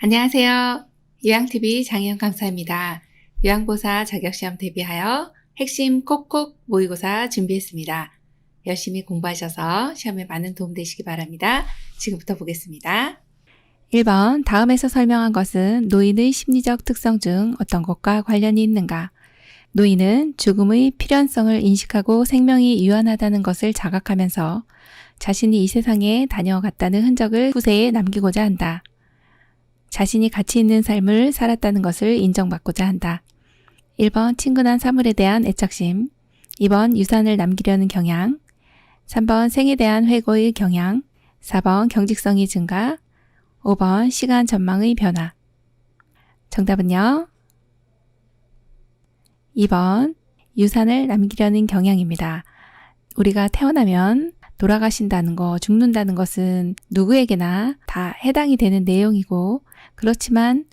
안녕하세요. 요양TV 장혜영 강사입니다. 요양보사 자격시험 대비하여 핵심 콕콕 모의고사 준비했습니다. 열심히 공부하셔서 시험에 많은 도움 되시기 바랍니다. 지금부터 보겠습니다. 1번, 다음에서 설명한 것은 노인의 심리적 특성 중 어떤 것과 관련이 있는가? 노인은 죽음의 필연성을 인식하고 생명이 유한하다는 것을 자각하면서 자신이 이 세상에 다녀갔다는 흔적을 후세에 남기고자 한다. 자신이 가치 있는 삶을 살았다는 것을 인정받고자 한다. 1번 친근한 사물에 대한 애착심, 2번 유산을 남기려는 경향, 3번 생에 대한 회고의 경향, 4번 경직성이 증가, 5번 시간 전망의 변화. 정답은요? 2번 유산을 남기려는 경향입니다. 우리가 태어나면 돌아가신다는 거, 죽는다는 것은 누구에게나 다 해당이 되는 내용이고, 그렇지만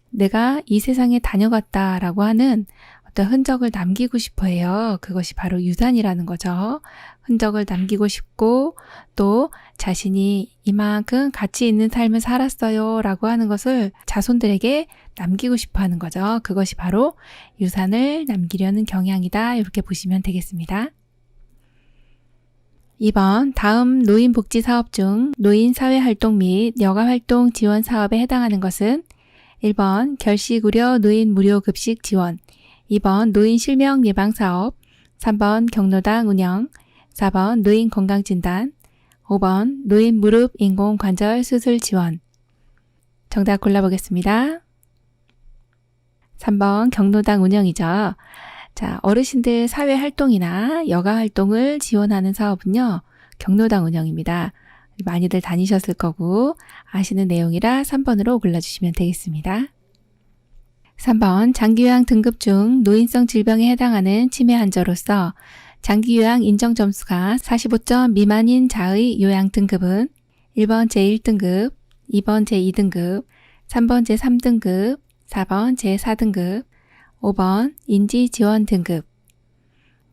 내가 이 세상에 다녀갔다라고 하는 어떤 흔적을 남기고 싶어 해요. 그것이 바로 유산이라는 거죠. 흔적을 남기고 싶고 또 자신이 이만큼 가치 있는 삶을 살았어요 라고 하는 것을 자손들에게 남기고 싶어 하는 거죠. 그것이 바로 유산을 남기려는 경향이다. 이렇게 보시면 되겠습니다. 2번 다음 노인복지사업 중 노인사회활동 및 여가활동 지원 사업에 해당하는 것은 1번 결식우려 노인 무료급식 지원, 2번 노인 실명 예방사업, 3번 경로당 운영, 4번 노인 건강진단, 5번 노인 무릎 인공관절 수술 지원. 정답 골라보겠습니다. 3번 경로당 운영이죠. 자, 어르신들 사회활동이나 여가활동을 지원하는 사업은요, 경로당 운영입니다. 많이들 다니셨을 거고 아시는 내용이라 3번으로 골라주시면 되겠습니다. 3번 장기요양 등급 중 노인성 질병에 해당하는 치매 환자로서 장기요양 인정 점수가 45점 미만인 자의 요양 등급은 1번 제1등급, 2번 제2등급, 3번 제3등급, 4번 제4등급, 5번 인지지원 등급.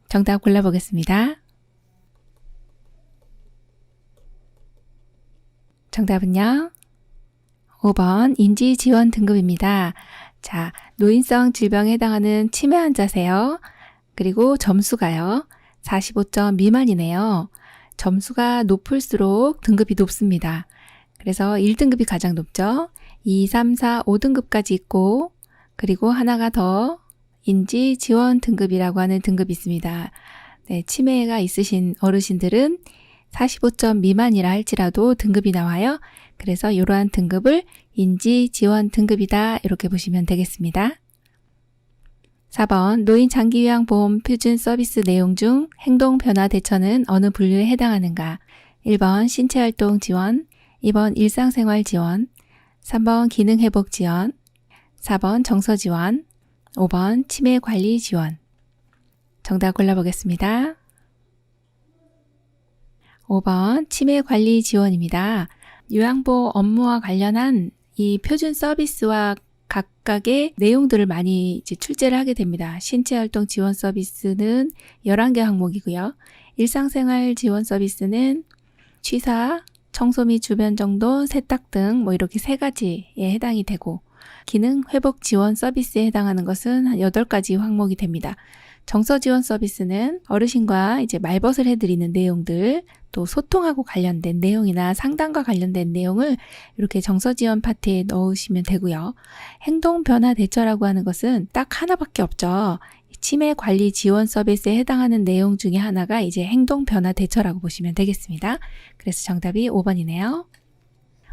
정답 골라보겠습니다. 정답은요? 5번 인지지원 등급입니다. 자, 노인성 질병에 해당하는 치매 환자세요. 그리고 점수가요. 45점 미만이네요. 점수가 높을수록 등급이 높습니다. 그래서 1등급이 가장 높죠. 2, 3, 4, 5등급까지 있고 그리고 하나가 더 인지지원 등급이라고 하는 등급이 있습니다. 네, 치매가 있으신 어르신들은 45점 미만이라 할지라도 등급이 나와요. 그래서 이러한 등급을 인지지원 등급이다 이렇게 보시면 되겠습니다. 4번 노인 장기요양보험 표준 서비스 내용 중 행동변화 대처는 어느 분류에 해당하는가? 1번 신체활동 지원, 2번 일상생활 지원, 3번 기능회복 지원, 4번 정서 지원, 5번 치매 관리 지원. 정답 골라보겠습니다. 5번 치매 관리 지원입니다. 요양보 업무와 관련한 이 표준 서비스와 각각의 내용들을 많이 이제 출제를 하게 됩니다. 신체활동 지원 서비스는 11개 항목이고요. 일상생활 지원 서비스는 취사, 청소 및 주변 정돈, 세탁 등 뭐 이렇게 3가지에 해당이 되고 기능 회복 지원 서비스에 해당하는 것은 한 8가지 항목이 됩니다. 정서 지원 서비스는 어르신과 이제 말벗을 해드리는 내용들, 또 소통하고 관련된 내용이나 상담과 관련된 내용을 이렇게 정서 지원 파트에 넣으시면 되고요. 행동 변화 대처라고 하는 것은 딱 하나밖에 없죠. 치매 관리 지원 서비스에 해당하는 내용 중에 하나가 이제 행동 변화 대처라고 보시면 되겠습니다. 그래서 정답이 5번이네요.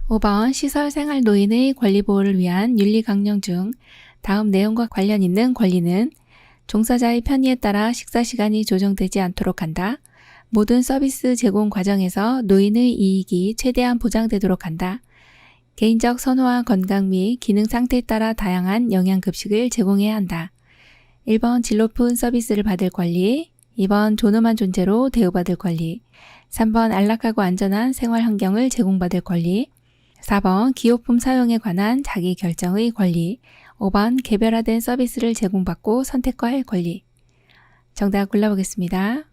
5번 시설 생활 노인의 권리 보호를 위한 윤리 강령 중 다음 내용과 관련 있는 권리는 종사자의 편의에 따라 식사 시간이 조정되지 않도록 한다. 모든 서비스 제공 과정에서 노인의 이익이 최대한 보장되도록 한다. 개인적 선호와 건강 및 기능 상태에 따라 다양한 영양급식을 제공해야 한다. 1번 질 높은 서비스를 받을 권리, 2번 존엄한 존재로 대우받을 권리, 3번 안락하고 안전한 생활 환경을 제공받을 권리, 4번 기호품 사용에 관한 자기 결정의 권리, 5번 개별화된 서비스를 제공받고 선택할 권리. 정답 골라보겠습니다.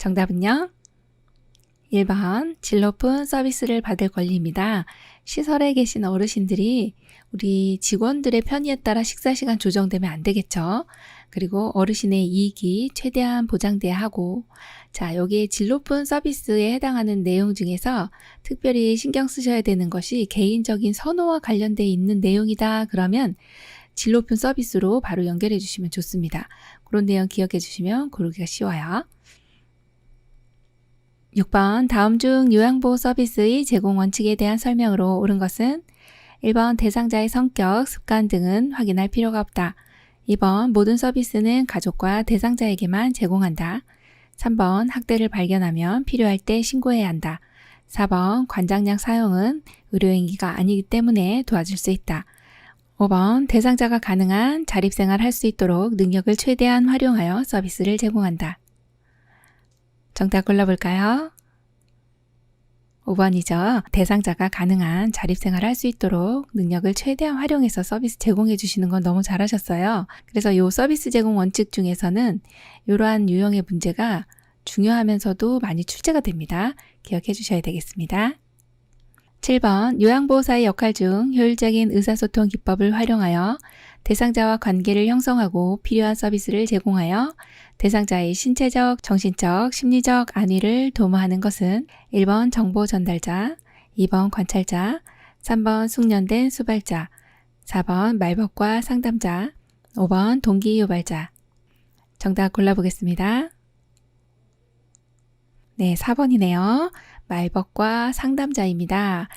정답은요? 1번 질 높은 서비스를 받을 권리입니다. 시설에 계신 어르신들이 우리 직원들의 편의에 따라 식사 시간 조정되면 안 되겠죠. 그리고 어르신의 이익이 최대한 보장돼야 하고, 자, 여기에 질 높은 서비스에 해당하는 내용 중에서 특별히 신경 쓰셔야 되는 것이 개인적인 선호와 관련돼 있는 내용이다. 그러면 질 높은 서비스로 바로 연결해 주시면 좋습니다. 그런 내용 기억해 주시면 고르기가 쉬워요. 6번 다음 중 요양보호 서비스의 제공 원칙에 대한 설명으로 옳은 것은 1번 대상자의 성격, 습관 등은 확인할 필요가 없다. 2번 모든 서비스는 가족과 대상자에게만 제공한다. 3번 학대를 발견하면 필요할 때 신고해야 한다. 4번 관장약 사용은 의료행위가 아니기 때문에 도와줄 수 있다. 5번 대상자가 가능한 자립생활 할 수 있도록 능력을 최대한 활용하여 서비스를 제공한다. 정답 골라볼까요? 5번이죠. 대상자가 가능한 자립생활을 할 수 있도록 능력을 최대한 활용해서 서비스 제공해 주시는 건 너무 잘하셨어요. 그래서 이 서비스 제공 원칙 중에서는 이러한 유형의 문제가 중요하면서도 많이 출제가 됩니다. 기억해 주셔야 되겠습니다. 7번 요양보호사의 역할 중 효율적인 의사소통 기법을 활용하여 대상자와 관계를 형성하고 필요한 서비스를 제공하여 대상자의 신체적, 정신적, 심리적 안위를 도모하는 것은 1번 정보 전달자, 2번 관찰자, 3번 숙련된 수발자, 4번 말벗과 상담자, 5번 동기 유발자. 정답 골라보겠습니다. 네, 4번이네요. 말벗과 상담자입니다.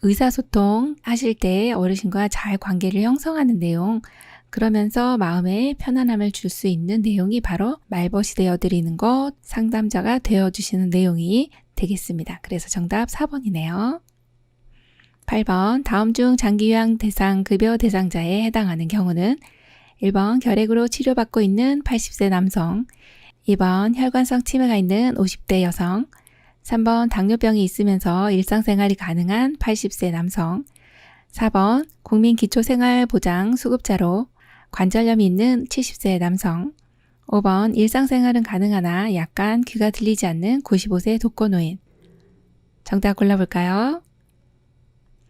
의사소통 하실 때 어르신과 잘 관계를 형성하는 내용, 그러면서 마음에 편안함을 줄 수 있는 내용이 바로 말벗이 되어드리는 것, 상담자가 되어주시는 내용이 되겠습니다. 그래서 정답 4번이네요. 8번 다음 중 장기요양 대상 급여 대상자에 해당하는 경우는 1번 결핵으로 치료받고 있는 80세 남성, 2번 혈관성 치매가 있는 50대 여성, 3번 당뇨병이 있으면서 일상생활이 가능한 80세 남성, 4번 국민기초생활보장 수급자로 관절염이 있는 70세 남성, 5번 일상생활은 가능하나 약간 귀가 들리지 않는 95세 독거노인. 정답 골라볼까요?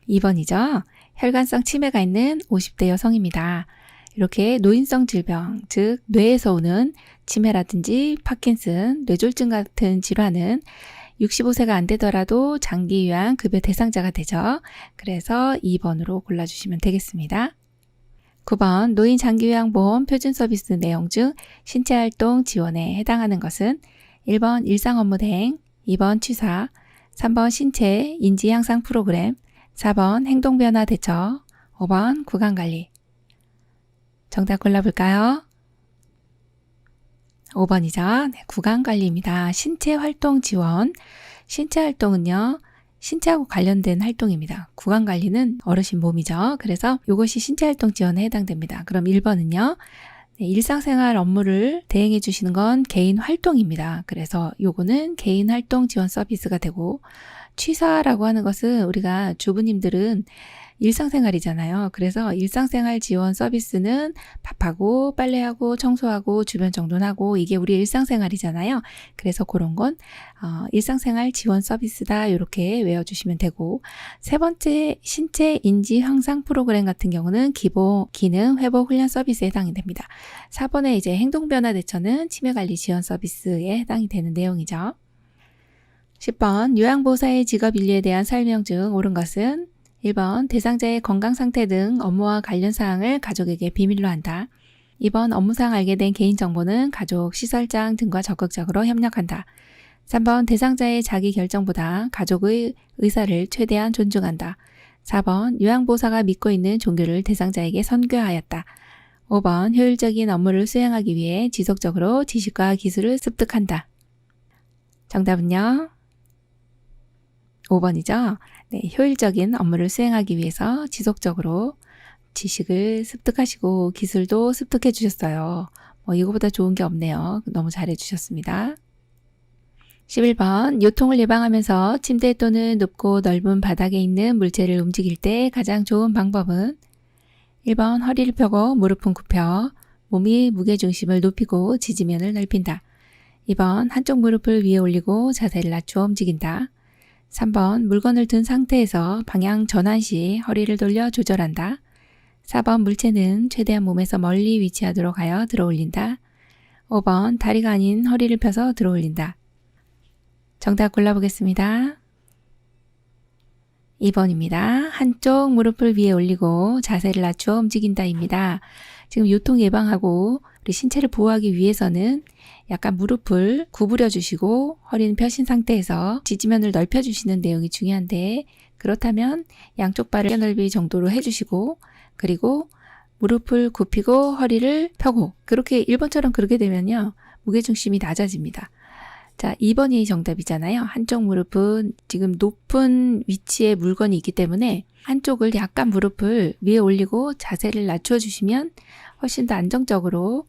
2번이죠. 혈관성 치매가 있는 50대 여성입니다. 이렇게 노인성 질병, 즉 뇌에서 오는 치매라든지 파킨슨, 뇌졸중 같은 질환은 65세가 안 되더라도 장기요양 급여 대상자가 되죠. 그래서 2번으로 골라주시면 되겠습니다. 9번 노인 장기요양보험 표준 서비스 내용 중 신체활동 지원에 해당하는 것은 1번 일상 업무 대행, 2번 취사, 3번 신체 인지 향상 프로그램, 4번 행동변화 대처, 5번 구강관리. 정답 골라볼까요? 5번이죠. 네, 구강관리입니다. 신체활동 지원. 신체활동은요, 신체하고 관련된 활동입니다. 구강관리는 어르신 몸이죠. 그래서 이것이 신체활동 지원에 해당됩니다. 그럼 1번은요. 네, 일상생활 업무를 대행해 주시는 건 개인 활동입니다. 그래서 요거는 개인 활동 지원 서비스가 되고, 취사라고 하는 것은 우리가 주부님들은 일상생활이잖아요. 그래서 일상생활 지원 서비스는 밥하고 빨래하고 청소하고 주변 정돈하고 이게 우리 일상생활이잖아요. 그래서 그런 건 일상생활 지원 서비스다 이렇게 외워주시면 되고, 세 번째 신체 인지 향상 프로그램 같은 경우는 기본 기능 회복 훈련 서비스에 해당이 됩니다. 4번에 이제 행동변화 대처는 치매관리 지원 서비스에 해당이 되는 내용이죠. 10번 요양보호사의 직업윤리에 대한 설명 중 옳은 것은 1번 대상자의 건강상태 등 업무와 관련 사항을 가족에게 비밀로 한다. 2번 업무상 알게 된 개인정보는 가족, 시설장 등과 적극적으로 협력한다. 3번 대상자의 자기 결정보다 가족의 의사를 최대한 존중한다. 4번 요양보호사가 믿고 있는 종교를 대상자에게 선교하였다. 5번 효율적인 업무를 수행하기 위해 지속적으로 지식과 기술을 습득한다. 정답은요? 5번이죠. 네, 효율적인 업무를 수행하기 위해서 지속적으로 지식을 습득하시고 기술도 습득해 주셨어요. 이거보다 좋은 게 없네요. 너무 잘해 주셨습니다. 11번 요통을 예방하면서 침대 또는 높고 넓은 바닥에 있는 물체를 움직일 때 가장 좋은 방법은 1번 허리를 펴고 무릎은 굽혀 몸이 무게중심을 높이고 지지면을 넓힌다. 2번 한쪽 무릎을 위에 올리고 자세를 낮추어 움직인다. 3번 물건을 든 상태에서 방향 전환 시 허리를 돌려 조절한다. 4번 물체는 최대한 몸에서 멀리 위치하도록 하여 들어 올린다. 5번 다리가 아닌 허리를 펴서 들어 올린다. 정답 골라보겠습니다. 2번입니다. 한쪽 무릎을 위에 올리고 자세를 낮추어 움직인다입니다. 지금 요통 예방하고 우리 신체를 보호하기 위해서는 약간 무릎을 구부려 주시고 허리는 펴신 상태에서 지지면을 넓혀 주시는 내용이 중요한데, 그렇다면 양쪽 발을 넓이 정도로 해주시고, 그리고 무릎을 굽히고 허리를 펴고, 그렇게 1번처럼 그렇게 되면요 무게중심이 낮아집니다. 자, 2번이 정답이잖아요. 한쪽 무릎은 지금 높은 위치에 물건이 있기 때문에 한쪽을 약간 무릎을 위에 올리고 자세를 낮춰 주시면 훨씬 더 안정적으로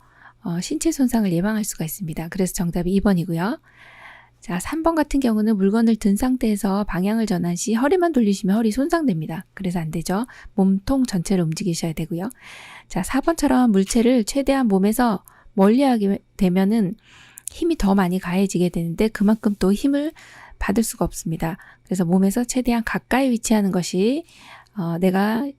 신체 손상을 예방할 수가 있습니다. 그래서 정답이 2번이고요. 자, 3번 같은 경우는 물건을 든 상태에서 방향을 전환 시 허리만 돌리시면 허리 손상됩니다. 그래서 안 되죠. 몸통 전체를 움직이셔야 되고요. 자, 4번처럼 물체를 최대한 몸에서 멀리하게 되면은 힘이 더 많이 가해지게 되는데 그만큼 또 힘을 받을 수가 없습니다. 그래서 몸에서 최대한 가까이 위치하는 것이 내가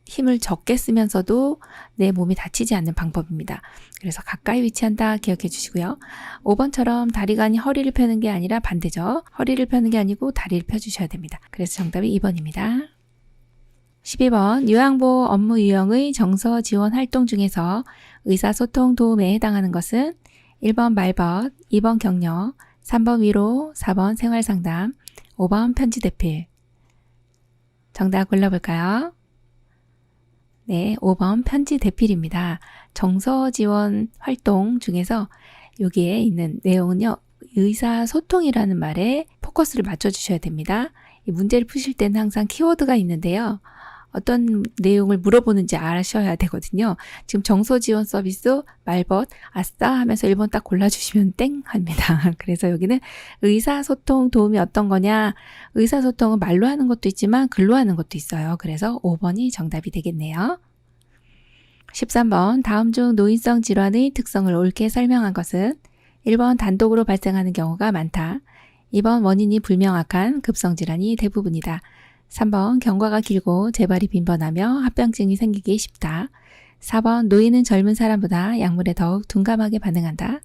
힘을 적게 쓰면서도 내 몸이 다치지 않는 방법입니다. 그래서 가까이 위치한다 기억해 주시고요. 5번처럼 다리가 아닌 허리를 펴는 게 아니라 반대죠. 허리를 펴는 게 아니고 다리를 펴주셔야 됩니다. 그래서 정답이 2번입니다. 12번 요양보호 업무 유형의 정서 지원 활동 중에서 의사소통 도움에 해당하는 것은 1번 말벗, 2번 격려, 3번 위로, 4번 생활상담, 5번 편지대필. 정답 골라볼까요? 네, 5번 편지대필입니다. 정서지원 활동 중에서 여기에 있는 내용은요, 의사소통이라는 말에 포커스를 맞춰주셔야 됩니다. 이 문제를 푸실 때는 항상 키워드가 있는데요. 어떤 내용을 물어보는지 아셔야 되거든요. 지금 정서지원 서비스 말벗 아싸 하면서 1번 딱 골라주시면 땡 합니다. 그래서 여기는 의사소통 도움이 어떤 거냐, 의사소통은 말로 하는 것도 있지만 글로 하는 것도 있어요. 그래서 5번이 정답이 되겠네요. 13번 다음 중 노인성 질환의 특성을 옳게 설명한 것은 1번 단독으로 발생하는 경우가 많다. 2번 원인이 불명확한 급성질환이 대부분이다. 3번 경과가 길고 재발이 빈번하며 합병증이 생기기 쉽다. 4번 노인은 젊은 사람보다 약물에 더욱 둔감하게 반응한다.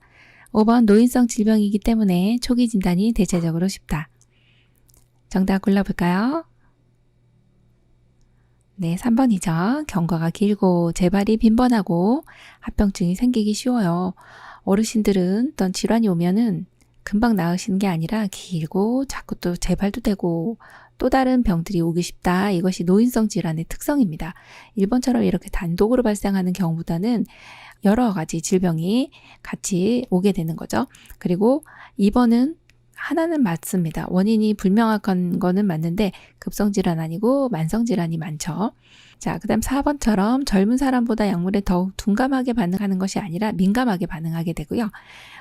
5번 노인성 질병이기 때문에 초기 진단이 대체적으로 쉽다. 정답 골라볼까요? 네, 3번이죠. 경과가 길고 재발이 빈번하고 합병증이 생기기 쉬워요. 어르신들은 어떤 질환이 오면은 금방 나으시는 게 아니라 길고 자꾸 또 재발도 되고 또 다른 병들이 오기 쉽다. 이것이 노인성 질환의 특성입니다. 1번처럼 이렇게 단독으로 발생하는 경우보다는 여러 가지 질병이 같이 오게 되는 거죠. 그리고 2번은 하나는 맞습니다. 원인이 불명확한 거는 맞는데 급성질환 아니고 만성질환이 많죠. 자, 그 다음 4번처럼 젊은 사람보다 약물에 더욱 둔감하게 반응하는 것이 아니라 민감하게 반응하게 되고요.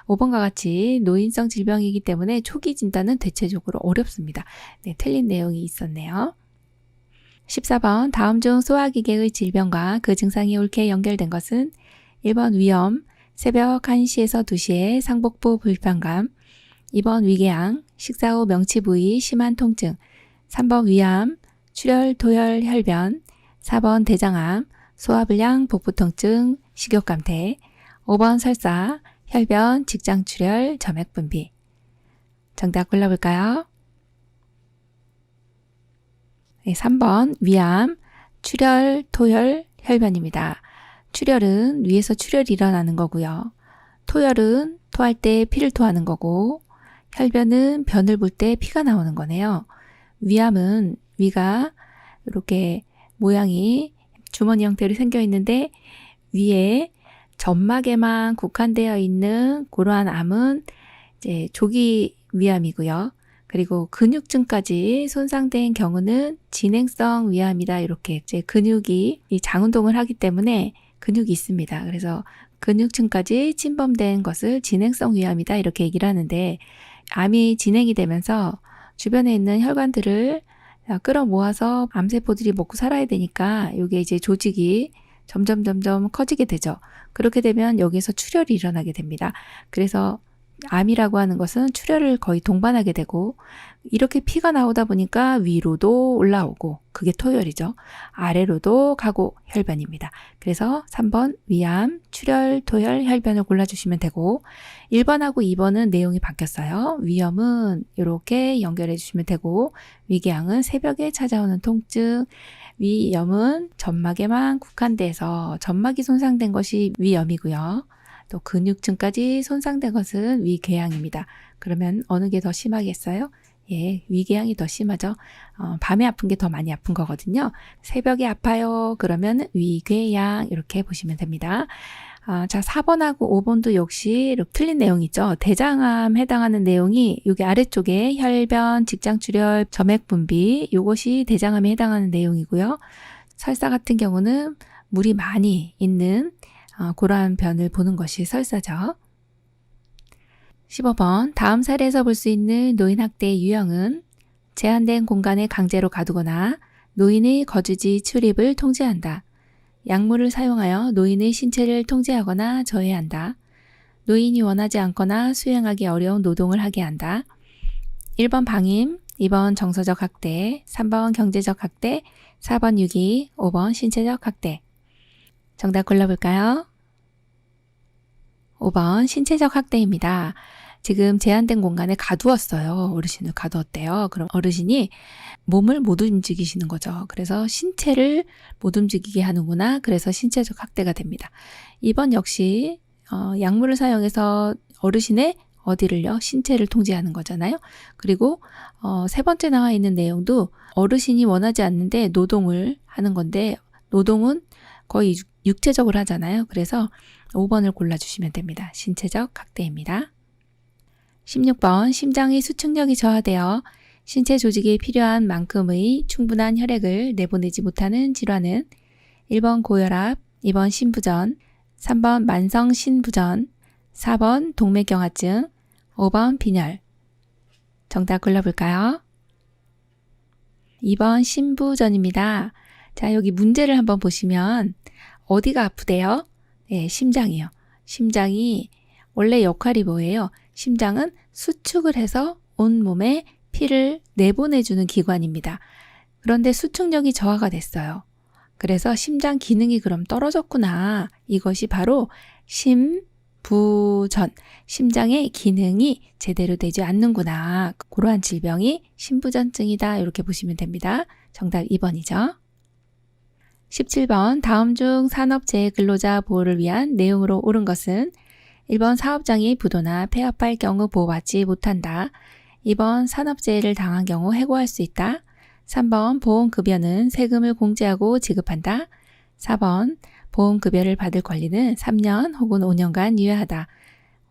5번과 같이 노인성 질병이기 때문에 초기 진단은 대체적으로 어렵습니다. 네, 틀린 내용이 있었네요. 14번 다음 중 소화기계의 질병과 그 증상이 옳게 연결된 것은 1번 위염, 새벽 1시에서 2시에 상복부 불편감, 2번 위궤양, 식사 후 명치 부위 심한 통증, 3번 위암, 출혈, 토혈, 혈변, 4번 대장암, 소화불량, 복부통증, 식욕감퇴, 5번 설사, 혈변, 직장출혈, 점액분비. 정답 골라볼까요? 네, 3번 위암, 출혈, 토혈, 혈변입니다. 출혈은 위에서 출혈이 일어나는 거고요. 토혈은 토할 때 피를 토하는 거고, 혈변은 변을 볼 때 피가 나오는 거네요. 위암은 위가 이렇게 모양이 주머니 형태로 생겨 있는데 위에 점막에만 국한되어 있는 그러한 암은 이제 조기 위암이고요. 그리고 근육층까지 손상된 경우는 진행성 위암이다. 이렇게 이제 근육이 장운동을 하기 때문에 근육이 있습니다. 그래서 근육층까지 침범된 것을 진행성 위암이다. 이렇게 얘기를 하는데 암이 진행이 되면서 주변에 있는 혈관들을 끌어모아서 암세포들이 먹고 살아야 되니까 이게 이제 조직이 점점 커지게 되죠. 그렇게 되면 여기서 출혈이 일어나게 됩니다. 그래서 암이라고 하는 것은 출혈을 거의 동반하게 되고 이렇게 피가 나오다 보니까 위로도 올라오고 그게 토혈이죠. 아래로도 가고 혈변입니다. 그래서 3번 위암, 출혈, 토혈, 혈변을 골라주시면 되고 1번하고 2번은 내용이 바뀌었어요. 위염은 이렇게 연결해 주시면 되고 위궤양은 새벽에 찾아오는 통증, 위염은 점막에만 국한돼서 점막이 손상된 것이 위염이고요. 또 근육층까지 손상된 것은 위궤양입니다. 그러면 어느 게 더 심하겠어요? 예, 위궤양이 더 심하죠. 밤에 아픈 게 더 많이 아픈 거거든요. 새벽에 아파요. 그러면 위궤양 이렇게 보시면 됩니다. 자, 4번하고 5번도 역시 이렇게 틀린 내용이죠. 대장암 해당하는 내용이 여기 아래쪽에 혈변, 직장출혈, 점액분비 이것이 대장암에 해당하는 내용이고요. 설사 같은 경우는 물이 많이 있는 그러한 변을 보는 것이 설사죠. 15번 다음 사례에서 볼 수 있는 노인학대의 유형은 제한된 공간에 강제로 가두거나 노인의 거주지 출입을 통제한다. 약물을 사용하여 노인의 신체를 통제하거나 저해한다. 노인이 원하지 않거나 수행하기 어려운 노동을 하게 한다. 1번 방임, 2번 정서적 학대, 3번 경제적 학대, 4번 유기, 5번 신체적 학대. 정답 골라볼까요? 5번 신체적 학대입니다. 지금 제한된 공간에 가두었어요. 어르신을 가두었대요. 그럼 어르신이 몸을 못 움직이시는 거죠. 그래서 신체를 못 움직이게 하는구나. 그래서 신체적 학대가 됩니다. 2번 역시 약물을 사용해서 어르신의 어디를요? 신체를 통제하는 거잖아요. 그리고 세 번째 나와 있는 내용도 어르신이 원하지 않는데 노동을 하는 건데 노동은 거의 육체적으로 하잖아요. 그래서 5번을 골라주시면 됩니다. 신체적 학대입니다. 16번 심장의 수축력이 저하되어 신체 조직에 필요한 만큼의 충분한 혈액을 내보내지 못하는 질환은 1번 고혈압, 2번 심부전, 3번 만성 신부전, 4번 동맥경화증, 5번 빈혈. 정답 골라볼까요? 2번 신부전입니다. 자, 여기 문제를 한번 보시면 어디가 아프대요? 네, 심장이요. 심장이 원래 역할이 뭐예요? 심장은 수축을 해서 온몸에 피를 내보내주는 기관입니다. 그런데 수축력이 저하가 됐어요. 그래서 심장 기능이 그럼 떨어졌구나. 이것이 바로 심부전, 심장의 기능이 제대로 되지 않는구나. 그러한 질병이 심부전증이다. 이렇게 보시면 됩니다. 정답 2번이죠. 17번 다음 중 산업재해 근로자 보호를 위한 내용으로 옳은 것은 1번 사업장이 부도나 폐업할 경우 보호받지 못한다. 2번 산업재해를 당한 경우 해고할 수 있다. 3번 보험급여는 세금을 공제하고 지급한다. 4번 보험급여를 받을 권리는 3년 혹은 5년간 유예하다.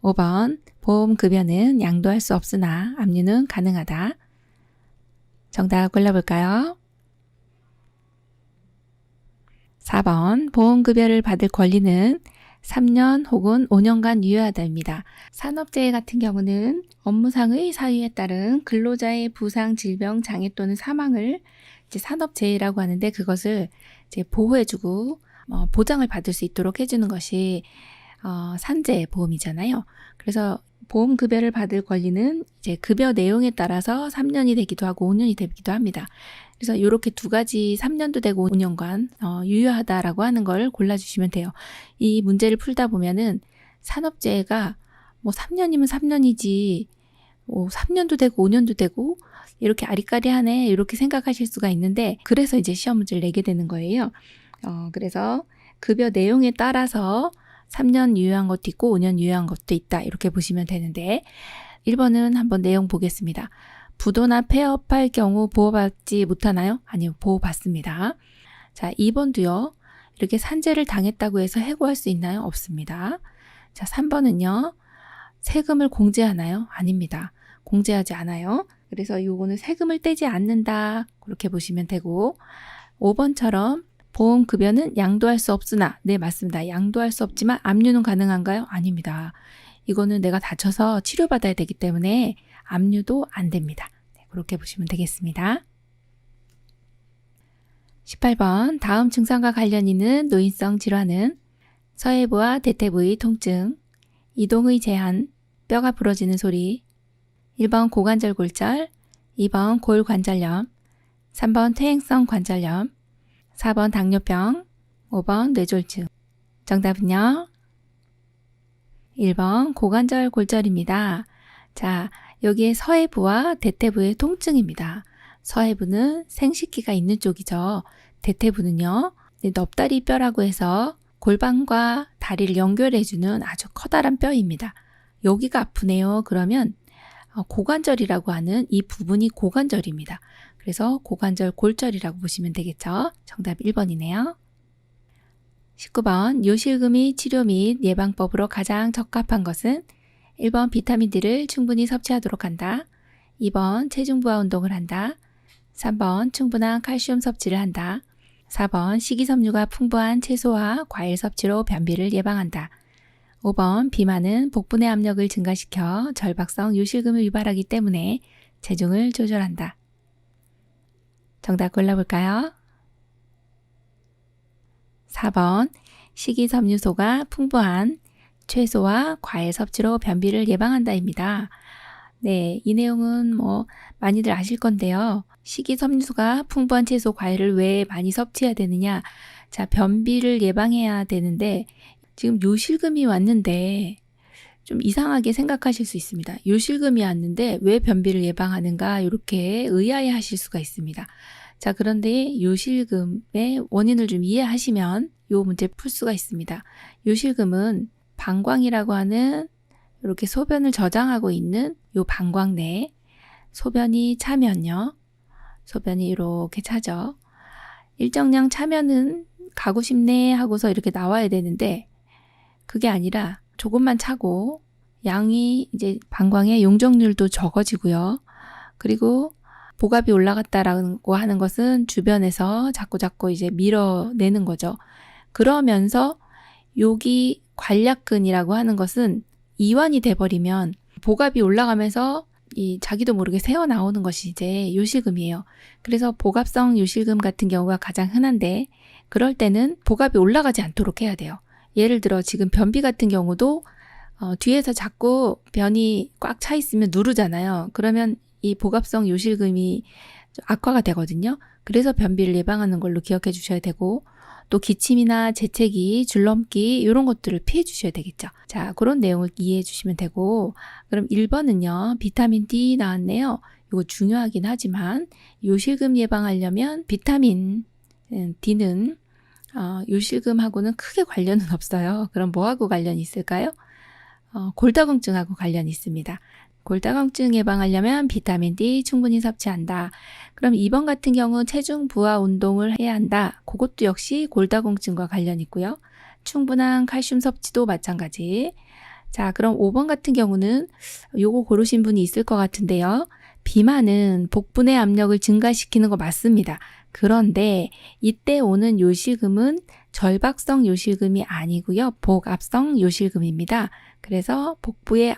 5번 보험급여는 양도할 수 없으나 압류는 가능하다. 정답 골라볼까요? 4번 보험급여를 받을 권리는 3년 혹은 5년간 유예하다입니다. 산업재해 같은 경우는 업무상의 사유에 따른 근로자의 부상, 질병, 장애 또는 사망을 이제 산업재해라고 하는데 그것을 이제 보호해주고 보장을 받을 수 있도록 해주는 것이 산재보험이잖아요. 그래서 보험급여를 받을 권리는 이제 급여 내용에 따라서 3년이 되기도 하고 5년이 되기도 합니다. 그래서 이렇게 두 가지 3년도 되고 5년간 유효하다라고 하는 걸 골라주시면 돼요. 이 문제를 풀다 보면은 산업재해가 뭐 3년이면 3년이지 3년도 되고 5년도 되고 이렇게 아리까리하네 이렇게 생각하실 수가 있는데 그래서 이제 시험 문제를 내게 되는 거예요. 그래서 급여 내용에 따라서 3년 유효한 것도 있고 5년 유효한 것도 있다 이렇게 보시면 되는데 1번은 한번 내용 보겠습니다. 부도나 폐업할 경우 보호받지 못하나요? 아니요, 보호받습니다. 자, 2번도요. 이렇게 산재를 당했다고 해서 해고할 수 있나요? 없습니다. 자, 3번은요. 세금을 공제하나요? 아닙니다. 공제하지 않아요. 그래서 요거는 세금을 떼지 않는다. 그렇게 보시면 되고 5번처럼 보험급여는 양도할 수 없으나 네, 맞습니다. 양도할 수 없지만 압류는 가능한가요? 아닙니다. 이거는 내가 다쳐서 치료받아야 되기 때문에 압류도 안 됩니다. 네, 그렇게 보시면 되겠습니다. 18번 다음 증상과 관련 있는 노인성 질환은 서해부와 대퇴부의 통증, 이동의 제한, 뼈가 부러지는 소리. 1번 고관절 골절, 2번 골관절염, 3번 퇴행성 관절염, 4번 당뇨병, 5번 뇌졸중. 정답은요? 1번 고관절 골절입니다. 자, 여기에 서해부와 대퇴부의 통증입니다. 서해부는 생식기가 있는 쪽이죠. 대퇴부는요, 넙다리 뼈라고 해서 골반과 다리를 연결해주는 아주 커다란 뼈입니다. 여기가 아프네요. 그러면 고관절이라고 하는 이 부분이 고관절입니다. 그래서 고관절 골절이라고 보시면 되겠죠. 정답 1번이네요. 19번 요실금이 치료 및 예방법으로 가장 적합한 것은 1번 비타민 D를 충분히 섭취하도록 한다. 2번 체중 부하 운동을 한다. 3번 충분한 칼슘 섭취를 한다. 4번 식이섬유가 풍부한 채소와 과일 섭취로 변비를 예방한다. 5번 비만은 복부내 압력을 증가시켜 절박성 요실금을 유발하기 때문에 체중을 조절한다. 정답 골라볼까요? 4번 식이섬유소가 풍부한 채소와 과일 섭취로 변비를 예방한다입니다. 네, 이 내용은 많이들 아실 건데요. 식이섬유소가 풍부한 채소, 과일을 왜 많이 섭취해야 되느냐? 자, 변비를 예방해야 되는데 지금 요실금이 왔는데 좀 이상하게 생각하실 수 있습니다. 요실금이 왔는데 왜 변비를 예방하는가? 이렇게 의아해 하실 수가 있습니다. 자, 그런데 요실금의 원인을 좀 이해하시면 이 문제 풀 수가 있습니다. 요실금은 방광이라고 하는 이렇게 소변을 저장하고 있는 이 방광 내에 소변이 차면요. 소변이 이렇게 차죠. 일정량 차면은 가고 싶네 하고서 이렇게 나와야 되는데 그게 아니라 조금만 차고 양이 이제 방광의 용적률도 적어지고요. 그리고 복압이 올라갔다라고 하는 것은 주변에서 자꾸 이제 밀어내는 거죠. 그러면서 여기 관략근이라고 하는 것은 이완이 돼버리면 복압이 올라가면서 자기도 모르게 새어나오는 것이 이제 요실금이에요. 그래서 복압성 요실금 같은 경우가 가장 흔한데 그럴 때는 복압이 올라가지 않도록 해야 돼요. 예를 들어 지금 변비 같은 경우도 뒤에서 자꾸 변이 꽉 차 있으면 누르잖아요. 그러면 이 복압성 요실금이 악화가 되거든요. 그래서 변비를 예방하는 걸로 기억해 주셔야 되고 또 기침이나 재채기, 줄넘기 이런 것들을 피해 주셔야 되겠죠. 자, 그런 내용을 이해해 주시면 되고 그럼 1번은요. 비타민 D 나왔네요. 이거 중요하긴 하지만 요실금 예방하려면 비타민 D는 요실금하고는 크게 관련은 없어요. 그럼 뭐하고 관련이 있을까요? 골다공증하고 관련이 있습니다. 골다공증 예방하려면 비타민 D 충분히 섭취한다. 그럼 2번 같은 경우 체중 부하 운동을 해야 한다. 그것도 역시 골다공증과 관련 있고요. 충분한 칼슘 섭취도 마찬가지. 자, 그럼 5번 같은 경우는 요거 고르신 분이 있을 것 같은데요. 비만은 복부내 압력을 증가시키는 거 맞습니다. 그런데 이때 오는 요실금은 절박성 요실금이 아니고요. 복압성 요실금입니다. 그래서 복부의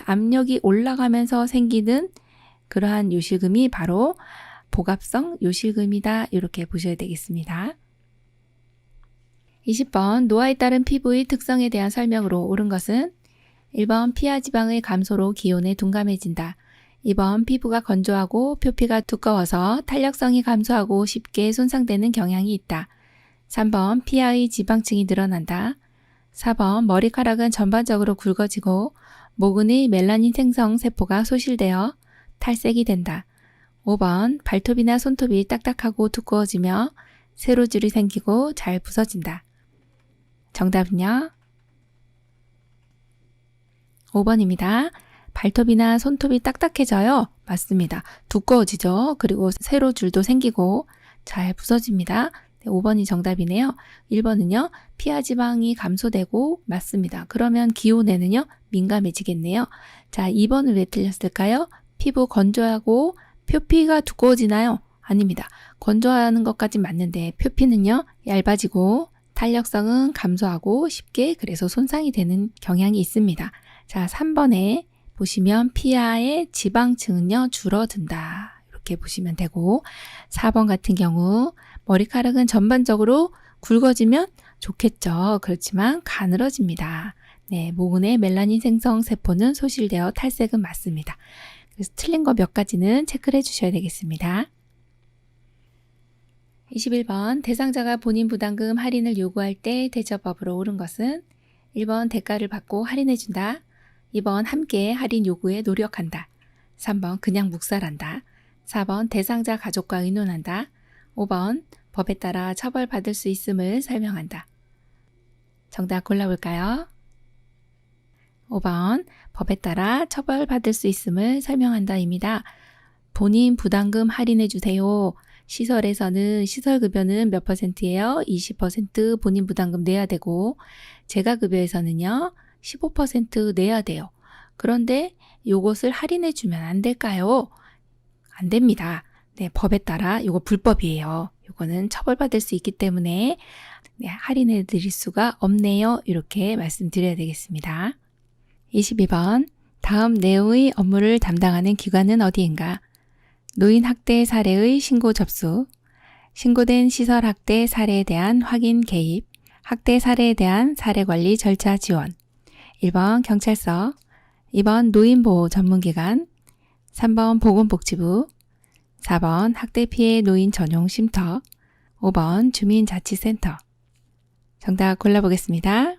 압력이 올라가면서 생기는 그러한 요실금이 바로 복압성 요실금이다. 이렇게 보셔야 되겠습니다. 20번 노화에 따른 피부의 특성에 대한 설명으로 옳은 것은 1번 피하 지방의 감소로 기온에 둔감해진다. 2번 피부가 건조하고 표피가 두꺼워서 탄력성이 감소하고 쉽게 손상되는 경향이 있다. 3번 피하의 지방층이 늘어난다. 4번 머리카락은 전반적으로 굵어지고 모근의 멜라닌 생성 세포가 소실되어 탈색이 된다. 5번 발톱이나 손톱이 딱딱하고 두꺼워지며 세로줄이 생기고 잘 부서진다. 정답은요? 5번입니다. 발톱이나 손톱이 딱딱해져요. 맞습니다. 두꺼워지죠. 그리고 세로줄도 생기고 잘 부서집니다. 네, 5번이 정답이네요. 1번은요. 피하 지방이 감소되고 맞습니다. 그러면 기온에는요. 민감해지겠네요. 자, 2번은 왜 틀렸을까요? 피부 건조하고 표피가 두꺼워지나요? 아닙니다. 건조하는 것까진 맞는데 표피는요. 얇아지고 탄력성은 감소하고 쉽게 그래서 손상이 되는 경향이 있습니다. 자, 3번에 보시면 피하의 지방층은요. 줄어든다. 이렇게 보시면 되고 4번 같은 경우 머리카락은 전반적으로 굵어지면 좋겠죠. 그렇지만 가늘어집니다. 네, 모근의 멜라닌 생성 세포는 소실되어 탈색은 맞습니다. 그래서 틀린 거 몇 가지는 체크를 해주셔야 되겠습니다. 21번 대상자가 본인 부담금 할인을 요구할 때 대처법으로 옳은 것은 1번 대가를 받고 할인해준다. 2번 함께 할인 요구에 노력한다. 3번 그냥 묵살한다. 4번 대상자 가족과 의논한다. 5번 법에 따라 처벌받을 수 있음을 설명한다. 정답 골라볼까요? 5번 법에 따라 처벌받을 수 있음을 설명한다입니다. 본인 부담금 할인해주세요. 시설에서는 시설급여는 몇 %예요? 20% 본인 부담금 내야 되고 재가급여에서는요 15% 내야 돼요. 그런데 이것을 할인해주면 안 될까요? 안 됩니다. 네, 법에 따라 이거 불법이에요. 이거는 처벌받을 수 있기 때문에 네, 할인해 드릴 수가 없네요. 이렇게 말씀드려야 되겠습니다. 22번 다음 내의 업무를 담당하는 기관은 어디인가? 노인 학대 사례의 신고 접수, 신고된 시설 학대 사례에 대한 확인 개입, 학대 사례에 대한 사례 관리 절차 지원. 1번 경찰서, 2번 노인보호 전문기관, 3번 보건복지부, 4번 학대 피해 노인 전용 쉼터, 5번 주민자치센터. 정답 골라보겠습니다.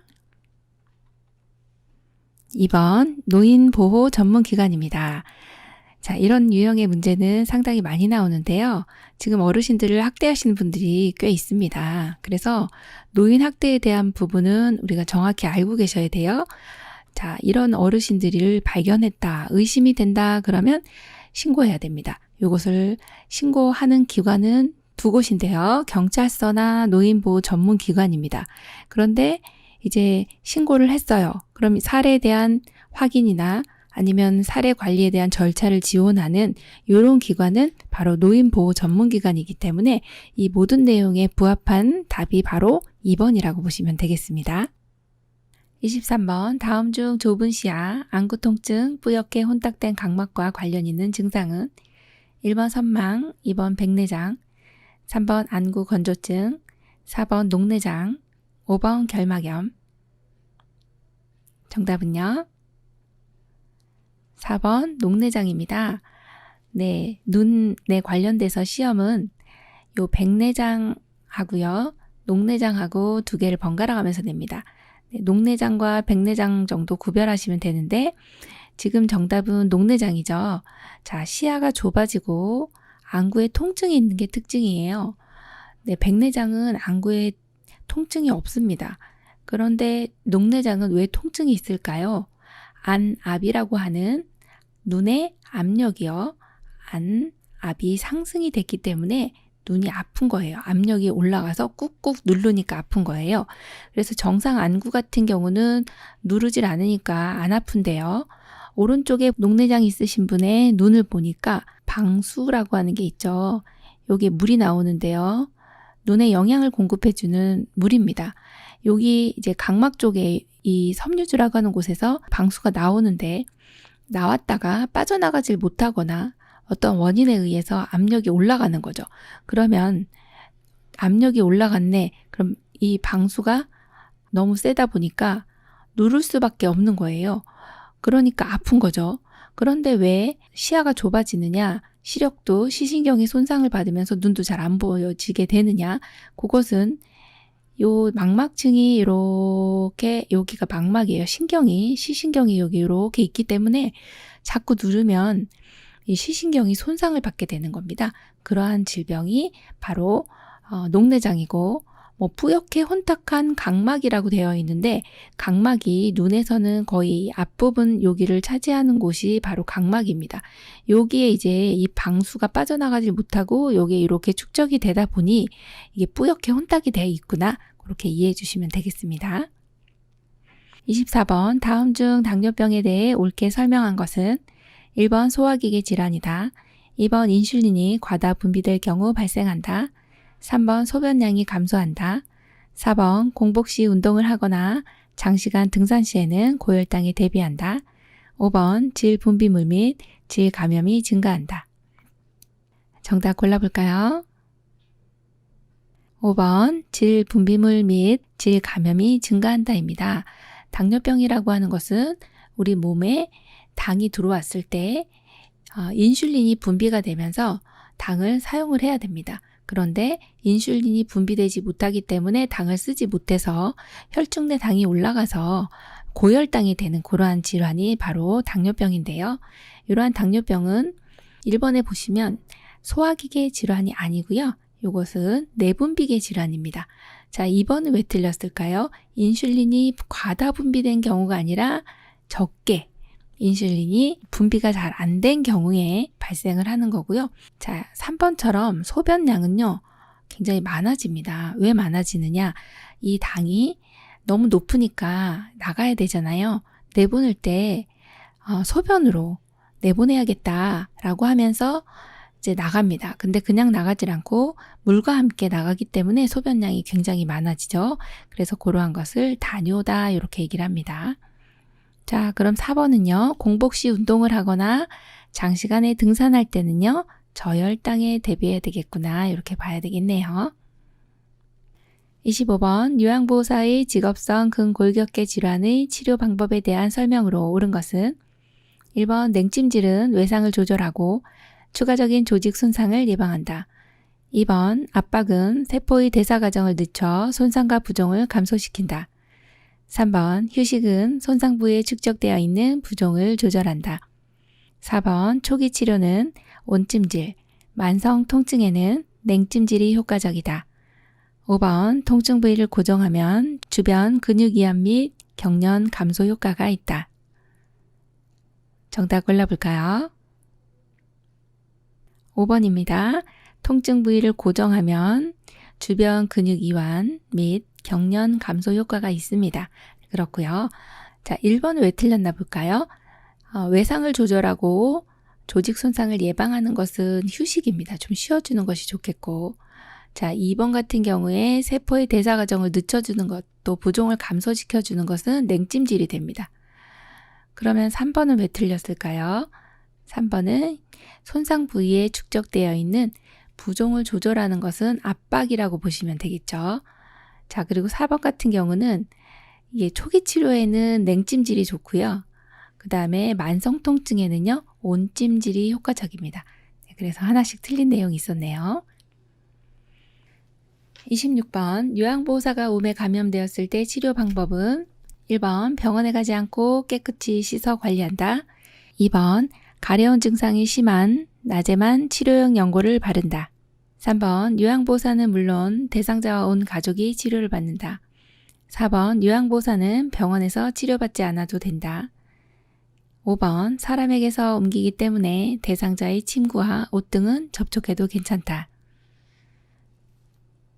2번 노인보호 전문기관입니다. 자, 이런 유형의 문제는 상당히 많이 나오는데요. 지금 어르신들을 학대하시는 분들이 꽤 있습니다. 그래서 노인 학대에 대한 부분은 우리가 정확히 알고 계셔야 돼요. 자, 이런 어르신들을 발견했다, 의심이 된다 그러면 신고해야 됩니다. 이것을 신고하는 기관은 두 곳인데요. 경찰서나 노인보호 전문기관입니다. 그런데 이제 신고를 했어요. 그럼 사례에 대한 확인이나 아니면 사례 관리에 대한 절차를 지원하는 이런 기관은 바로 노인보호 전문기관이기 때문에 이 모든 내용에 부합한 답이 바로 2번이라고 보시면 되겠습니다. 23번 다음 중 좁은 시야, 안구 통증, 뿌옇게 혼탁된 각막과 관련 있는 증상은 1번 선망, 2번 백내장, 3번 안구 건조증, 4번 녹내장, 5번 결막염. 정답은요? 4번 녹내장입니다. 네, 눈에 관련돼서 시험은 요 백내장하고요, 녹내장하고 두 개를 번갈아 가면서 냅니다. 네, 녹내장과 백내장 정도 구별하시면 되는데 지금 정답은 녹내장이죠. 자, 시야가 좁아지고 안구에 통증이 있는 게 특징이에요. 네, 백내장은 안구에 통증이 없습니다. 그런데 녹내장은 왜 통증이 있을까요? 안압이라고 하는 눈의 압력이요. 안압이 상승이 됐기 때문에 눈이 아픈 거예요. 압력이 올라가서 꾹꾹 누르니까 아픈 거예요. 그래서 정상 안구 같은 경우는 누르질 않으니까 안 아픈데요. 오른쪽에 녹내장 있으신 분의 눈을 보니까 방수라고 하는 게 있죠. 여기에 물이 나오는데요. 눈에 영양을 공급해주는 물입니다. 여기 이제 각막 쪽에 이 섬유주라고 하는 곳에서 방수가 나오는데 나왔다가 빠져나가질 못하거나 어떤 원인에 의해서 압력이 올라가는 거죠. 그러면 압력이 올라갔네. 그럼 이 방수가 너무 세다 보니까 누를 수밖에 없는 거예요. 그러니까 아픈 거죠. 그런데 왜 시야가 좁아지느냐? 시력도 시신경이 손상을 받으면서 눈도 잘 안 보여지게 되느냐? 그것은 요 망막층이 이렇게 여기가 망막이에요. 시신경이 여기 이렇게 있기 때문에 자꾸 누르면 이 시신경이 손상을 받게 되는 겁니다. 그러한 질병이 바로 녹내장이고 뿌옇게 혼탁한 각막이라고 되어 있는데 각막이 눈에서는 거의 앞부분 여기를 차지하는 곳이 바로 각막입니다. 여기에 이제 이 방수가 빠져나가지 못하고 여기에 이렇게 축적이 되다 보니 이게 뿌옇게 혼탁이 되어 있구나. 그렇게 이해해 주시면 되겠습니다. 24번 다음 중 당뇨병에 대해 옳게 설명한 것은 1번 소화기계 질환이다. 2번 인슐린이 과다 분비될 경우 발생한다. 3번 소변량이 감소한다. 4번 공복 시 운동을 하거나 장시간 등산 시에는 고혈당에 대비한다. 5번 질 분비물 및 질 감염이 증가한다. 정답 골라볼까요? 5번 질 분비물 및 질 감염이 증가한다입니다. 당뇨병이라고 하는 것은 우리 몸에 당이 들어왔을 때 인슐린이 분비가 되면서 당을 사용을 해야 됩니다. 그런데 인슐린이 분비되지 못하기 때문에 당을 쓰지 못해서 혈중 내 당이 올라가서 고혈당이 되는 그러한 질환이 바로 당뇨병인데요. 이러한 당뇨병은 1번에 보시면 소화기계 질환이 아니고요. 이것은 내분비계 질환입니다. 자, 2번은 왜 틀렸을까요? 인슐린이 과다 분비된 경우가 아니라 적게 인슐린이 분비가 잘 안 된 경우에 발생을 하는 거고요. 자, 3번처럼 소변량은요, 굉장히 많아집니다. 왜 많아지느냐? 이 당이 너무 높으니까 나가야 되잖아요. 내보낼 때 소변으로 내보내야겠다라고 하면서 이제 나갑니다. 근데 그냥 나가질 않고 물과 함께 나가기 때문에 소변량이 굉장히 많아지죠. 그래서 그러한 것을 다뇨다 이렇게 얘기를 합니다. 자, 그럼 4번은요. 공복 시 운동을 하거나 장시간에 등산할 때는요. 저혈당에 대비해야 되겠구나 이렇게 봐야 되겠네요. 25번 요양보호사의 직업성 근골격계 질환의 치료 방법에 대한 설명으로 옳은 것은 1번 냉찜질은 외상을 조절하고 추가적인 조직 손상을 예방한다. 2번 압박은 세포의 대사 과정을 늦춰 손상과 부종을 감소시킨다. 3번 휴식은 손상 부위에 축적되어 있는 부종을 조절한다. 4번 초기 치료는 온찜질, 만성 통증에는 냉찜질이 효과적이다. 5번 통증 부위를 고정하면 주변 근육 이완 및 경련 감소 효과가 있다. 정답 골라볼까요? 5번입니다. 통증 부위를 고정하면 주변 근육 이완 및 경련 감소 효과가 있습니다. 그렇고요. 자, 1번은 왜 틀렸나 볼까요? 외상을 조절하고 조직 손상을 예방하는 것은 휴식입니다. 좀 쉬어주는 것이 좋겠고, 자, 2번 같은 경우에 세포의 대사 과정을 늦춰주는 것, 또 부종을 감소시켜주는 것은 냉찜질이 됩니다. 그러면 3번은 왜 틀렸을까요? 3번은 손상 부위에 축적되어 있는 부종을 조절하는 것은 압박이라고 보시면 되겠죠. 자, 그리고 4번 같은 경우는 이게 초기 치료에는 냉찜질이 좋고요. 그 다음에 만성 통증에는요, 온찜질이 효과적입니다. 그래서 하나씩 틀린 내용이 있었네요. 26번 요양보호사가 몸에 감염되었을 때 치료 방법은 1번 병원에 가지 않고 깨끗이 씻어 관리한다. 2번 가려운 증상이 심한 낮에만 치료용 연고를 바른다. 3번 요양보호사는 물론 대상자와 온 가족이 치료를 받는다. 4번 요양보호사는 병원에서 치료받지 않아도 된다. 5번 사람에게서 옮기기 때문에 대상자의 침구와 옷 등은 접촉해도 괜찮다.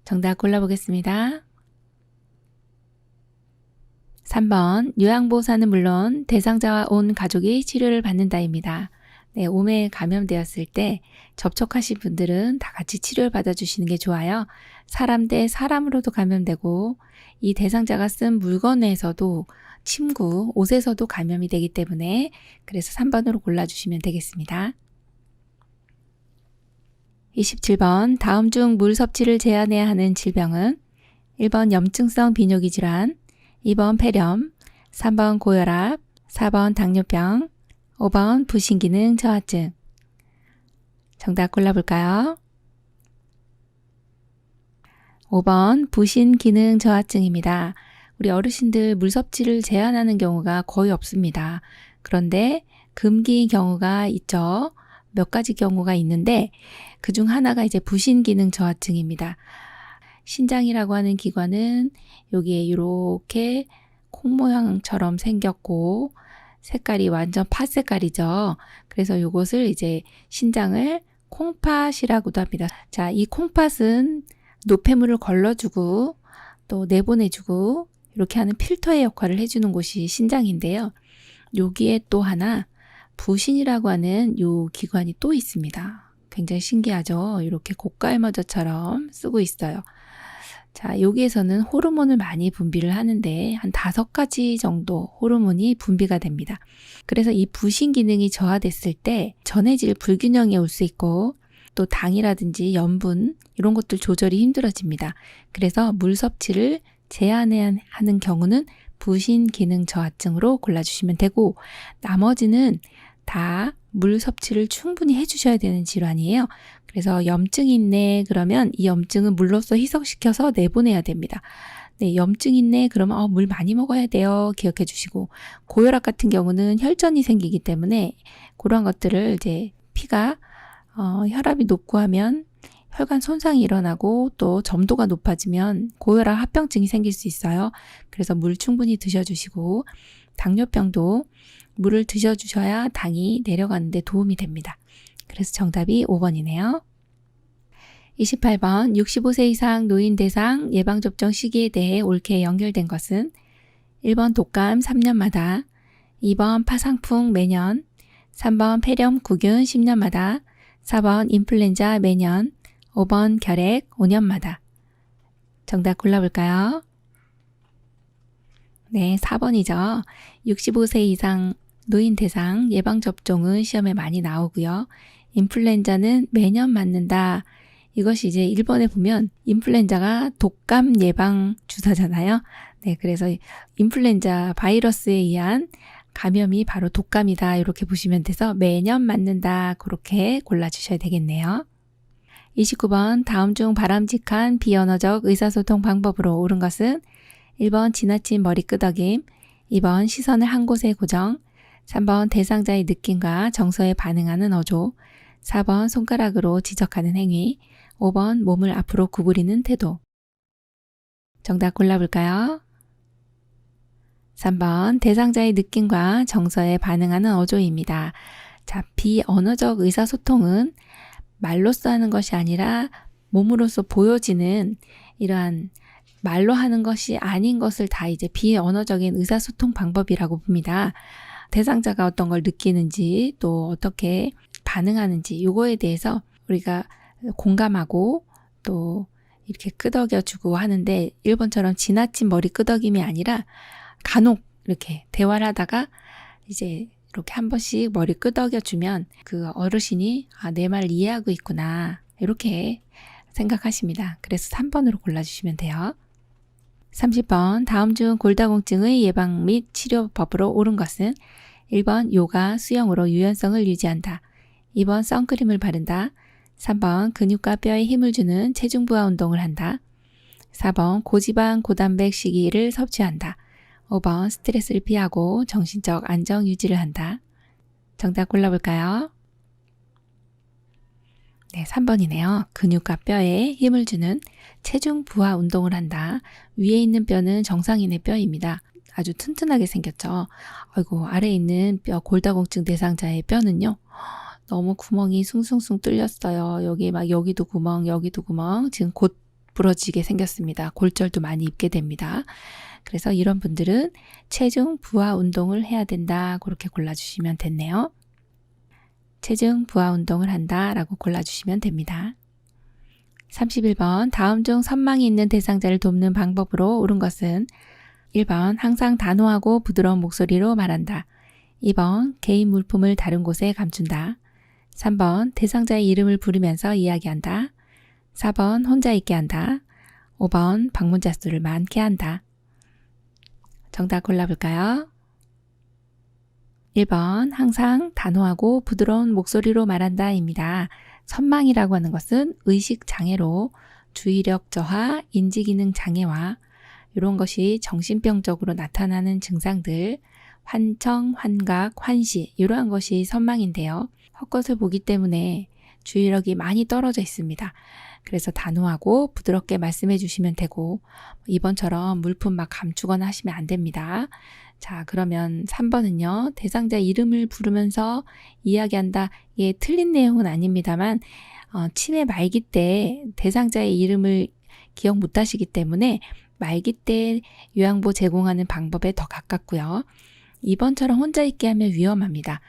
정답 골라보겠습니다. 3번 요양보호사는 물론 대상자와 온 가족이 치료를 받는다입니다. 네, 몸에 감염되었을 때 접촉하신 분들은 다 같이 치료를 받아주시는 게 좋아요. 사람 대 사람으로도 감염되고 이 대상자가 쓴 물건에서도 침구, 옷에서도 감염이 되기 때문에 그래서 3번으로 골라주시면 되겠습니다. 27번 다음 중 물 섭취를 제한해야 하는 질병은 1번 염증성 비뇨기 질환, 2번 폐렴, 3번 고혈압, 4번 당뇨병, 5번 부신기능 저하증. 정답 골라볼까요? 5번 부신기능 저하증입니다. 우리 어르신들 물 섭취를 제한하는 경우가 거의 없습니다. 그런데 금기인 경우가 있죠. 몇 가지 경우가 있는데 그중 하나가 이제 부신기능 저하증입니다. 신장이라고 하는 기관은 여기에 이렇게 콩 모양처럼 생겼고 색깔이 완전 팥 색깔이죠. 그래서 이것을 이제 신장을 콩팥이라고도 합니다. 자, 이 콩팥은 노폐물을 걸러주고 또 내보내주고 이렇게 하는 필터의 역할을 해주는 곳이 신장인데요. 여기에 또 하나 부신이라고 하는 요 기관이 또 있습니다. 굉장히 신기하죠. 이렇게 고깔머저처럼 쓰고 있어요. 자, 여기에서는 호르몬을 많이 분비를 하는데 한 5가지 정도 호르몬이 분비가 됩니다. 그래서 이 부신 기능이 저하됐을 때 전해질 불균형이 올 수 있고 또 당이라든지 염분 이런 것들 조절이 힘들어집니다. 그래서 물 섭취를 제한해야 하는 경우는 부신 기능 저하증으로 골라주시면 되고, 나머지는 다 물 섭취를 충분히 해주셔야 되는 질환이에요. 그래서 염증이 있네 그러면 이 염증은 물로써 희석시켜서 내보내야 됩니다. 네, 염증 있네 그러면 물 많이 먹어야 돼요. 기억해 주시고, 고혈압 같은 경우는 혈전이 생기기 때문에 그런 것들을 이제 피가 혈압이 높고 하면 혈관 손상이 일어나고 또 점도가 높아지면 고혈압 합병증이 생길 수 있어요. 그래서 물 충분히 드셔주시고, 당뇨병도 물을 드셔주셔야 당이 내려가는 데 도움이 됩니다. 그래서 정답이 5번이네요. 28번 65세 이상 노인 대상 예방접종 시기에 대해 옳게 연결된 것은 1번 독감 3년마다, 2번 파상풍 매년, 3번 폐렴구균 10년마다, 4번 인플루엔자 매년, 5번 결핵 5년마다. 정답 골라볼까요? 네, 4번이죠. 65세 이상 노인 대상 예방접종은 시험에 많이 나오고요. 인플루엔자는 매년 맞는다. 이것이 이제 1번에 보면 인플루엔자가 독감 예방 주사잖아요. 네, 그래서 인플루엔자 바이러스에 의한 감염이 바로 독감이다. 이렇게 보시면 돼서 매년 맞는다. 그렇게 골라주셔야 되겠네요. 29번 다음 중 바람직한 비언어적 의사소통 방법으로 옳은 것은 1번 지나친 머리 끄덕임, 2번 시선을 한 곳에 고정, 3번 대상자의 느낌과 정서에 반응하는 어조, 4번 손가락으로 지적하는 행위, 5번 몸을 앞으로 구부리는 태도. 정답 골라볼까요? 3번 대상자의 느낌과 정서에 반응하는 어조입니다. 자, 비언어적 의사소통은 말로써 하는 것이 아니라 몸으로써 보여지는 이러한 말로 하는 것이 아닌 것을 다 이제 비언어적인 의사소통 방법이라고 봅니다. 대상자가 어떤 걸 느끼는지 또 어떻게 반응하는지 이거에 대해서 우리가 공감하고 또 이렇게 끄덕여주고 하는데 1번처럼 지나친 머리 끄덕임이 아니라 간혹 이렇게 대화를 하다가 이제 이렇게 한 번씩 머리 끄덕여주면 그 어르신이 내 말을 이해하고 있구나 이렇게 생각하십니다. 그래서 3번으로 골라주시면 돼요. 30번 다음 중 골다공증의 예방 및 치료법으로 옳은 것은 1번 요가, 수영으로 유연성을 유지한다. 2번 선크림을 바른다. 3번 근육과 뼈에 힘을 주는 체중 부하 운동을 한다. 4번 고지방, 고단백 식이를 섭취한다. 5번 스트레스를 피하고 정신적 안정 유지를 한다. 정답 골라볼까요? 네, 3번이네요. 근육과 뼈에 힘을 주는 체중 부하 운동을 한다. 위에 있는 뼈는 정상인의 뼈입니다. 아주 튼튼하게 생겼죠. 아이고, 아래에 있는 뼈, 골다공증 대상자의 뼈는요. 너무 구멍이 숭숭숭 뚫렸어요. 여기 막 여기도 구멍, 여기도 구멍. 지금 곧 부러지게 생겼습니다. 골절도 많이 입게 됩니다. 그래서 이런 분들은 체중 부하 운동을 해야 된다. 그렇게 골라주시면 됐네요. 체중 부하 운동을 한다 라고 골라주시면 됩니다. 31번 다음 중 선망이 있는 대상자를 돕는 방법으로 옳은 것은 1번 항상 단호하고 부드러운 목소리로 말한다. 2번 개인 물품을 다른 곳에 감춘다. 3번 대상자의 이름을 부르면서 이야기한다. 4번 혼자 있게 한다. 5번 방문자 수를 많게 한다. 정답 골라볼까요? 1번 항상 단호하고 부드러운 목소리로 말한다 입니다. 선망이라고 하는 것은 의식장애로 주의력 저하, 인지기능 장애와 이런 것이 정신병적으로 나타나는 증상들, 환청, 환각, 환시 이러한 것이 선망인데요. 헛것을 보기 때문에 주의력이 많이 떨어져 있습니다. 그래서 단호하고 부드럽게 말씀해 주시면 되고 이번처럼 물품 막 감추거나 하시면 안 됩니다. 자, 그러면 3번은요. 대상자 이름을 부르면서 이야기한다. 이게 틀린 내용은 아닙니다만 치매 말기 때 대상자의 이름을 기억 못 하시기 때문에 말기 때 요양보 제공하는 방법에 더 가깝고요. 2번처럼 혼자 있게 하면 위험합니다.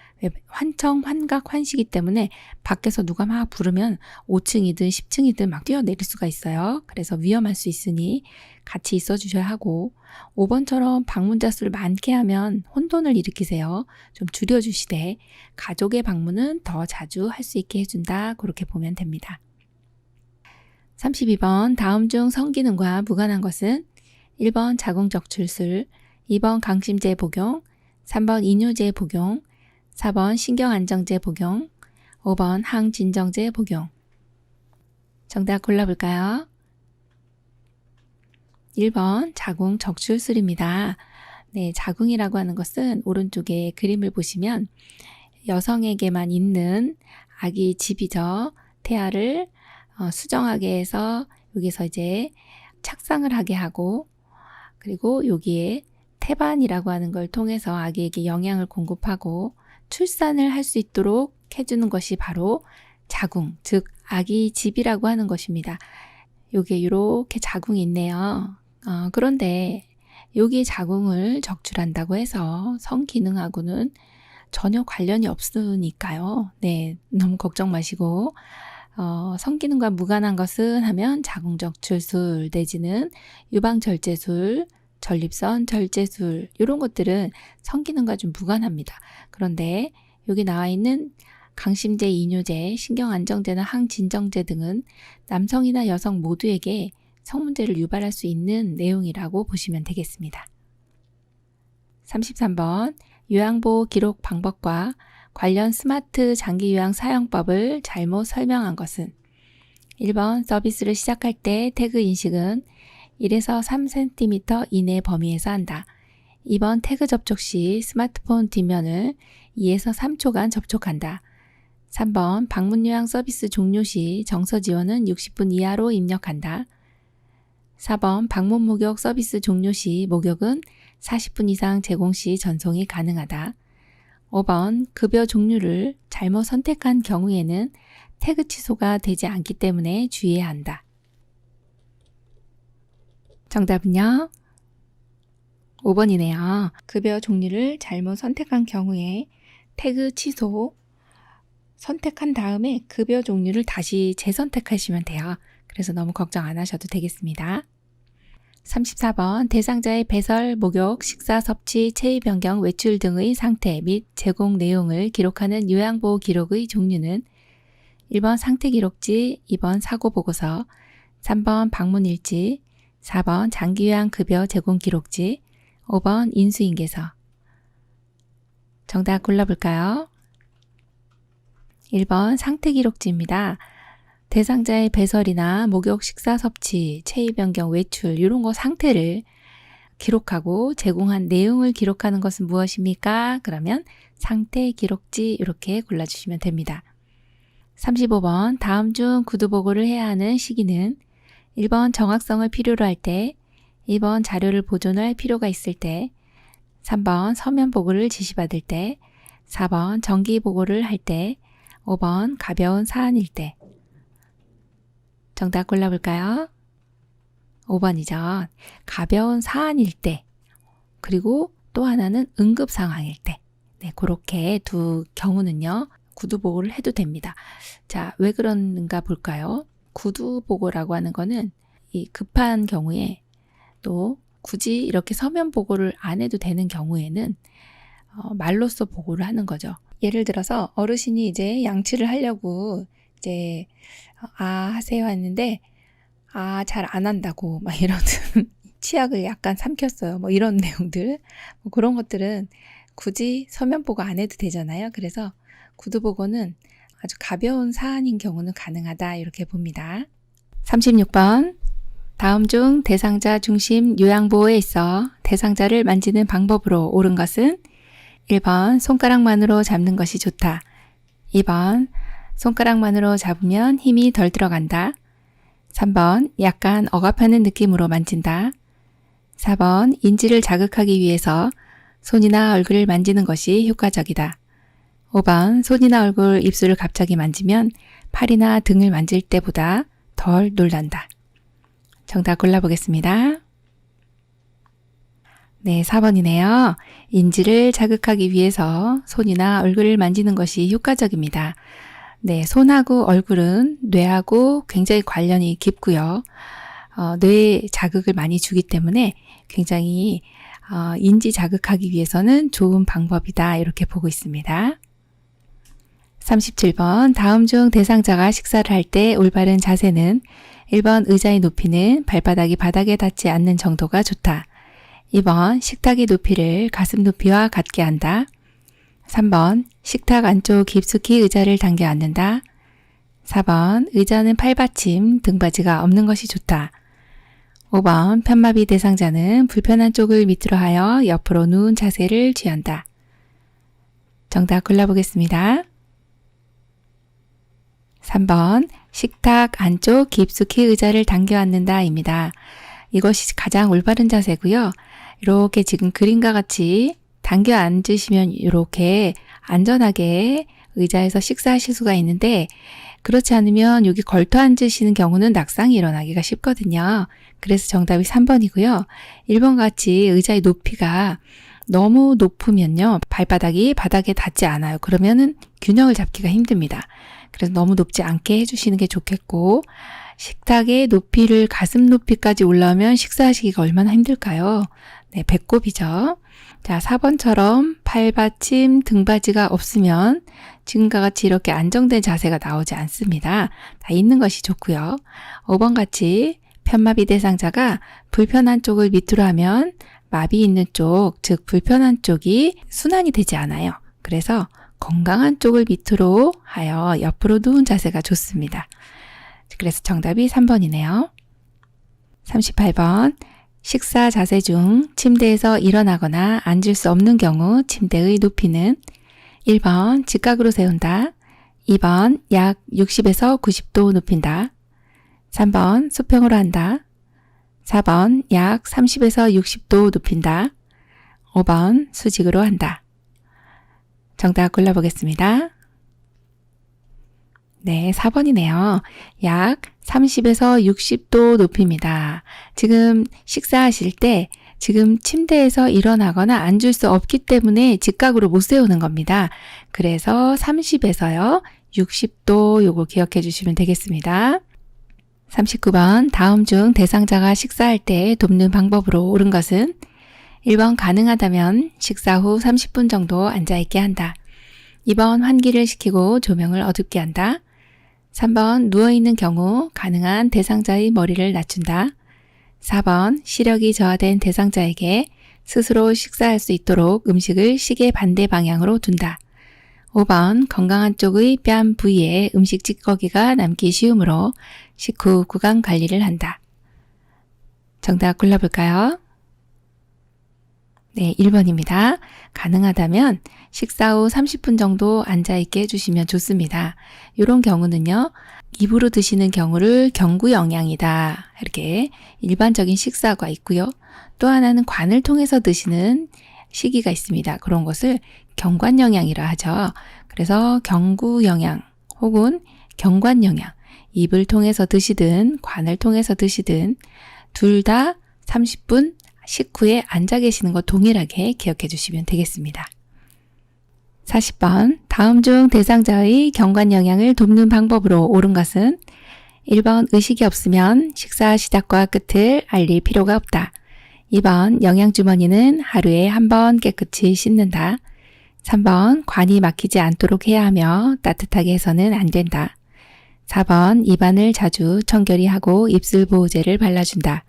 환청, 환각, 환시기 때문에 밖에서 누가 막 부르면 5층이든 10층이든 막 뛰어내릴 수가 있어요. 그래서 위험할 수 있으니 같이 있어 주셔야 하고 5번처럼 방문자 수를 많게 하면 혼돈을 일으키세요. 좀 줄여주시되 가족의 방문은 더 자주 할 수 있게 해준다. 그렇게 보면 됩니다. 32번 다음 중 성기능과 무관한 것은 1번 자궁적출술, 2번 강심제 복용, 3번 이뇨제 복용, 4번 신경안정제 복용, 5번 항진정제 복용. 정답 골라볼까요? 1번 자궁 적출술입니다. 네, 자궁이라고 하는 것은 오른쪽에 그림을 보시면 여성에게만 있는 아기 집이죠. 태아를 수정하게 해서 여기서 이제 착상을 하게 하고, 그리고 여기에 태반이라고 하는 걸 통해서 아기에게 영양을 공급하고 출산을 할 수 있도록 해주는 것이 바로 자궁, 즉 아기 집이라고 하는 것입니다. 요게 이렇게 자궁이 있네요. 그런데 여기 자궁을 적출한다고 해서 성기능하고는 전혀 관련이 없으니까요. 네, 너무 걱정 마시고 성기능과 무관한 것은 하면 자궁적출술 내지는 유방절제술, 전립선 절제술 이런 것들은 성기능과 좀 무관합니다. 그런데 여기 나와 있는 강심제, 이뇨제, 신경안정제나 항진정제 등은 남성이나 여성 모두에게 성문제를 유발할 수 있는 내용이라고 보시면 되겠습니다. 33번 요양보호 기록 방법과 관련 스마트 장기요양 사용법을 잘못 설명한 것은 1번 서비스를 시작할 때 태그 인식은 1에서 3cm 이내 범위에서 한다. 2번 태그 접촉 시 스마트폰 뒷면을 2에서 3초간 접촉한다. 3번 방문 요양 서비스 종료 시 정서 지원은 60분 이하로 입력한다. 4번 방문 목욕 서비스 종료 시 목욕은 40분 이상 제공 시 전송이 가능하다. 5번 급여 종류를 잘못 선택한 경우에는 태그 취소가 되지 않기 때문에 주의해야 한다. 정답은요? 5번이네요. 급여 종류를 잘못 선택한 경우에 태그 취소 선택한 다음에 급여 종류를 다시 재선택하시면 돼요. 그래서 너무 걱정 안 하셔도 되겠습니다. 34번 대상자의 배설, 목욕, 식사, 섭취, 체위 변경, 외출 등의 상태 및 제공 내용을 기록하는 요양보호 기록의 종류는 1번 상태 기록지, 2번 사고 보고서, 3번 방문 일지, 4번 장기요양 급여 제공 기록지, 5번 인수인계서. 정답 골라볼까요? 1번 상태 기록지입니다. 대상자의 배설이나 목욕, 식사, 섭취, 체위 변경, 외출 이런 거 상태를 기록하고 제공한 내용을 기록하는 것은 무엇입니까? 그러면 상태 기록지 이렇게 골라주시면 됩니다. 35번 다음 중 구두 보고를 해야 하는 시기는 1번 정확성을 필요로 할 때, 2번 자료를 보존할 필요가 있을 때, 3번 서면 보고를 지시받을 때, 4번 정기 보고를 할 때, 5번 가벼운 사안일 때. 정답 골라볼까요? 5번이죠. 가벼운 사안일 때, 그리고 또 하나는 응급 상황일 때. 네, 그렇게 두 경우는요, 구두 보고를 해도 됩니다. 자, 왜 그런가 볼까요? 구두 보고라고 하는 거는 이 급한 경우에 또 굳이 이렇게 서면 보고를 안 해도 되는 경우에는 말로써 보고를 하는 거죠. 예를 들어서 어르신이 이제 양치를 하려고 이제 하세요 했는데 잘 안 한다고 막 이런 치약을 약간 삼켰어요. 뭐 이런 내용들, 뭐 그런 것들은 굳이 서면 보고 안 해도 되잖아요. 그래서 구두 보고는 아주 가벼운 사안인 경우는 가능하다 이렇게 봅니다. 36번 다음 중 대상자 중심 요양보호에 있어 대상자를 만지는 방법으로 옳은 것은 1번 손가락만으로 잡는 것이 좋다. 2번 손가락만으로 잡으면 힘이 덜 들어간다. 3번 약간 억압하는 느낌으로 만진다. 4번 인지를 자극하기 위해서 손이나 얼굴을 만지는 것이 효과적이다. 5번 손이나 얼굴, 입술을 갑자기 만지면 팔이나 등을 만질 때보다 덜 놀란다. 정답 골라보겠습니다. 네, 4번이네요. 인지를 자극하기 위해서 손이나 얼굴을 만지는 것이 효과적입니다. 네, 손하고 얼굴은 뇌하고 굉장히 관련이 깊고요. 뇌에 자극을 많이 주기 때문에 굉장히 인지 자극하기 위해서는 좋은 방법이다 이렇게 보고 있습니다. 37번 다음 중 대상자가 식사를 할 때 올바른 자세는 1번 의자의 높이는 발바닥이 바닥에 닿지 않는 정도가 좋다. 2번 식탁의 높이를 가슴 높이와 같게 한다. 3번 식탁 안쪽 깊숙이 의자를 당겨 앉는다. 4번 의자는 팔받침, 등받이가 없는 것이 좋다. 5번 편마비 대상자는 불편한 쪽을 밑으로 하여 옆으로 누운 자세를 취한다. 정답 골라보겠습니다. 3번 식탁 안쪽 깊숙이 의자를 당겨 앉는다 입니다. 이것이 가장 올바른 자세고요. 이렇게 지금 그림과 같이 당겨 앉으시면 이렇게 안전하게 의자에서 식사하실 수가 있는데, 그렇지 않으면 여기 걸터 앉으시는 경우는 낙상이 일어나기가 쉽거든요. 그래서 정답이 3번이고요. 1번 같이 의자의 높이가 너무 높으면요, 발바닥이 바닥에 닿지 않아요. 그러면은 균형을 잡기가 힘듭니다. 그래서 너무 높지 않게 해주시는 게 좋겠고, 식탁의 높이를 가슴 높이까지 올라오면 식사하시기가 얼마나 힘들까요? 네, 배꼽이죠. 자, 4번처럼 팔받침, 등받이가 없으면 지금과 같이 이렇게 안정된 자세가 나오지 않습니다. 다 있는 것이 좋고요. 5번 같이 편마비 대상자가 불편한 쪽을 밑으로 하면 마비 있는 쪽, 즉 불편한 쪽이 순환이 되지 않아요. 그래서 건강한 쪽을 밑으로 하여 옆으로 누운 자세가 좋습니다. 그래서 정답이 3번이네요. 38번 식사 자세 중 침대에서 일어나거나 앉을 수 없는 경우 침대의 높이는 1번 직각으로 세운다. 2번 약 60에서 90도 높인다. 3번 수평으로 한다. 4번 약 30에서 60도 높인다. 5번 수직으로 한다. 정답 골라보겠습니다. 네, 4번이네요. 약 30에서 60도 높입니다. 지금 식사하실 때 지금 침대에서 일어나거나 앉을 수 없기 때문에 직각으로 못 세우는 겁니다. 그래서 30에서요, 60도 요거 기억해 주시면 되겠습니다. 39번 다음 중 대상자가 식사할 때 돕는 방법으로 옳은 것은 1번 가능하다면 식사 후 30분 정도 앉아있게 한다. 2번 환기를 시키고 조명을 어둡게 한다. 3번 누워있는 경우 가능한 대상자의 머리를 낮춘다. 4번 시력이 저하된 대상자에게 스스로 식사할 수 있도록 음식을 시계 반대 방향으로 둔다. 5번 건강한 쪽의 뺨 부위에 음식 찌꺼기가 남기 쉬우므로 식후 구강 관리를 한다. 정답 골라볼까요? 네, 1번입니다. 가능하다면 식사 후 30분 정도 앉아있게 해주시면 좋습니다. 이런 경우는요, 입으로 드시는 경우를 경구영양이다, 이렇게 일반적인 식사가 있고요. 또 하나는 관을 통해서 드시는 시기가 있습니다. 그런 것을 경관영양이라 하죠. 그래서 경구영양 혹은 경관영양, 입을 통해서 드시든 관을 통해서 드시든 둘 다 30분 식후에 앉아 계시는 것 동일하게 기억해 주시면 되겠습니다. 40번 다음 중 대상자의 경관 영양을 돕는 방법으로 옳은 것은 1번 의식이 없으면 식사 시작과 끝을 알릴 필요가 없다. 2번 영양주머니는 하루에 한 번 깨끗이 씻는다. 3번 관이 막히지 않도록 해야 하며 따뜻하게 해서는 안 된다. 4번 입안을 자주 청결히 하고 입술 보호제를 발라준다.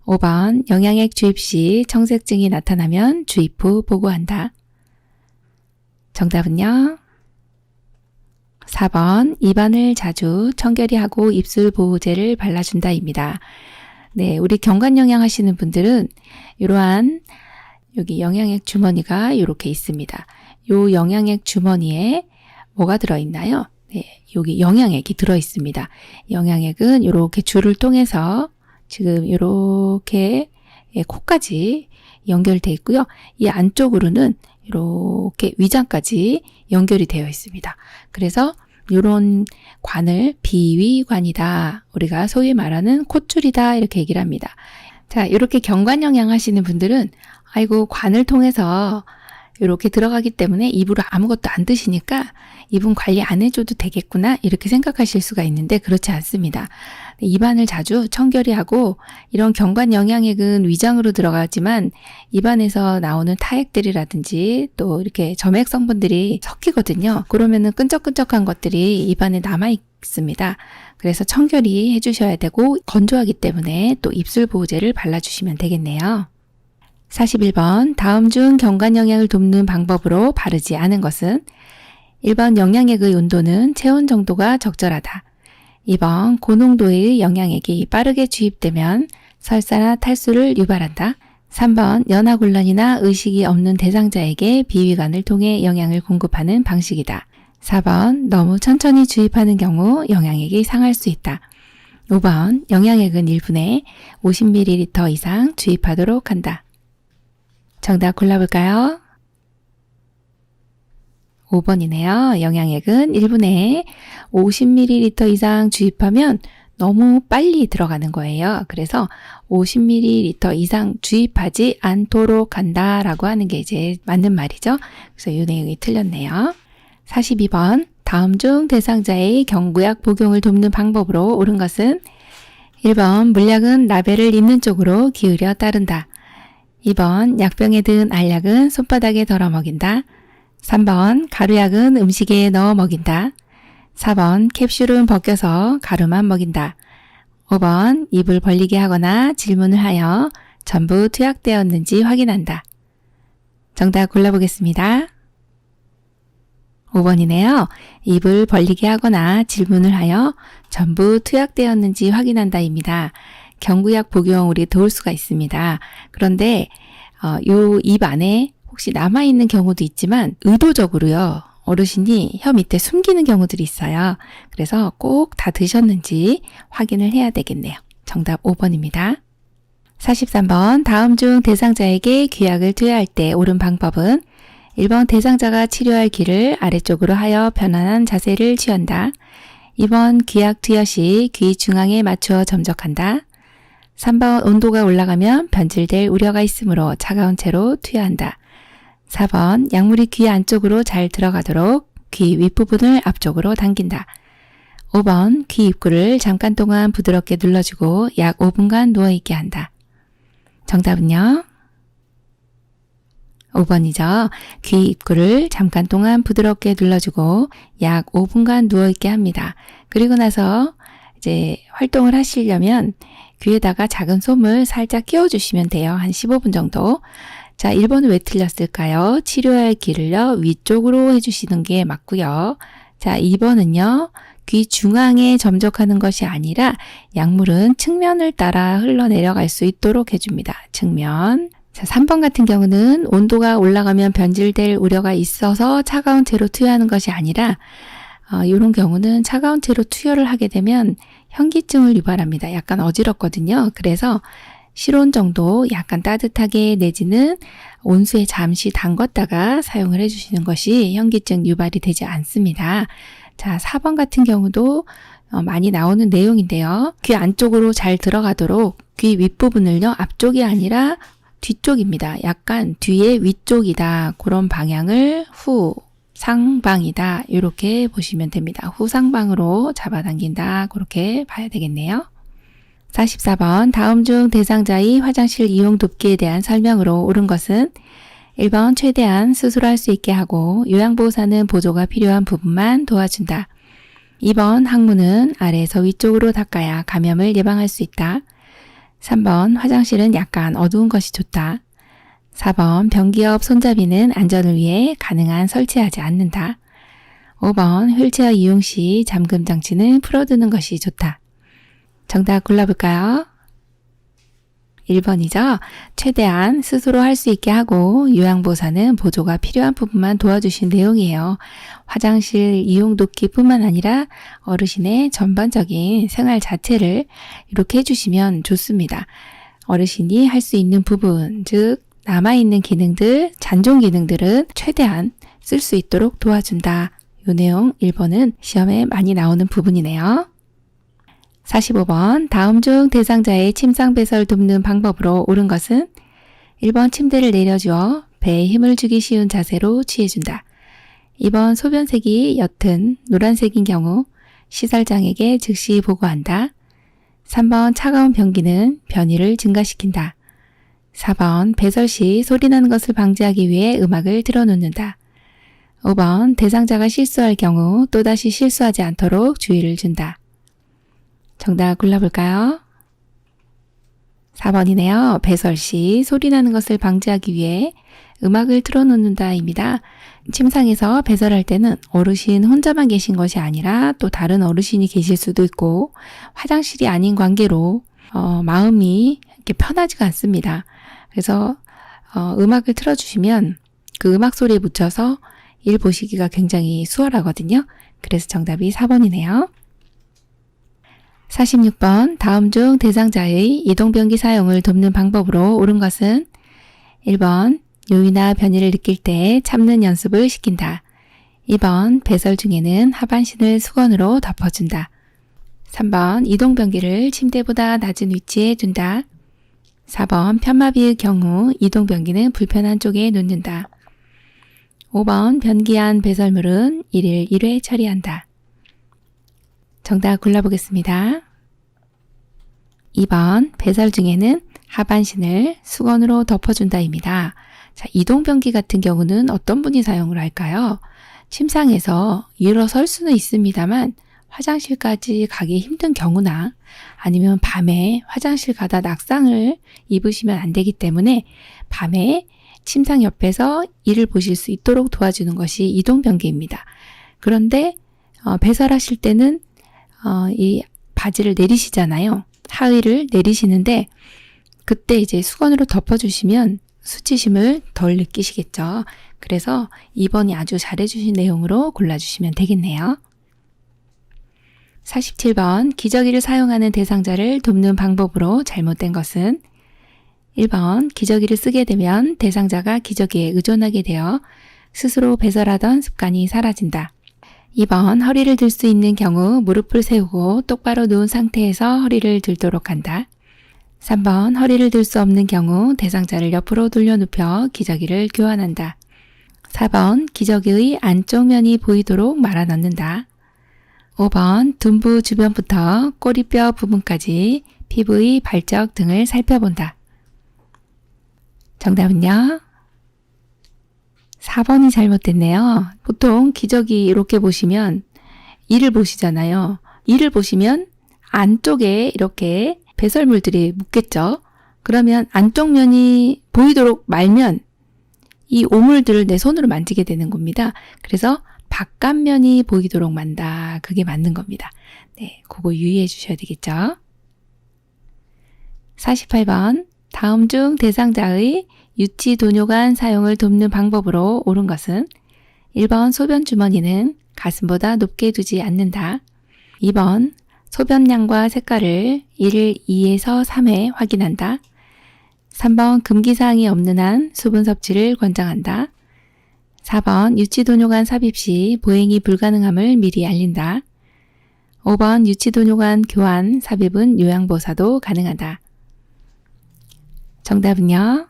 5번 영양액 주입 시 청색증이 나타나면 주입 후 보고한다. 정답은요, 4번 입안을 자주 청결히 하고 입술 보호제를 발라준다입니다. 네, 우리 경관영양 하시는 분들은 이러한 여기 영양액 주머니가 이렇게 있습니다. 요 영양액 주머니에 뭐가 들어있나요? 네, 여기 영양액이 들어있습니다. 영양액은 이렇게 줄을 통해서 지금 이렇게 코까지 연결되어 있고요. 이 안쪽으로는 이렇게 위장까지 연결이 되어 있습니다. 그래서 이런 관을 비위관이다, 우리가 소위 말하는 콧줄이다, 이렇게 얘기를 합니다. 자, 이렇게 경관영양 하시는 분들은 아이고 관을 통해서 이렇게 들어가기 때문에 입으로 아무것도 안 드시니까 입은 관리 안 해줘도 되겠구나, 이렇게 생각하실 수가 있는데 그렇지 않습니다. 입안을 자주 청결히 하고, 이런 경관 영양액은 위장으로 들어가지만 입안에서 나오는 타액들이라든지 또 이렇게 점액 성분들이 섞이거든요. 그러면은 끈적끈적한 것들이 입안에 남아 있습니다. 그래서 청결히 해주셔야 되고, 건조하기 때문에 또 입술 보호제를 발라주시면 되겠네요. 41번 다음 중 경관 영양을 돕는 방법으로 바르지 않은 것은 1번 영양액의 온도는 체온 정도가 적절하다. 2번 고농도의 영양액이 빠르게 주입되면 설사나 탈수를 유발한다. 3번 연하곤란이나 의식이 없는 대상자에게 비위관을 통해 영양을 공급하는 방식이다. 4번 너무 천천히 주입하는 경우 영양액이 상할 수 있다. 5번 영양액은 1분에 50ml 이상 주입하도록 한다. 정답 골라볼까요? 5번이네요. 영양액은 1분에 50ml 이상 주입하면 너무 빨리 들어가는 거예요. 그래서 50ml 이상 주입하지 않도록 한다라고 하는 게 이제 맞는 말이죠. 그래서 이 내용이 틀렸네요. 42번 다음 중 대상자의 경구약 복용을 돕는 방법으로 옳은 것은 1번 물약은 나벨을 있는 쪽으로 기울여 따른다. 2번 약병에 든 알약은 손바닥에 덜어 먹인다. 3번 가루약은 음식에 넣어 먹인다. 4번 캡슐은 벗겨서 가루만 먹인다. 5번 입을 벌리게 하거나 질문을 하여 전부 투약되었는지 확인한다. 정답 골라보겠습니다. 5번이네요. 입을 벌리게 하거나 질문을 하여 전부 투약되었는지 확인한다입니다. 경구약 복용 우리 도울 수가 있습니다. 그런데 요 입 안에 혹시 남아있는 경우도 있지만 의도적으로요. 어르신이 혀 밑에 숨기는 경우들이 있어요. 그래서 꼭 다 드셨는지 확인을 해야 되겠네요. 정답 5번입니다. 43번 다음 중 대상자에게 귀약을 투여할 때 옳은 방법은 1번 대상자가 치료할 귀를 아래쪽으로 하여 편안한 자세를 취한다. 2번 귀약 투여 시 귀 중앙에 맞추어 점적한다. 3번 온도가 올라가면 변질될 우려가 있으므로 차가운 채로 투여한다. 4번 약물이 귀 안쪽으로 잘 들어가도록 귀 윗부분을 앞쪽으로 당긴다. 5번 귀 입구를 잠깐 동안 부드럽게 눌러주고 약 5분간 누워있게 한다. 정답은요? 5번이죠. 귀 입구를 잠깐 동안 부드럽게 눌러주고 약 5분간 누워있게 합니다. 그리고 나서 이제 활동을 하시려면 귀에다가 작은 솜을 살짝 끼워주시면 돼요. 한 15분 정도. 자, 1번은 왜 틀렸을까요? 치료할 귀를요, 위쪽으로 해주시는 게 맞고요. 자, 2번은요, 귀 중앙에 점적하는 것이 아니라 약물은 측면을 따라 흘러내려갈 수 있도록 해줍니다. 측면. 자, 3번 같은 경우는 온도가 올라가면 변질될 우려가 있어서 차가운 채로 투여하는 것이 아니라 이런 경우는 차가운 채로 투여를 하게 되면 현기증을 유발합니다. 약간 어지럽거든요. 그래서 실온 정도 약간 따뜻하게 내지는 온수에 잠시 담궜다가 사용을 해주시는 것이 현기증 유발이 되지 않습니다. 자, 4번 같은 경우도 많이 나오는 내용인데요. 귀 안쪽으로 잘 들어가도록 귀 윗부분을요, 앞쪽이 아니라 뒤쪽입니다. 약간 뒤에 위쪽이다. 그런 방향을 후상방이다. 이렇게 보시면 됩니다. 후상방으로 잡아당긴다. 그렇게 봐야 되겠네요. 44번 다음 중 대상자의 화장실 이용 돕기에 대한 설명으로 옳은 것은 1번 최대한 스스로 할 수 있게 하고 요양보호사는 보조가 필요한 부분만 도와준다. 2번 항문은 아래에서 위쪽으로 닦아야 감염을 예방할 수 있다. 3번 화장실은 약간 어두운 것이 좋다. 4번 변기 옆 손잡이는 안전을 위해 가능한 설치하지 않는다. 5번 휠체어 이용 시 잠금 장치는 풀어두는 것이 좋다. 정답 골라볼까요? 1번이죠. 최대한 스스로 할 수 있게 하고 요양보호사는 보조가 필요한 부분만 도와주신 내용이에요. 화장실 이용 돕기뿐만 아니라 어르신의 전반적인 생활 자체를 이렇게 해주시면 좋습니다. 어르신이 할 수 있는 부분, 즉 남아있는 기능들, 잔존 기능들은 최대한 쓸 수 있도록 도와준다. 이 내용 1번은 시험에 많이 나오는 부분이네요. 45번 다음 중 대상자의 침상 배설 돕는 방법으로 옳은 것은 1번 침대를 내려주어 배에 힘을 주기 쉬운 자세로 취해준다. 2번 소변색이 옅은 노란색인 경우 시설장에게 즉시 보고한다. 3번 차가운 변기는 변이를 증가시킨다. 4번 배설 시 소리 나는 것을 방지하기 위해 음악을 틀어놓는다. 5번 대상자가 실수할 경우 또다시 실수하지 않도록 주의를 준다. 정답 골라볼까요? 4번이네요. 배설 시 소리 나는 것을 방지하기 위해 음악을 틀어놓는다입니다. 침상에서 배설할 때는 어르신 혼자만 계신 것이 아니라 또 다른 어르신이 계실 수도 있고 화장실이 아닌 관계로 마음이 이렇게 편하지가 않습니다. 그래서 음악을 틀어주시면 그 음악 소리에 묻혀서 일 보시기가 굉장히 수월하거든요. 그래서 정답이 4번이네요. 46번 다음 중 대상자의 이동변기 사용을 돕는 방법으로 옳은 것은 1번 요의나 변이를 느낄 때 참는 연습을 시킨다. 2번 배설 중에는 하반신을 수건으로 덮어준다. 3번 이동변기를 침대보다 낮은 위치에 둔다. 4번 편마비의 경우 이동변기는 불편한 쪽에 놓는다. 5번 변기안 배설물은 1일 1회 처리한다. 정답 골라보겠습니다. 2번 배설 중에는 하반신을 수건으로 덮어준다입니다. 자, 이동변기 같은 경우는 어떤 분이 사용을 할까요? 침상에서 일어설 수는 있습니다만 화장실까지 가기 힘든 경우나 아니면 밤에 화장실 가다 낙상을 입으시면 안 되기 때문에 밤에 침상 옆에서 일을 보실 수 있도록 도와주는 것이 이동변기입니다. 그런데 배설하실 때는 이 바지를 내리시잖아요. 하의를 내리시는데 그때 이제 수건으로 덮어주시면 수치심을 덜 느끼시겠죠. 그래서 2번이 아주 잘해주신 내용으로 골라주시면 되겠네요. 47번 기저귀를 사용하는 대상자를 돕는 방법으로 잘못된 것은 1번 기저귀를 쓰게 되면 대상자가 기저귀에 의존하게 되어 스스로 배설하던 습관이 사라진다. 2번 허리를 들 수 있는 경우 무릎을 세우고 똑바로 누운 상태에서 허리를 들도록 한다. 3번 허리를 들 수 없는 경우 대상자를 옆으로 돌려 눕혀 기저귀를 교환한다. 4번 기저귀의 안쪽 면이 보이도록 말아 넣는다. 5번 둔부 주변부터 꼬리뼈 부분까지 피부의 발적 등을 살펴본다. 정답은요? 4번이 잘못됐네요. 보통 기저귀 이렇게 보시면 이를 보시잖아요. 이를 보시면 안쪽에 이렇게 배설물들이 묻겠죠. 그러면 안쪽 면이 보이도록 말면 이 오물들을 내 손으로 만지게 되는 겁니다. 그래서 바깥면이 보이도록 만다. 그게 맞는 겁니다. 네, 그거 유의해 주셔야 되겠죠. 48번 다음 중 대상자의 유치 도뇨관 사용을 돕는 방법으로 옳은 것은 1번 소변 주머니는 가슴보다 높게 두지 않는다. 2번 소변량과 색깔을 1일 2에서 3회 확인한다. 3번 금기사항이 없는 한 수분 섭취를 권장한다. 4번 유치도뇨관 삽입 시 보행이 불가능함을 미리 알린다. 5번 유치도뇨관 교환 삽입은 요양보사도 가능하다. 정답은요?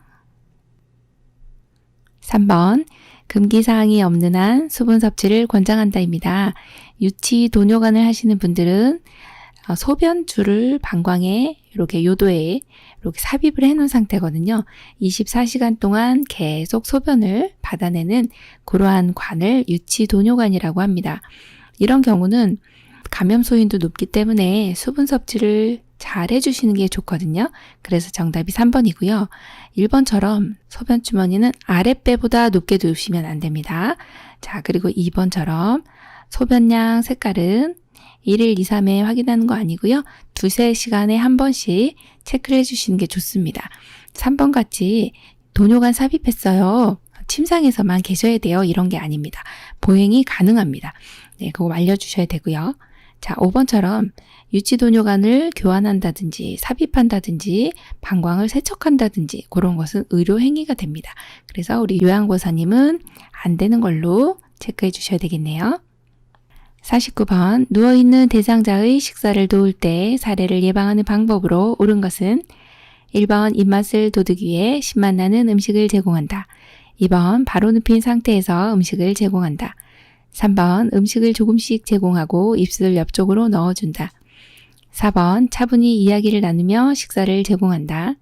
3번 금기사항이 없는 한 수분 섭취를 권장한다입니다. 유치 도뇨관을 하시는 분들은 소변줄을 방광에 이렇게 요도에 이렇게 삽입을 해놓은 상태거든요. 24시간 동안 계속 소변을 받아내는 그러한 관을 유치 도뇨관이라고 합니다. 이런 경우는 감염 소인도 높기 때문에 수분 섭취를 잘 해주시는 게 좋거든요. 그래서 정답이 3번이고요. 1번처럼 소변 주머니는 아랫배보다 높게 두시면 안 됩니다. 자, 그리고 2번처럼 소변량 색깔은 1일 2, 3회 확인하는 거 아니고요. 2, 3시간에 한 번씩 체크를 해주시는 게 좋습니다. 3번 같이 도뇨관 삽입했어요. 침상에서만 계셔야 돼요. 이런 게 아닙니다. 보행이 가능합니다. 네, 그거 알려주셔야 되고요. 자, 5번처럼 유치도뇨관을 교환한다든지 삽입한다든지 방광을 세척한다든지 그런 것은 의료행위가 됩니다. 그래서 우리 요양보사님은 안 되는 걸로 체크해 주셔야 되겠네요. 49번 누워있는 대상자의 식사를 도울 때 사례를 예방하는 방법으로 옳은 것은 1번 입맛을 돋우기 위해 신맛 나는 음식을 제공한다. 2번 바로 눕힌 상태에서 음식을 제공한다. 3번 음식을 조금씩 제공하고 입술 옆쪽으로 넣어준다. 4번 차분히 이야기를 나누며 식사를 제공한다.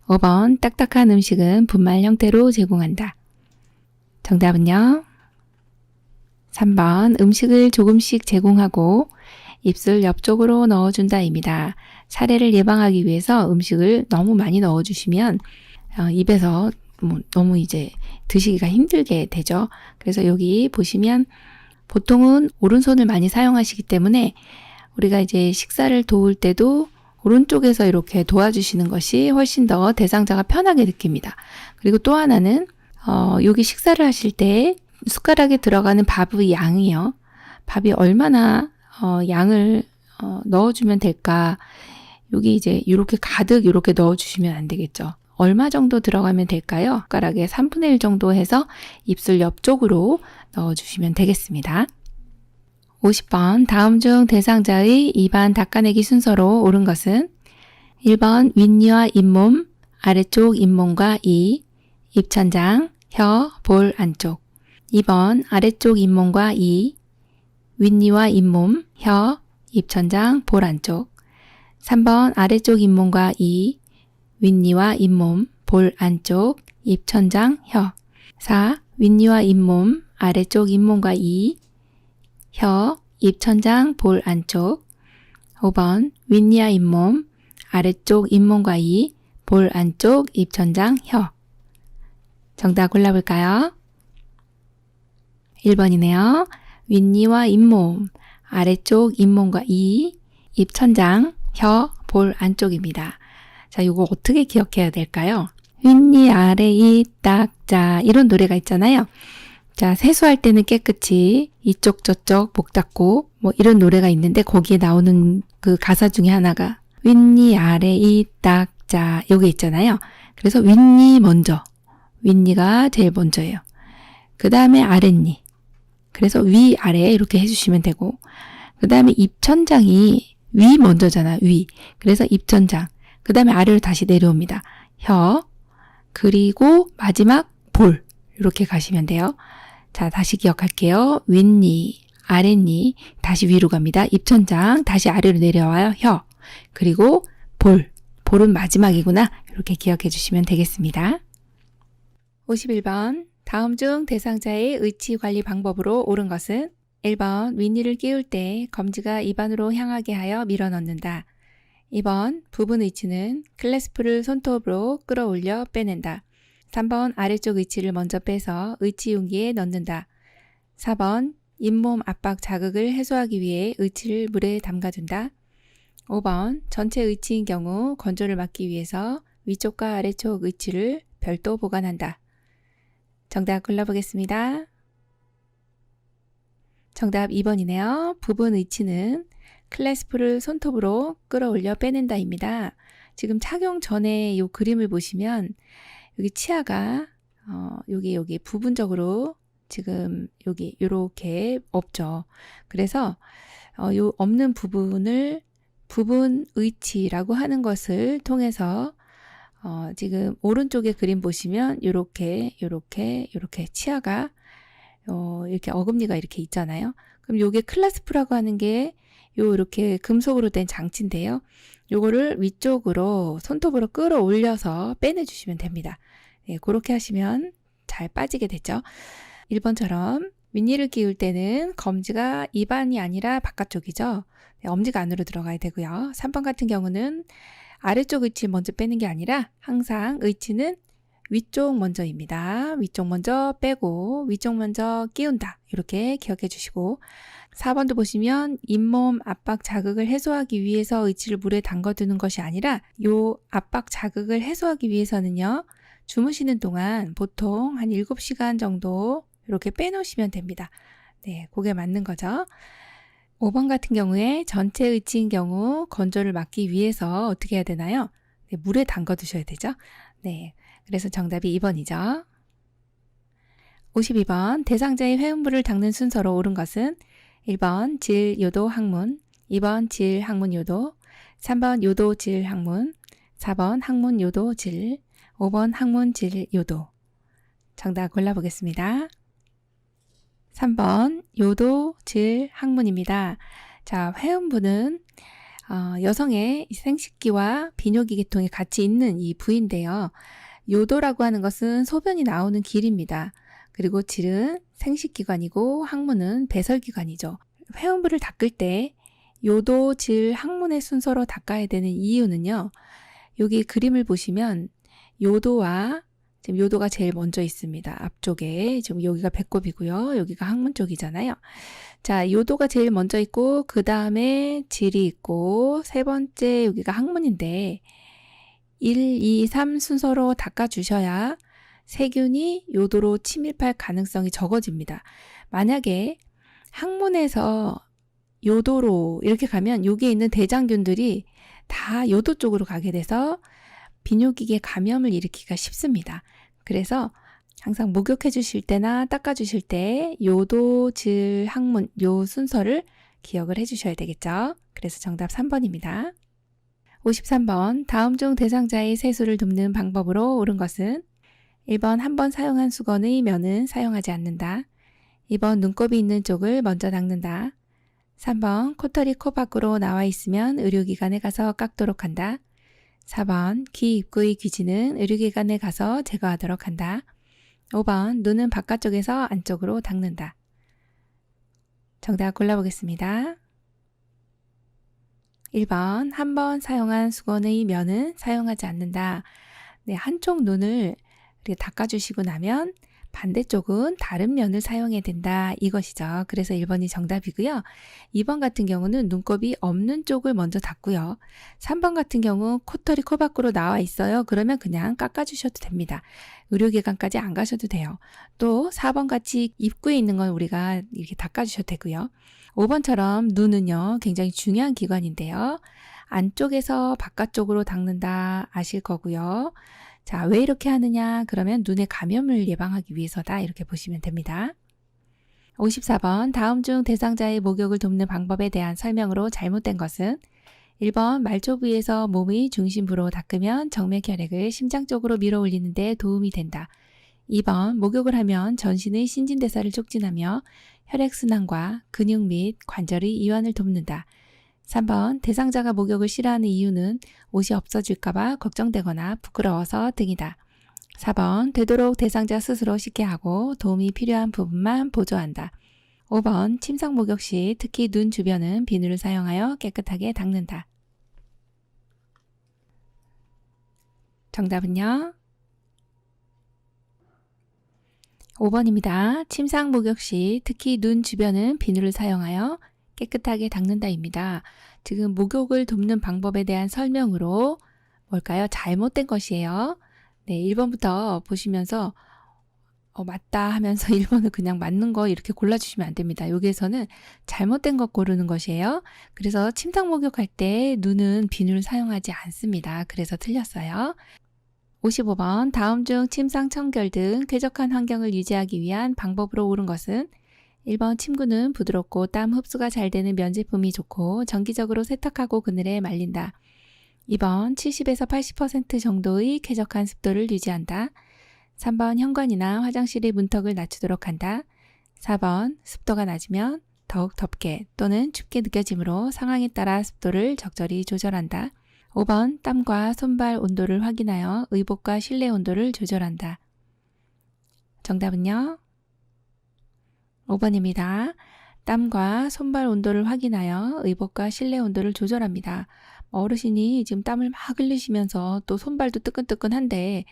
5번 딱딱한 음식은 분말 형태로 제공한다. 정답은요? 3번 음식을 조금씩 제공하고 입술 옆쪽으로 넣어준다입니다. 사례를 예방하기 위해서 음식을 너무 많이 넣어주시면 입에서 너무 이제 드시기가 힘들게 되죠. 그래서 여기 보시면 보통은 오른손을 많이 사용하시기 때문에 우리가 이제 식사를 도울 때도 오른쪽에서 이렇게 도와주시는 것이 훨씬 더 대상자가 편하게 느낍니다. 그리고 또 하나는 여기 식사를 하실 때 숟가락에 들어가는 밥의 양이요. 밥이 얼마나 양을 넣어주면 될까? 여기 이제 이렇게 가득 이렇게 넣어주시면 안 되겠죠. 얼마 정도 들어가면 될까요? 숟가락에 3분의 1 정도 해서 입술 옆쪽으로 넣어주시면 되겠습니다. 50번 다음 중 대상자의 입안 닦아내기 순서로 옳은 것은 1번 윗니와 잇몸, 아래쪽 잇몸과 이, 입천장, 혀, 볼 안쪽 2번 아래쪽 잇몸과 이, 윗니와 잇몸, 혀, 입천장, 볼 안쪽 3번 아래쪽 잇몸과 이, 윗니와 잇몸, 볼 안쪽, 입천장, 혀 4. 윗니와 잇몸, 아래쪽 잇몸과 이, 혀, 입천장, 볼 안쪽 5번 윗니와 잇몸, 아래쪽 잇몸과 이, 볼 안쪽, 입천장, 혀 정답 골라볼까요? 1번이네요. 윗니와 잇몸, 아래쪽 잇몸과 이, 입천장, 혀, 볼 안쪽입니다. 자, 이거 어떻게 기억해야 될까요? 윗니 아래 이 닦자 이런 노래가 있잖아요. 자, 세수할 때는 깨끗이 이쪽 저쪽 목 닦고 뭐 이런 노래가 있는데 거기에 나오는 그 가사 중에 하나가 윗니 아래 이 닦자 여기 있잖아요. 그래서 윗니 먼저, 윗니가 제일 먼저예요. 그 다음에 아랫니, 그래서 위 아래 이렇게 해주시면 되고 그 다음에 입천장이 위 먼저잖아. 위, 그래서 입천장, 그 다음에 아래로 다시 내려옵니다. 혀, 그리고 마지막 볼 이렇게 가시면 돼요. 자, 다시 기억할게요. 윗니, 아랫니, 다시 위로 갑니다. 입천장, 다시 아래로 내려와요. 혀, 그리고 볼, 볼은 마지막이구나. 이렇게 기억해 주시면 되겠습니다. 51번 다음 중 대상자의 의치 관리 방법으로 옳은 것은 1번 윗니를 끼울 때 검지가 입안으로 향하게 하여 밀어 넣는다. 2번 부분 의치는 클래스프를 손톱으로 끌어올려 빼낸다. 3번 아래쪽 의치를 먼저 빼서 의치 용기에 넣는다. 4번 잇몸 압박 자극을 해소하기 위해 의치를 물에 담가둔다. 5번 전체 의치인 경우 건조를 막기 위해서 위쪽과 아래쪽 의치를 별도 보관한다. 정답 골라보겠습니다. 정답 2번이네요. 부분 의치는 클래스프를 손톱으로 끌어올려 빼낸다입니다. 지금 착용 전에 이 그림을 보시면 여기 치아가 여기 부분적으로 지금 여기 이렇게 없죠. 그래서 요 없는 부분을 부분 의치라고 하는 것을 통해서 지금 오른쪽에 그림 보시면 이렇게 치아가 이렇게 어금니가 이렇게 있잖아요. 그럼 요게 클래스프라고 하는 게 이렇게 금속으로 된 장치인데요. 요거를 위쪽으로 손톱으로 끌어올려서 빼내주시면 됩니다. 네, 그렇게 하시면 잘 빠지게 되죠. 1번처럼 윗니를 끼울 때는 검지가 입안이 아니라 바깥쪽이죠. 네, 엄지가 안으로 들어가야 되고요. 3번 같은 경우는 아래쪽 의치 먼저 빼는 게 아니라 항상 의치는 위쪽 먼저입니다. 위쪽 먼저 빼고 위쪽 먼저 끼운다. 이렇게 기억해 주시고 4번도 보시면 잇몸 압박 자극을 해소하기 위해서 의치를 물에 담가두는 것이 아니라 이 압박 자극을 해소하기 위해서는요. 주무시는 동안 보통 한 7시간 정도 이렇게 빼놓으시면 됩니다. 네, 그게 맞는 거죠. 5번 같은 경우에 전체 의치인 경우 건조를 막기 위해서 어떻게 해야 되나요? 네, 물에 담가 두셔야 되죠. 네, 그래서 정답이 2번이죠. 52번 대상자의 회음부를 닦는 순서로 옳은 것은 1번 질, 요도, 항문 2번 질, 항문, 요도 3번 요도, 질, 항문 4번 항문, 요도, 질 5번 항문, 질, 요도 정답 골라보겠습니다. 3번 요도, 질, 항문입니다. 자, 회음부는 여성의 생식기와 비뇨기 계통이 같이 있는 이 부위인데요. 요도라고 하는 것은 소변이 나오는 길입니다. 그리고 질은 생식기관이고 항문은 배설기관이죠. 회음부를 닦을 때 요도, 질, 항문의 순서로 닦아야 되는 이유는요. 여기 그림을 보시면 요도와 지금 요도가 제일 먼저 있습니다. 앞쪽에 지금 여기가 배꼽이고요. 여기가 항문 쪽이잖아요. 자, 요도가 제일 먼저 있고 그 다음에 질이 있고 세 번째 여기가 항문인데 1, 2, 3 순서로 닦아주셔야 세균이 요도로 침입할 가능성이 적어집니다. 만약에 항문에서 요도로 이렇게 가면 여기에 있는 대장균들이 다 요도 쪽으로 가게 돼서 비뇨기계 감염을 일으키기가 쉽습니다. 그래서 항상 목욕해 주실 때나 닦아 주실 때 요도, 질, 항문 요 순서를 기억을 해 주셔야 되겠죠. 그래서 정답 3번입니다. 53번 다음 중 대상자의 세수를 돕는 방법으로 옳은 것은 1번 한 번 사용한 수건의 면은 사용하지 않는다. 2번 눈곱이 있는 쪽을 먼저 닦는다. 3번 코털이 코 밖으로 나와 있으면 의료기관에 가서 깎도록 한다. 4번 귀 입구의 귀지는 의료기관에 가서 제거하도록 한다. 5번 눈은 바깥쪽에서 안쪽으로 닦는다. 정답 골라보겠습니다. 1번 한 번 사용한 수건의 면은 사용하지 않는다. 네, 한쪽 눈을 이렇게 닦아주시고 나면 반대쪽은 다른 면을 사용해야 된다 이것이죠. 그래서 1번이 정답이고요. 2번 같은 경우는 눈곱이 없는 쪽을 먼저 닦고요. 3번 같은 경우 코털이 코 밖으로 나와 있어요. 그러면 그냥 깎아주셔도 됩니다. 의료기관까지 안 가셔도 돼요. 또 4번 같이 입구에 있는 건 우리가 이렇게 닦아주셔도 되고요. 5번처럼 눈은요 굉장히 중요한 기관인데요. 안쪽에서 바깥쪽으로 닦는다 아실 거고요. 자, 왜 이렇게 하느냐? 그러면 눈의 감염을 예방하기 위해서다. 이렇게 보시면 됩니다. 54번 다음 중 대상자의 목욕을 돕는 방법에 대한 설명으로 잘못된 것은 1번 말초 부위에서 몸의 중심부로 닦으면 정맥혈액을 심장 쪽으로 밀어 올리는 데 도움이 된다. 2번 목욕을 하면 전신의 신진대사를 촉진하며 혈액순환과 근육 및 관절의 이완을 돕는다. 3번 대상자가 목욕을 싫어하는 이유는 옷이 없어질까봐 걱정되거나 부끄러워서 등이다. 4번 되도록 대상자 스스로 씻게 하고 도움이 필요한 부분만 보조한다. 5번 침상 목욕 시 특히 눈 주변은 비누를 사용하여 깨끗하게 닦는다. 정답은요? 5번입니다. 침상 목욕 시 특히 눈 주변은 비누를 사용하여 깨끗하게 닦는다입니다. 지금 목욕을 돕는 방법에 대한 설명으로 뭘까요? 잘못된 것이에요. 네, 1번부터 보시면서 맞다 하면서 1번을 그냥 맞는 거 이렇게 골라주시면 안 됩니다. 여기에서는 잘못된 것 고르는 것이에요. 그래서 침상 목욕할 때 눈은 비누를 사용하지 않습니다. 그래서 틀렸어요. 55번 다음 중 침상 청결 등 쾌적한 환경을 유지하기 위한 방법으로 옳은 것은 1번 침구는 부드럽고 땀 흡수가 잘 되는 면 제품이 좋고 정기적으로 세탁하고 그늘에 말린다. 2번 70에서 80% 정도의 쾌적한 습도를 유지한다. 3번 현관이나 화장실의 문턱을 낮추도록 한다. 4번 습도가 낮으면 더욱 덥게 또는 춥게 느껴지므로 상황에 따라 습도를 적절히 조절한다. 5번 땀과 손발 온도를 확인하여 의복과 실내 온도를 조절한다. 정답은요? 5번입니다. 땀과 손발 온도를 확인하여 의복과 실내 온도를 조절합니다. 어르신이 지금 땀을 막 흘리시면서 또 손발도 뜨끈뜨끈한데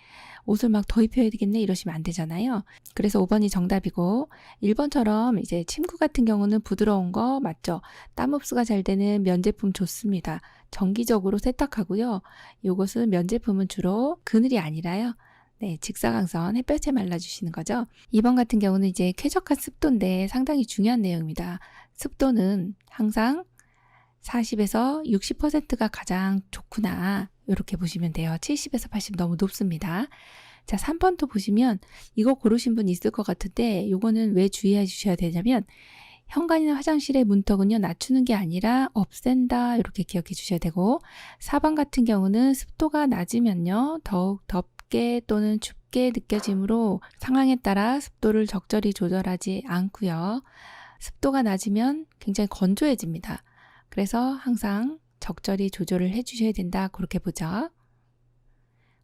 옷을 막 더 입혀야 되겠네 이러시면 안 되잖아요. 그래서 5번이 정답이고 1번처럼 이제 침구 같은 경우는 부드러운 거 맞죠? 땀 흡수가 잘 되는 면 제품 좋습니다. 정기적으로 세탁하고요. 요것은 면 제품은 주로 그늘이 아니라요. 네, 직사광선 햇볕에 말라주시는 거죠. 2번 같은 경우는 이제 쾌적한 습도인데 상당히 중요한 내용입니다. 습도는 항상 40에서 60%가 가장 좋구나 이렇게 보시면 돼요. 70에서 80 너무 높습니다. 자, 3번도 보시면 이거 고르신 분 있을 것 같은데 이거는 왜 주의해 주셔야 되냐면 현관이나 화장실의 문턱은요 낮추는 게 아니라 없앤다 이렇게 기억해 주셔야 되고 4번 같은 경우는 습도가 낮으면요 더욱 덥게 또는 춥게 느껴지므로 상황에 따라 습도를 적절히 조절하지 않고요. 습도가 낮으면 굉장히 건조해집니다. 그래서 항상 적절히 조절을 해주셔야 된다. 그렇게 보죠.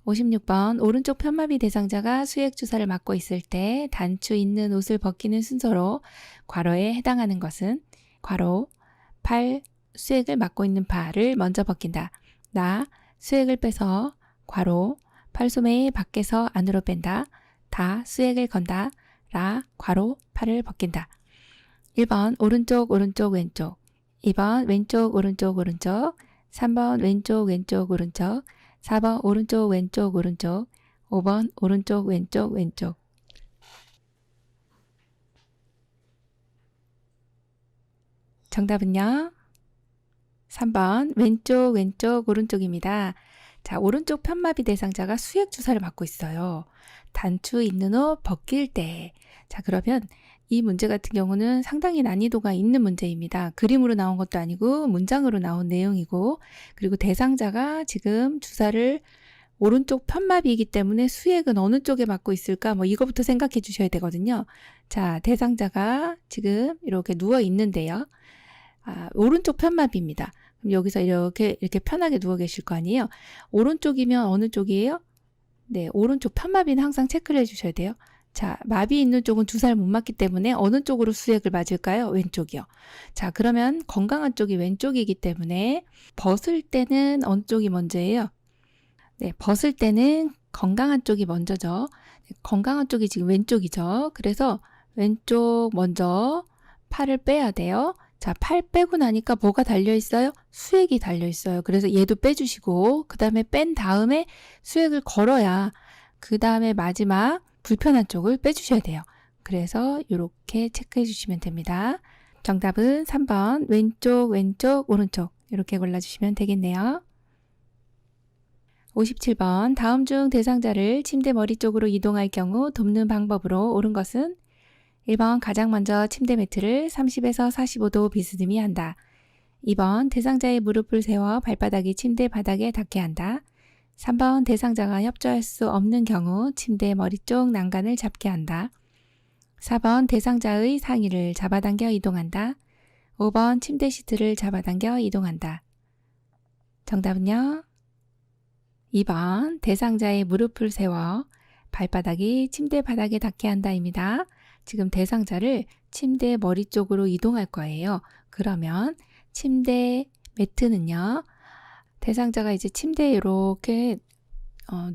56번 오른쪽 편마비 대상자가 수액 주사를 맞고 있을 때 단추 있는 옷을 벗기는 순서로 괄호에 해당하는 것은 괄호 팔, 수액을 맡고 있는 팔을 먼저 벗긴다. 나 수액을 빼서 괄호 팔소매 밖에서 안으로 뺀다. 다 수액을 건다. 라 괄호 팔을 벗긴다. 1번 오른쪽 오른쪽 왼쪽 2번 왼쪽 오른쪽 오른쪽 3번 왼쪽 왼쪽 오른쪽 4번 오른쪽 왼쪽 오른쪽 5번 오른쪽 왼쪽 왼쪽 정답은요? 3번 왼쪽 왼쪽 오른쪽입니다. 자, 오른쪽 편마비 대상자가 수액 주사를 맞고 있어요. 단추 있는 옷 벗길 때. 자, 그러면 이 문제 같은 경우는 상당히 난이도가 있는 문제입니다. 그림으로 나온 것도 아니고 문장으로 나온 내용이고, 그리고 대상자가 지금 주사를 오른쪽 편마비이기 때문에 수액은 어느 쪽에 맞고 있을까? 뭐 이거부터 생각해 주셔야 되거든요. 자, 대상자가 지금 이렇게 누워 있는데요. 오른쪽 편마비입니다. 그럼 여기서 이렇게 편하게 누워 계실 거 아니에요? 오른쪽이면 어느 쪽이에요? 네, 오른쪽 편마비는 항상 체크를 해주셔야 돼요. 자, 마비 있는 쪽은 주사를 못 맞기 때문에 어느 쪽으로 수액을 맞을까요? 왼쪽이요. 자, 그러면 건강한 쪽이 왼쪽이기 때문에 벗을 때는 어느 쪽이 먼저예요? 네, 벗을 때는 건강한 쪽이 먼저죠. 건강한 쪽이 지금 왼쪽이죠. 그래서 왼쪽 먼저 팔을 빼야 돼요. 자, 팔 빼고 나니까 뭐가 달려있어요? 수액이 달려있어요. 그래서 얘도 빼주시고 그 다음에 뺀 다음에 수액을 걸어야 그 다음에 마지막 불편한 쪽을 빼주셔야 돼요. 그래서 이렇게 체크해 주시면 됩니다. 정답은 3번 왼쪽 왼쪽 오른쪽 이렇게 골라주시면 되겠네요. 57번 다음 중 대상자를 침대 머리 쪽으로 이동할 경우 돕는 방법으로 옳은 것은 1번 가장 먼저 침대 매트를 30에서 45도 비스듬히 한다. 2번 대상자의 무릎을 세워 발바닥이 침대 바닥에 닿게 한다. 3번 대상자가 협조할 수 없는 경우 침대 머리 쪽 난간을 잡게 한다. 4번 대상자의 상의를 잡아당겨 이동한다. 5번 침대 시트를 잡아당겨 이동한다. 정답은요? 2번 대상자의 무릎을 세워 발바닥이 침대 바닥에 닿게 한다입니다. 지금 대상자를 침대 머리 쪽으로 이동할 거예요. 그러면 침대 매트는요. 대상자가 이제 침대에 이렇게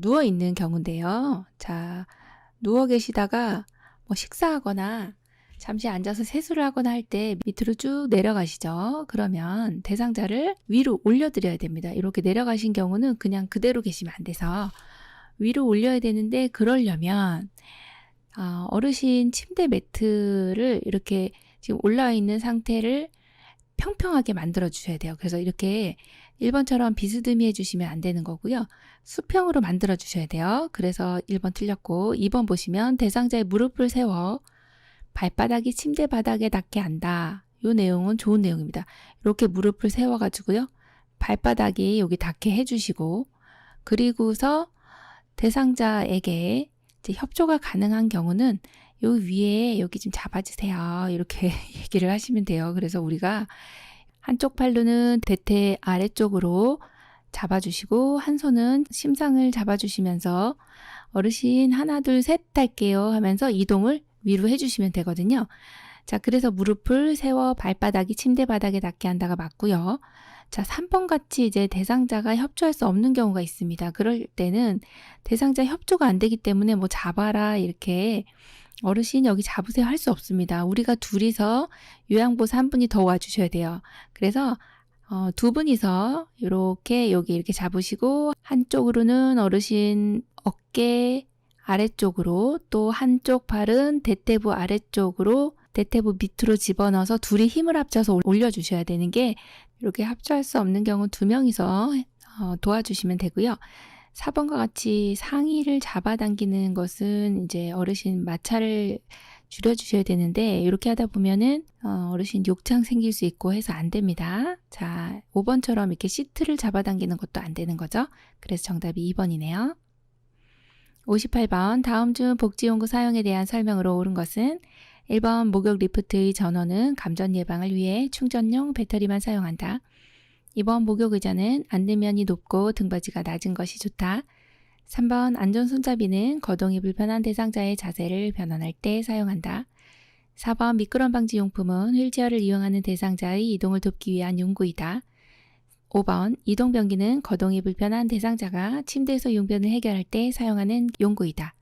누워 있는 경우인데요. 자, 누워 계시다가 뭐 식사하거나 잠시 앉아서 세수를 하거나 할 때 밑으로 쭉 내려가시죠. 그러면 대상자를 위로 올려드려야 됩니다. 이렇게 내려가신 경우는 그냥 그대로 계시면 안 돼서 위로 올려야 되는데 그러려면 어르신 침대 매트를 이렇게 지금 올라와 있는 상태를 평평하게 만들어 주셔야 돼요. 그래서 이렇게 1번처럼 비스듬히 해주시면 안 되는 거고요. 수평으로 만들어 주셔야 돼요. 그래서 1번 틀렸고 2번 보시면 대상자의 무릎을 세워 발바닥이 침대 바닥에 닿게 한다. 이 내용은 좋은 내용입니다. 이렇게 무릎을 세워가지고요. 발바닥이 여기 닿게 해주시고 그리고서 대상자에게 이제 협조가 가능한 경우는 요 위에 여기 좀 잡아주세요. 이렇게 얘기를 하시면 돼요. 그래서 우리가 한쪽 팔로는 대퇴 아래쪽으로 잡아주시고 한 손은 심상을 잡아주시면서 어르신 하나 둘 셋 할게요 하면서 이동을 위로 해주시면 되거든요. 자, 그래서 무릎을 세워 발바닥이 침대 바닥에 닿게 한다가 맞고요. 자, 3번 같이 이제 대상자가 협조할 수 없는 경우가 있습니다. 그럴 때는 대상자 협조가 안 되기 때문에 뭐 잡아라 이렇게 어르신 여기 잡으세요 할 수 없습니다. 우리가 둘이서 요양보사 한 분이 더 와주셔야 돼요. 그래서 두 분이서 이렇게 여기 이렇게 잡으시고 한쪽으로는 어르신 어깨 아래쪽으로 또 한쪽 팔은 대퇴부 아래쪽으로 대퇴부 밑으로 집어넣어서 둘이 힘을 합쳐서 올려주셔야 되는 게 이렇게 합조할 수 없는 경우 2명이서 도와주시면 되고요. 4번과 같이 상의를 잡아당기는 것은 이제 어르신 마찰을 줄여주셔야 되는데 이렇게 하다 보면은 어르신 욕창 생길 수 있고 해서 안 됩니다. 자, 5번처럼 이렇게 시트를 잡아당기는 것도 안 되는 거죠. 그래서 정답이 2번이네요. 58번 다음 중 복지용구 사용에 대한 설명으로 옳은 것은 1번 목욕 리프트의 전원은 감전 예방을 위해 충전용 배터리만 사용한다. 2번 목욕 의자는 앉는 높고 등받이가 낮은 것이 좋다. 3번 안전 손잡이는 거동이 불편한 대상자의 자세를 변환할 때 사용한다. 4번 미끄럼 방지 용품은 휠체어를 이용하는 대상자의 이동을 돕기 위한 용구이다. 5번 이동변기는 거동이 불편한 대상자가 침대에서 용변을 해결할 때 사용하는 용구이다.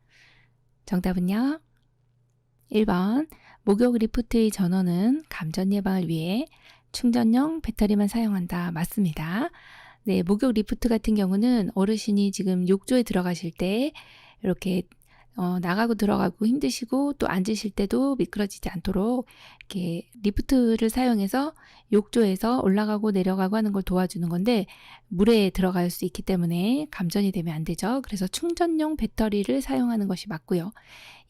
정답은요? 1번 목욕 리프트의 전원은 감전 예방을 위해 충전용 배터리만 사용한다. 맞습니다. 네, 목욕 리프트 같은 경우는 어르신이 지금 욕조에 들어가실 때 이렇게 나가고 들어가고 힘드시고 또 앉으실 때도 미끄러지지 않도록 이렇게 리프트를 사용해서 욕조에서 올라가고 내려가고 하는 걸 도와주는 건데 물에 들어갈 수 있기 때문에 감전이 되면 안 되죠. 그래서 충전용 배터리를 사용하는 것이 맞고요.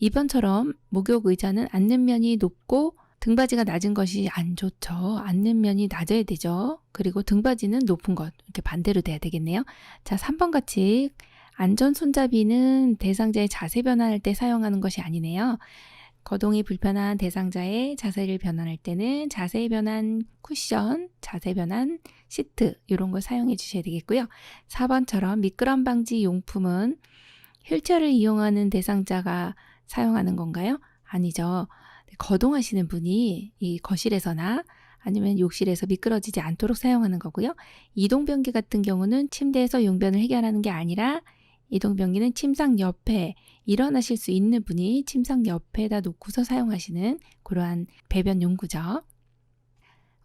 2번처럼 목욕 의자는 앉는 면이 높고 등받이가 낮은 것이 안 좋죠. 앉는 면이 낮아야 되죠. 그리고 등받이는 높은 것, 이렇게 반대로 돼야 되겠네요. 자, 3번 같이 안전 손잡이는 대상자의 자세 변환할 때 사용하는 것이 아니네요. 거동이 불편한 대상자의 자세를 변환할 때는 자세 변환 쿠션, 자세 변환 시트 이런 걸 사용해 주셔야 되겠고요. 4번처럼 미끄럼 방지 용품은 휠체어를 이용하는 대상자가 사용하는 건가요? 아니죠. 거동하시는 분이 이 거실에서나 아니면 욕실에서 미끄러지지 않도록 사용하는 거고요. 이동변기 같은 경우는 침대에서 용변을 해결하는 게 아니라 이동변기는 침상 옆에 일어나실 수 있는 분이 침상 옆에다 놓고서 사용하시는 그러한 배변 용구죠.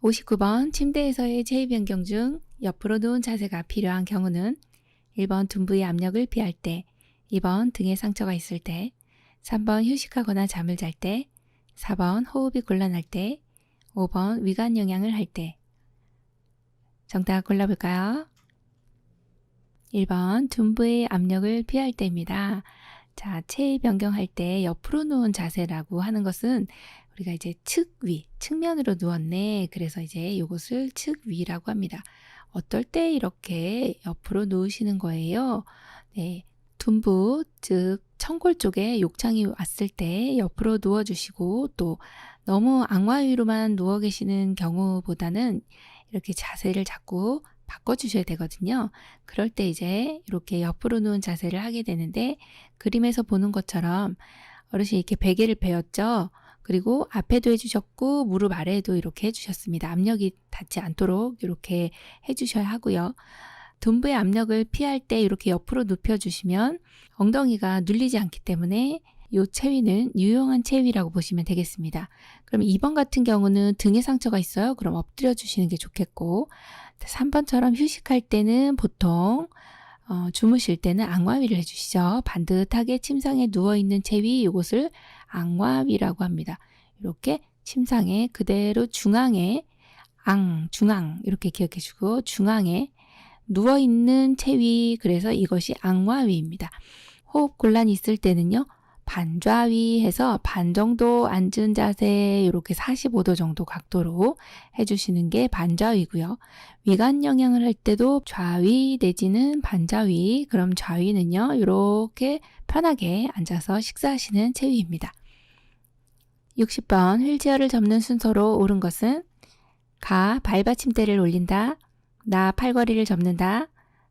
59번 침대에서의 체위 변경 중 옆으로 누운 자세가 필요한 경우는 1번 둔부의 압력을 피할 때, 2번 등에 상처가 있을 때, 3번 휴식하거나 잠을 잘 때, 4번 호흡이 곤란할 때, 5번 위관 영양을 할 때. 정답 골라볼까요? 1번 둔부의 압력을 피할 때입니다. 자, 체위 변경할 때 옆으로 누운 자세라고 하는 것은 우리가 이제 측위, 측면으로 누웠네. 그래서 이제 이것을 측위라고 합니다. 어떨 때 이렇게 옆으로 누우시는 거예요? 네, 둔부, 즉 청골 쪽에 욕창이 왔을 때 옆으로 누워주시고 또 너무 앙화 위로만 누워 계시는 경우보다는 이렇게 자세를 자꾸 바꿔주셔야 되거든요. 그럴 때 이제 이렇게 옆으로 누운 자세를 하게 되는데 그림에서 보는 것처럼 어르신이 이렇게 베개를 베었죠. 그리고 앞에도 해주셨고 무릎 아래에도 이렇게 해주셨습니다. 압력이 닿지 않도록 이렇게 해주셔야 하고요. 둔부의 압력을 피할 때 이렇게 옆으로 눕혀주시면 엉덩이가 눌리지 않기 때문에 이 체위는 유용한 체위라고 보시면 되겠습니다. 그럼 2번 같은 경우는 등에 상처가 있어요. 그럼 엎드려 주시는 게 좋겠고 3번처럼 휴식할 때는 보통 주무실 때는 앙화위를 해주시죠. 반듯하게 침상에 누워있는 체위 이것을 앙화위라고 합니다. 이렇게 침상에 그대로 중앙에 중앙 이렇게 기억해 주고 중앙에 누워있는 체위 그래서 이것이 앙화위입니다. 호흡 곤란이 있을 때는요. 반좌위 해서 반 정도 앉은 자세 이렇게 45도 정도 각도로 해주시는 게 반좌위고요. 위관 영양을 할 때도 좌위 내지는 반좌위 그럼 좌위는요. 이렇게 편하게 앉아서 식사하시는 체위입니다. 60번 휠체어를 접는 순서로 옳은 것은 가 발받침대를 올린다. 나 팔걸이를 접는다.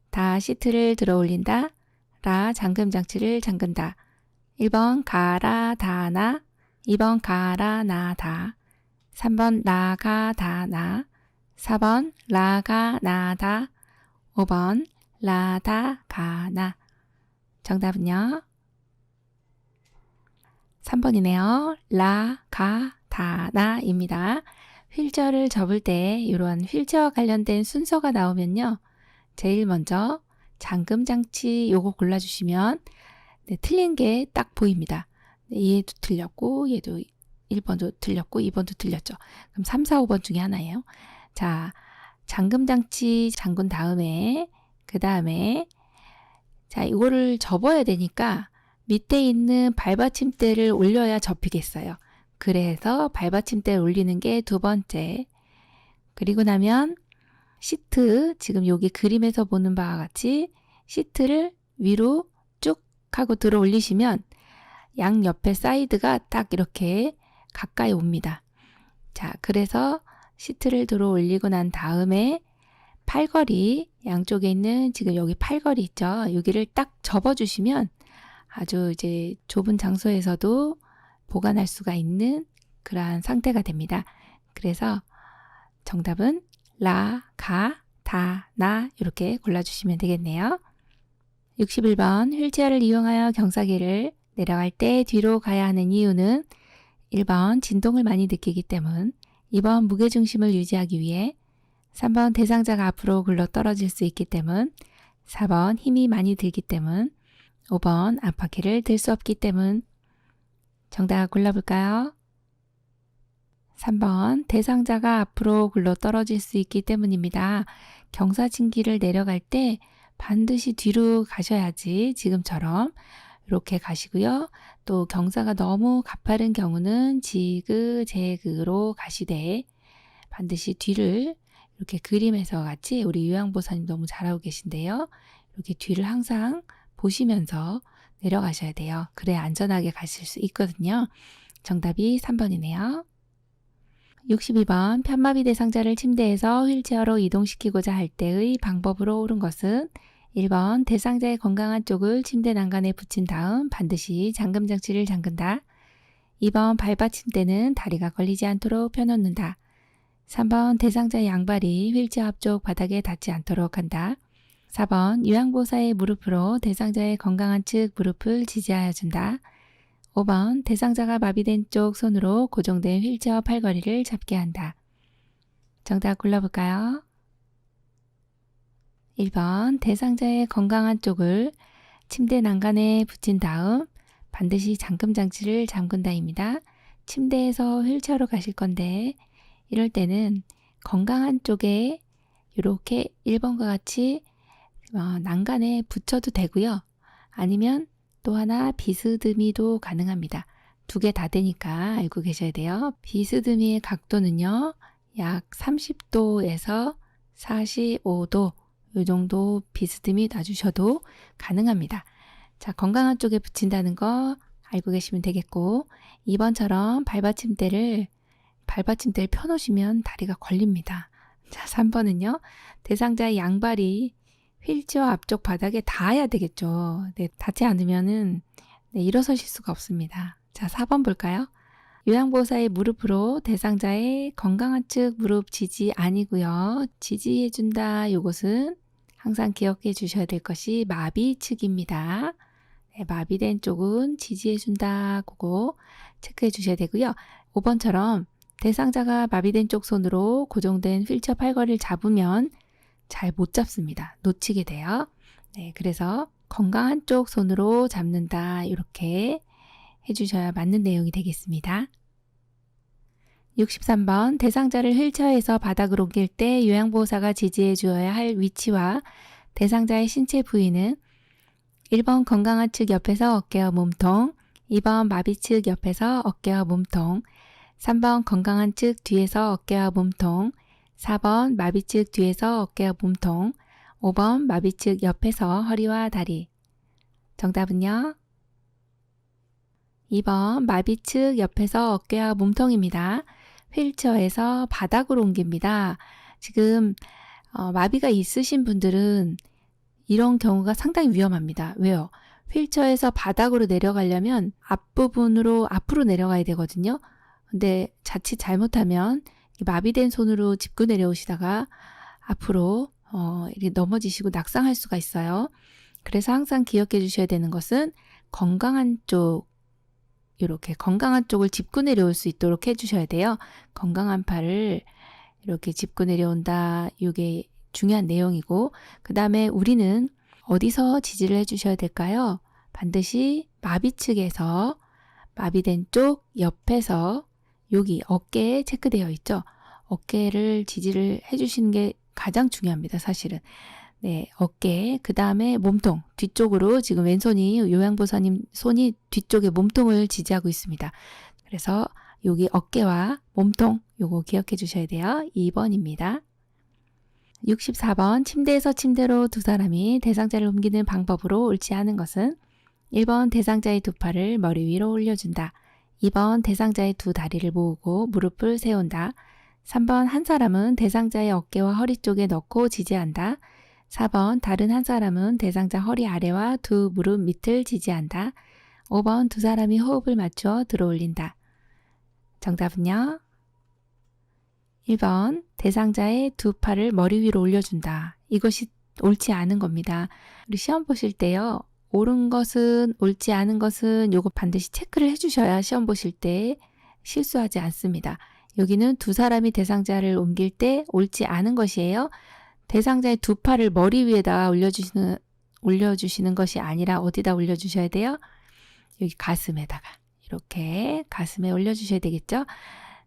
다 시트를 들어 올린다. 라 잠금 장치를 잠근다. 1번 가라 다 나, 2번 가라 나 다, 3번 라가 다 나, 4번 라가 나 다, 5번 라다 가 나. 정답은요? 3번이네요. 라가 다 나입니다. 휠체어를 접을 때 이런 휠체어 관련된 순서가 나오면요. 제일 먼저 잠금 장치 요거 골라주시면 네, 틀린 게 딱 보입니다. 네, 얘도 틀렸고 얘도 1번도 틀렸고 2번도 틀렸죠. 그럼 3, 4, 5번 중에 하나예요. 자, 잠금 장치 잠근 다음에 그 다음에 자 이거를 접어야 되니까 밑에 있는 발받침대를 올려야 접히겠어요. 그래서 발받침대를 올리는 게 두 번째. 그리고 나면 시트, 지금 여기 그림에서 보는 바와 같이 시트를 위로 쭉 하고 들어 올리시면 양옆에 사이드가 딱 이렇게 가까이 옵니다. 자, 그래서 시트를 들어 올리고 난 다음에 팔걸이, 양쪽에 있는 지금 여기 팔걸이 있죠? 여기를 딱 접어주시면 아주 이제 좁은 장소에서도 보관할 수가 있는 그러한 상태가 됩니다. 그래서 정답은 라, 가, 다, 나 이렇게 골라주시면 되겠네요. 61번 휠체어를 이용하여 경사기를 내려갈 때 뒤로 가야 하는 이유는 1번 진동을 많이 느끼기 때문, 2번 무게중심을 유지하기 위해, 3번 대상자가 앞으로 굴러 떨어질 수 있기 때문, 4번 힘이 많이 들기 때문, 5번 앞바퀴를 들 수 없기 때문. 정답 골라볼까요? 3번 대상자가 앞으로 굴러 떨어질 수 있기 때문입니다. 경사진길을 내려갈 때 반드시 뒤로 가셔야지 지금처럼 이렇게 가시고요. 또 경사가 너무 가파른 경우는 지그재그로 가시되 반드시 뒤를 이렇게 그림에서 같이 우리 요양보사님 너무 잘하고 계신데요. 이렇게 뒤를 항상 보시면서 내려가셔야 돼요. 그래야 안전하게 가실 수 있거든요. 정답이 3번이네요. 62번 편마비 대상자를 침대에서 휠체어로 이동시키고자 할 때의 방법으로 옳은 것은 1번 대상자의 건강한 쪽을 침대 난간에 붙인 다음 반드시 잠금 장치를 잠근다. 2번 발받침대는 다리가 걸리지 않도록 펴놓는다. 3번 대상자의 양발이 휠체어 앞쪽 바닥에 닿지 않도록 한다. 4번 요양보호사의 무릎으로 대상자의 건강한 측 무릎을 지지하여 준다. 5번 대상자가 마비된 쪽 손으로 고정된 휠체어 팔걸이를 잡게 한다. 정답 골라볼까요? 1번 대상자의 건강한 쪽을 침대 난간에 붙인 다음 반드시 잠금 장치를 잠근다입니다. 침대에서 휠체어로 가실 건데 이럴 때는 건강한 쪽에 이렇게 1번과 같이 난간에 붙여도 되고요. 아니면 또 하나 비스듬히도 가능합니다. 두 개 다 되니까 알고 계셔야 돼요. 비스듬히의 각도는요. 약 30도에서 45도 이 정도 비스듬히 놔주셔도 가능합니다. 자, 건강한 쪽에 붙인다는 거 알고 계시면 되겠고 2번처럼 발받침대를 펴놓으시면 다리가 걸립니다. 자, 3번은요. 대상자의 양발이 휠체어 앞쪽 바닥에 닿아야 되겠죠. 네, 닿지 않으면은 일어서실 수가 없습니다. 자, 4번 볼까요? 요양보호사의 무릎으로 대상자의 건강한 측 무릎 지지 아니고요. 지지해준다 요것은 항상 기억해 주셔야 될 것이 마비 측입니다. 네, 마비된 쪽은 지지해준다 그거 체크해 주셔야 되고요. 5번처럼 대상자가 마비된 쪽 손으로 고정된 휠체어 팔걸이를 잡으면 잘 못 잡습니다. 놓치게 돼요. 네, 그래서 건강한 쪽 손으로 잡는다 이렇게 해주셔야 맞는 내용이 되겠습니다. 63번 대상자를 휠체어에서 바닥으로 옮길 때 요양보호사가 지지해 주어야 할 위치와 대상자의 신체 부위는 1번 건강한 측 옆에서 어깨와 몸통, 2번 마비 측 옆에서 어깨와 몸통, 3번 건강한 측 뒤에서 어깨와 몸통, 4번 마비 측 뒤에서 어깨와 몸통, 5번 마비 측 옆에서 허리와 다리. 정답은요? 2번 마비 측 옆에서 어깨와 몸통입니다. 휠체어에서 바닥으로 옮깁니다. 지금 마비가 있으신 분들은 이런 경우가 상당히 위험합니다. 왜요? 휠체어에서 바닥으로 내려가려면 앞부분으로 앞으로 내려가야 되거든요. 근데 자칫 잘못하면 마비된 손으로 짚고 내려오시다가 앞으로 이렇게 넘어지시고 낙상할 수가 있어요. 그래서 항상 기억해 주셔야 되는 것은 건강한 쪽, 이렇게 건강한 쪽을 짚고 내려올 수 있도록 해주셔야 돼요. 건강한 팔을 이렇게 짚고 내려온다. 이게 중요한 내용이고, 그 다음에 우리는 어디서 지지를 해주셔야 될까요? 반드시 마비 측에서 마비된 쪽 옆에서 여기 어깨에 체크되어 있죠. 어깨를 지지를 해주시는 게 가장 중요합니다. 사실은. 네, 어깨, 그 다음에 몸통, 뒤쪽으로 지금 왼손이 요양보호사님 손이 뒤쪽에 몸통을 지지하고 있습니다. 그래서 여기 어깨와 몸통 요거 기억해 주셔야 돼요. 2번입니다. 64번 침대에서 침대로 두 사람이 대상자를 옮기는 방법으로 옳지 않은 것은 1번 대상자의 두 팔을 머리 위로 올려준다. 2번 대상자의 두 다리를 모으고 무릎을 세운다. 3번 한 사람은 대상자의 어깨와 허리 쪽에 넣고 지지한다. 4번 다른 한 사람은 대상자 허리 아래와 두 무릎 밑을 지지한다. 5번 두 사람이 호흡을 맞춰 들어올린다. 정답은요. 1번 대상자의 두 팔을 머리 위로 올려준다. 이것이 옳지 않은 겁니다. 우리 시험 보실 때요. 옳은 것은 옳지 않은 것은 요거 반드시 체크를 해주셔야 시험 보실 때 실수하지 않습니다. 여기는 두 사람이 대상자를 옮길 때 옳지 않은 것이에요. 대상자의 두 팔을 머리 위에다 올려주시는 것이 아니라 어디다 올려주셔야 돼요? 여기 가슴에다가 이렇게 가슴에 올려주셔야 되겠죠?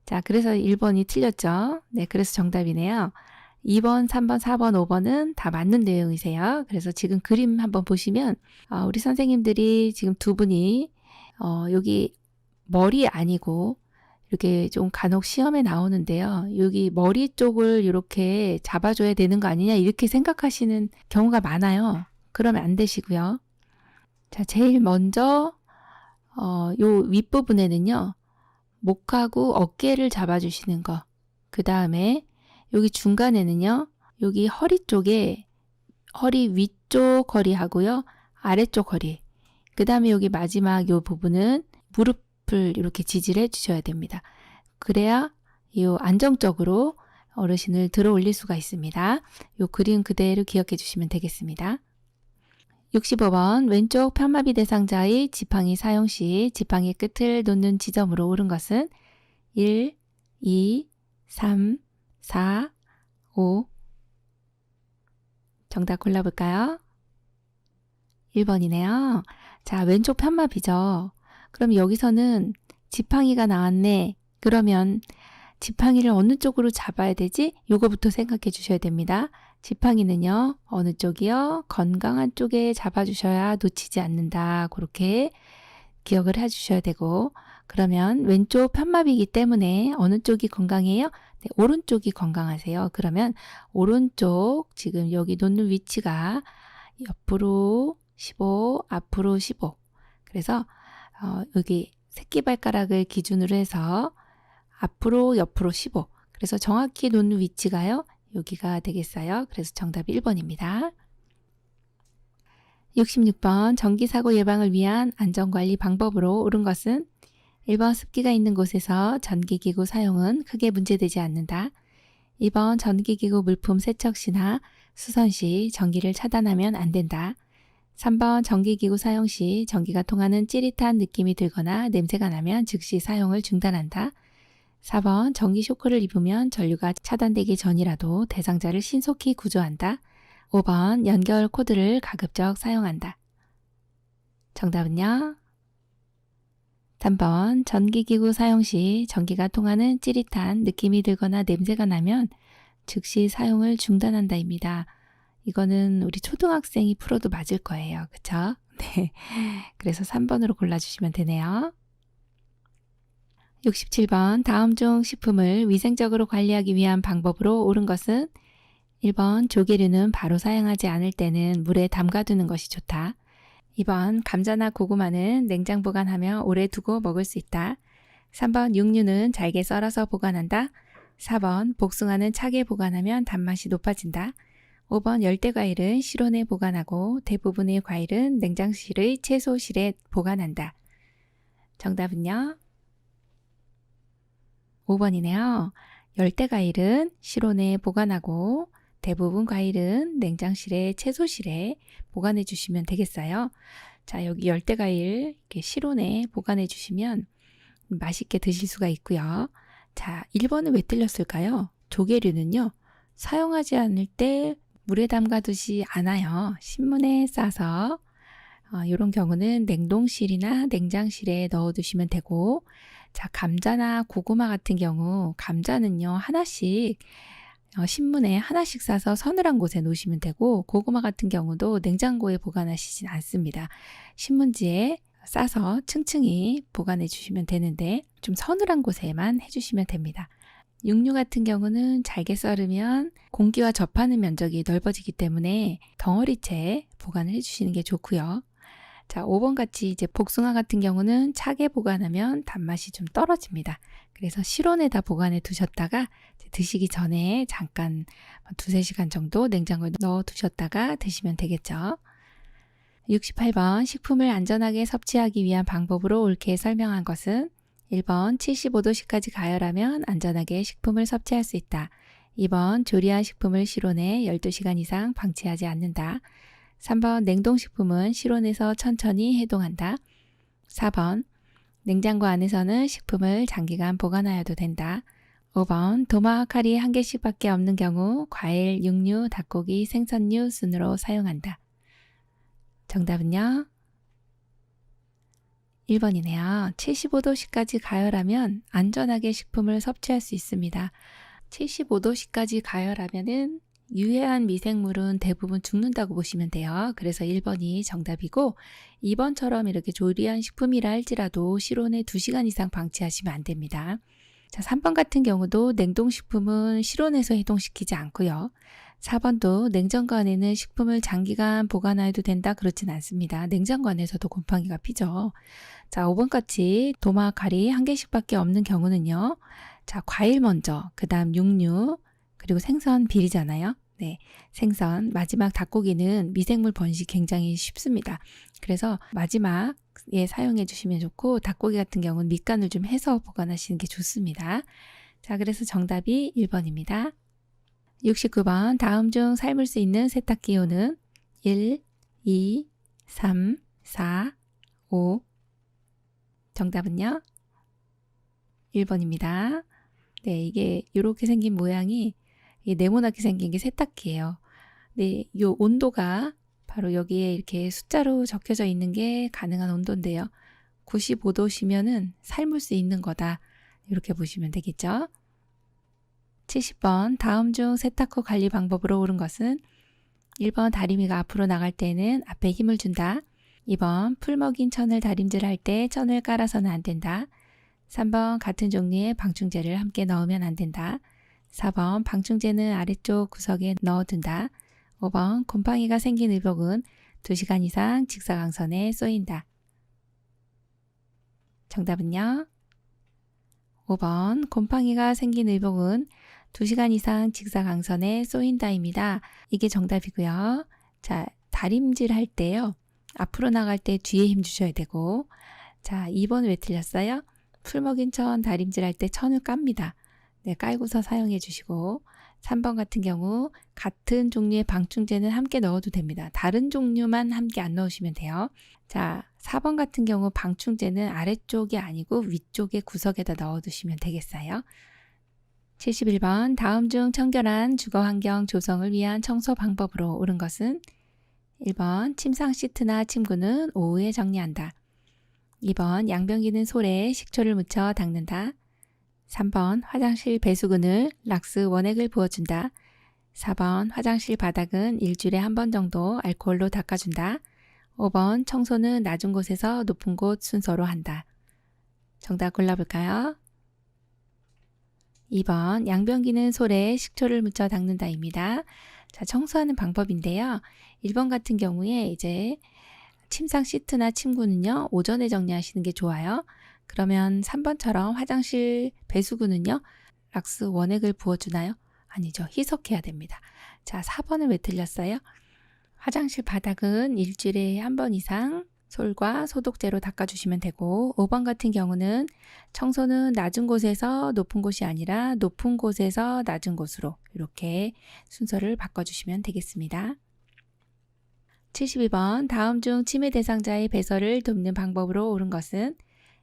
자, 그래서 1번이 틀렸죠? 네, 그래서 정답이네요. 2번, 3번, 4번, 5번은 다 맞는 내용이세요. 그래서 지금 그림 한번 보시면 우리 선생님들이 지금 두 분이 여기 머리 아니고 이렇게 좀 간혹 시험에 나오는데요. 여기 머리 쪽을 이렇게 잡아줘야 되는 거 아니냐 이렇게 생각하시는 경우가 많아요. 그러면 안 되시고요. 자, 제일 먼저 요 윗부분에는요. 목하고 어깨를 잡아주시는 거. 그 다음에 여기 중간에는요. 여기 허리 쪽에 허리 위쪽 허리하고요. 아래쪽 허리. 그 다음에 여기 마지막 요 부분은 무릎을 이렇게 지지를 해주셔야 됩니다. 그래야 요 안정적으로 어르신을 들어 올릴 수가 있습니다. 요 그림 그대로 기억해 주시면 되겠습니다. 65번 왼쪽 편마비 대상자의 지팡이 사용 시 지팡이 끝을 놓는 지점으로 옳은 것은 1, 2, 3, 4, 5. 정답 골라볼까요? 1번이네요. 자, 왼쪽 편마비죠. 그럼 여기서는 지팡이가 나왔네. 그러면 지팡이를 어느 쪽으로 잡아야 되지? 요거부터 생각해 주셔야 됩니다. 지팡이는요. 어느 쪽이요? 건강한 쪽에 잡아주셔야 놓치지 않는다. 그렇게 기억을 해주셔야 되고 그러면 왼쪽 편마비이기 때문에 어느 쪽이 건강해요? 네, 오른쪽이 건강하세요. 그러면 오른쪽 지금 여기 놓는 위치가 옆으로 15, 앞으로 15. 그래서 여기 새끼발가락을 기준으로 해서 앞으로 옆으로 15. 그래서 정확히 놓는 위치가요. 여기가 되겠어요. 그래서 정답이 1번입니다. 66번 전기사고 예방을 위한 안전관리 방법으로 옳은 것은 1번 습기가 있는 곳에서 전기기구 사용은 크게 문제되지 않는다. 2번 전기기구 물품 세척 시나 수선 시 전기를 차단하면 안 된다. 3번 전기기구 사용 시 전기가 통하는 찌릿한 느낌이 들거나 냄새가 나면 즉시 사용을 중단한다. 4번 전기 쇼크를 입으면 전류가 차단되기 전이라도 대상자를 신속히 구조한다. 5번 연결 코드를 가급적 사용한다. 정답은요? 3번 전기기구 사용 시 전기가 통하는 찌릿한 느낌이 들거나 냄새가 나면 즉시 사용을 중단한다입니다. 이거는 우리 초등학생이 풀어도 맞을 거예요. 그쵸? 네. 그래서 3번으로 골라주시면 되네요. 67번 다음 중 식품을 위생적으로 관리하기 위한 방법으로 옳은 것은 1번 조개류는 바로 사용하지 않을 때는 물에 담가두는 것이 좋다. 2번 감자나 고구마는 냉장 보관하며 오래 두고 먹을 수 있다. 3번 육류는 잘게 썰어서 보관한다. 4번 복숭아는 차게 보관하면 단맛이 높아진다. 5번 열대과일은 실온에 보관하고 대부분의 과일은 냉장실의 채소실에 보관한다. 정답은요? 5번이네요. 열대과일은 실온에 보관하고 대부분 과일은 냉장실에 채소실에 보관해 주시면 되겠어요. 자, 여기 열대과일 이렇게 실온에 보관해 주시면 맛있게 드실 수가 있고요. 자, 1번은 왜 틀렸을까요? 조개류는요. 사용하지 않을 때 물에 담가두지 않아요. 신문에 싸서 이런 경우는 냉동실이나 냉장실에 넣어두시면 되고 자, 감자나 고구마 같은 경우 감자는요. 하나씩 신문에 하나씩 싸서 서늘한 곳에 놓으시면 되고 고구마 같은 경우도 냉장고에 보관하시진 않습니다. 신문지에 싸서 층층이 보관해 주시면 되는데 좀 서늘한 곳에만 해주시면 됩니다. 육류 같은 경우는 잘게 썰으면 공기와 접하는 면적이 넓어지기 때문에 덩어리째 보관을 해주시는 게 좋고요. 자, 5번 같이 이제 복숭아 같은 경우는 차게 보관하면 단맛이 좀 떨어집니다. 그래서 실온에다 보관해 두셨다가 드시기 전에 잠깐 2-3시간 정도 냉장고에 넣어 두셨다가 드시면 되겠죠. 68번 식품을 안전하게 섭취하기 위한 방법으로 옳게 설명한 것은 1번 75도씨까지 가열하면 안전하게 식품을 섭취할 수 있다. 2번 조리한 식품을 실온에 12시간 이상 방치하지 않는다. 3번 냉동식품은 실온에서 천천히 해동한다. 4번 냉장고 안에서는 식품을 장기간 보관하여도 된다. 5번 도마와 칼이 한 개씩밖에 없는 경우 과일, 육류, 닭고기, 생선류 순으로 사용한다. 정답은요? 1번이네요. 75도씨까지 가열하면 안전하게 식품을 섭취할 수 있습니다. 75도씨까지 가열하면은 유해한 미생물은 대부분 죽는다고 보시면 돼요. 그래서 1번이 정답이고 2번처럼 이렇게 조리한 식품이라 할지라도 실온에 2시간 이상 방치하시면 안 됩니다. 자, 3번 같은 경우도 냉동식품은 실온에서 해동시키지 않고요. 4번도 냉장고 안에는 식품을 장기간 보관해도 된다 그렇진 않습니다. 냉장고 안에서도 곰팡이가 피죠. 자, 5번 같이 도마, 가리 한 개씩밖에 없는 경우는요. 자, 과일 먼저, 그 다음 육류, 그리고 생선 비리잖아요. 네, 생선, 마지막 닭고기는 미생물 번식 굉장히 쉽습니다. 그래서 마지막에 사용해 주시면 좋고 닭고기 같은 경우는 밑간을 좀 해서 보관하시는 게 좋습니다. 자, 그래서 정답이 1번입니다. 69번 다음 중 삶을 수 있는 세탁기호는 1, 2, 3, 4, 5 정답은요? 1번입니다. 네, 이게 이렇게 생긴 모양이 네모나게 생긴 게 세탁기예요. 네, 요 온도가 바로 여기에 이렇게 숫자로 적혀져 있는 게 가능한 온도인데요. 95도시면은 삶을 수 있는 거다. 이렇게 보시면 되겠죠? 70번 다음 중 세탁 후 관리 방법으로 옳은 것은 1번 다리미가 앞으로 나갈 때는 앞에 힘을 준다. 2번 풀 먹인 천을 다림질할 때 천을 깔아서는 안 된다. 3번 같은 종류의 방충제를 함께 넣으면 안 된다. 4번 방충제는 아래쪽 구석에 넣어둔다. 5번 곰팡이가 생긴 의복은 2시간 이상 직사광선에 쏘인다. 정답은요? 5번 곰팡이가 생긴 의복은 2시간 이상 직사광선에 쏘인다입니다. 이게 정답이고요. 자, 다림질 할 때요. 앞으로 나갈 때 뒤에 힘 주셔야 되고 자, 2번 왜 틀렸어요? 풀 먹인 천 다림질 할 때 천을 깝니다. 네, 깔고서 사용해 주시고 3번 같은 경우 같은 종류의 방충제는 함께 넣어도 됩니다. 다른 종류만 함께 안 넣으시면 돼요. 자, 4번 같은 경우 방충제는 아래쪽이 아니고 위쪽에 구석에다 넣어두시면 되겠어요. 71번 다음 중 청결한 주거환경 조성을 위한 청소 방법으로 옳은 것은 1번 침상 시트나 침구는 오후에 정리한다. 2번 양변기는 솔에 식초를 묻혀 닦는다. 3번 화장실 배수구는 락스 원액을 부어준다. 4번 화장실 바닥은 일주일에 한 번 정도 알코올로 닦아준다. 5번 청소는 낮은 곳에서 높은 곳 순서로 한다. 정답 골라볼까요? 2번 양변기는 솔에 식초를 묻혀 닦는다입니다. 자, 청소하는 방법인데요. 1번 같은 경우에 이제 침상 시트나 침구는요. 오전에 정리하시는 게 좋아요. 그러면 3번처럼 화장실 배수구는요. 락스 원액을 부어주나요? 아니죠. 희석해야 됩니다. 자, 4번은 왜 틀렸어요? 화장실 바닥은 일주일에 한 번 이상 솔과 소독제로 닦아주시면 되고 5번 같은 경우는 청소는 낮은 곳에서 높은 곳이 아니라 높은 곳에서 낮은 곳으로 이렇게 순서를 바꿔주시면 되겠습니다. 72번 다음 중 치매 대상자의 배설을 돕는 방법으로 옳은 것은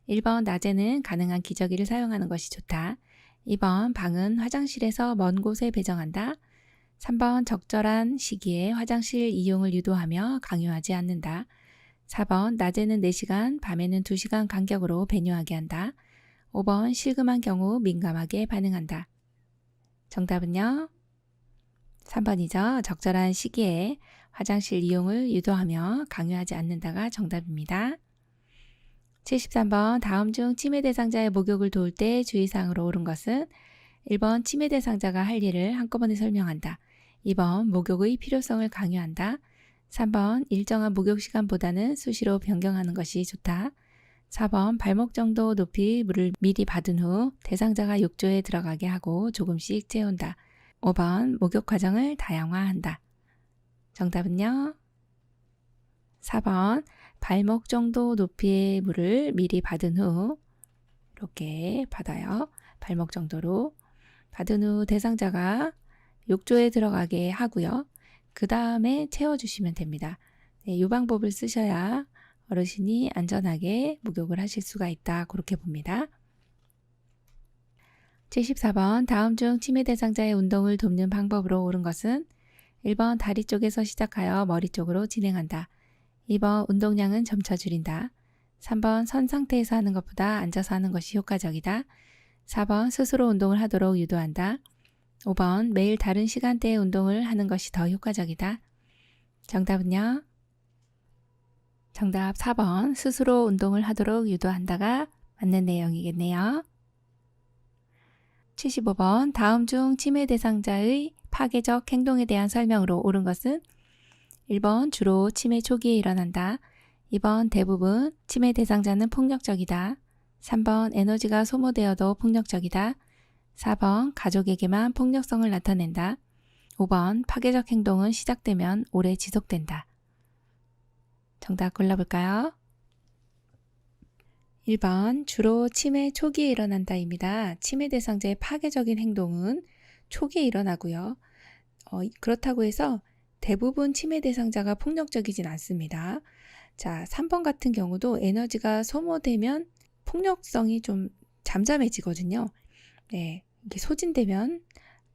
1번 낮에는 가능한 기저귀를 사용하는 것이 좋다. 2번 방은 화장실에서 먼 곳에 배정한다. 3번 적절한 시기에 화장실 이용을 유도하며 강요하지 않는다. 4번 낮에는 4시간, 밤에는 2시간 간격으로 배뇨하게 한다. 5번 실금한 경우 민감하게 반응한다. 정답은요? 3번이죠. 적절한 시기에 화장실 이용을 유도하며 강요하지 않는다가 정답입니다. 73번 다음 중 치매 대상자의 목욕을 도울 때 주의사항으로 옳은 것은 1번 치매 대상자가 할 일을 한꺼번에 설명한다. 2번 목욕의 필요성을 강요한다. 3번 일정한 목욕 시간보다는 수시로 변경하는 것이 좋다. 4번 발목 정도 높이 물을 미리 받은 후 대상자가 욕조에 들어가게 하고 조금씩 채운다. 5번 목욕 과정을 다양화한다. 정답은요? 4번 발목 정도 높이의 물을 미리 받은 후 이렇게 받아요. 발목 정도로. 받은 후 대상자가 욕조에 들어가게 하고요. 그 다음에 채워주시면 됩니다. 네, 이 방법을 쓰셔야 어르신이 안전하게 목욕을 하실 수가 있다. 그렇게 봅니다. 74번 다음 중 치매 대상자의 운동을 돕는 방법으로 옳은 것은 1번 다리 쪽에서 시작하여 머리 쪽으로 진행한다. 2번 운동량은 점차 줄인다. 3번 선 상태에서 하는 것보다 앉아서 하는 것이 효과적이다. 4번 스스로 운동을 하도록 유도한다. 5번 매일 다른 시간대에 운동을 하는 것이 더 효과적이다. 정답은요? 정답 4번 스스로 운동을 하도록 유도한다가 맞는 내용이겠네요. 75번 다음 중 치매 대상자의 파괴적 행동에 대한 설명으로 옳은 것은 1번 주로 치매 초기에 일어난다. 2번 대부분 치매 대상자는 폭력적이다. 3번 에너지가 소모되어도 폭력적이다. 4번 가족에게만 폭력성을 나타낸다. 5번 파괴적 행동은 시작되면 오래 지속된다. 정답 골라볼까요? 1번 주로 치매 초기에 일어난다입니다. 치매 대상자의 파괴적인 행동은 초기에 일어나고요. 그렇다고 해서 대부분 치매 대상자가 폭력적이진 않습니다. 자, 3번 같은 경우도 에너지가 소모되면 폭력성이 좀 잠잠해지거든요. 네, 이게 소진되면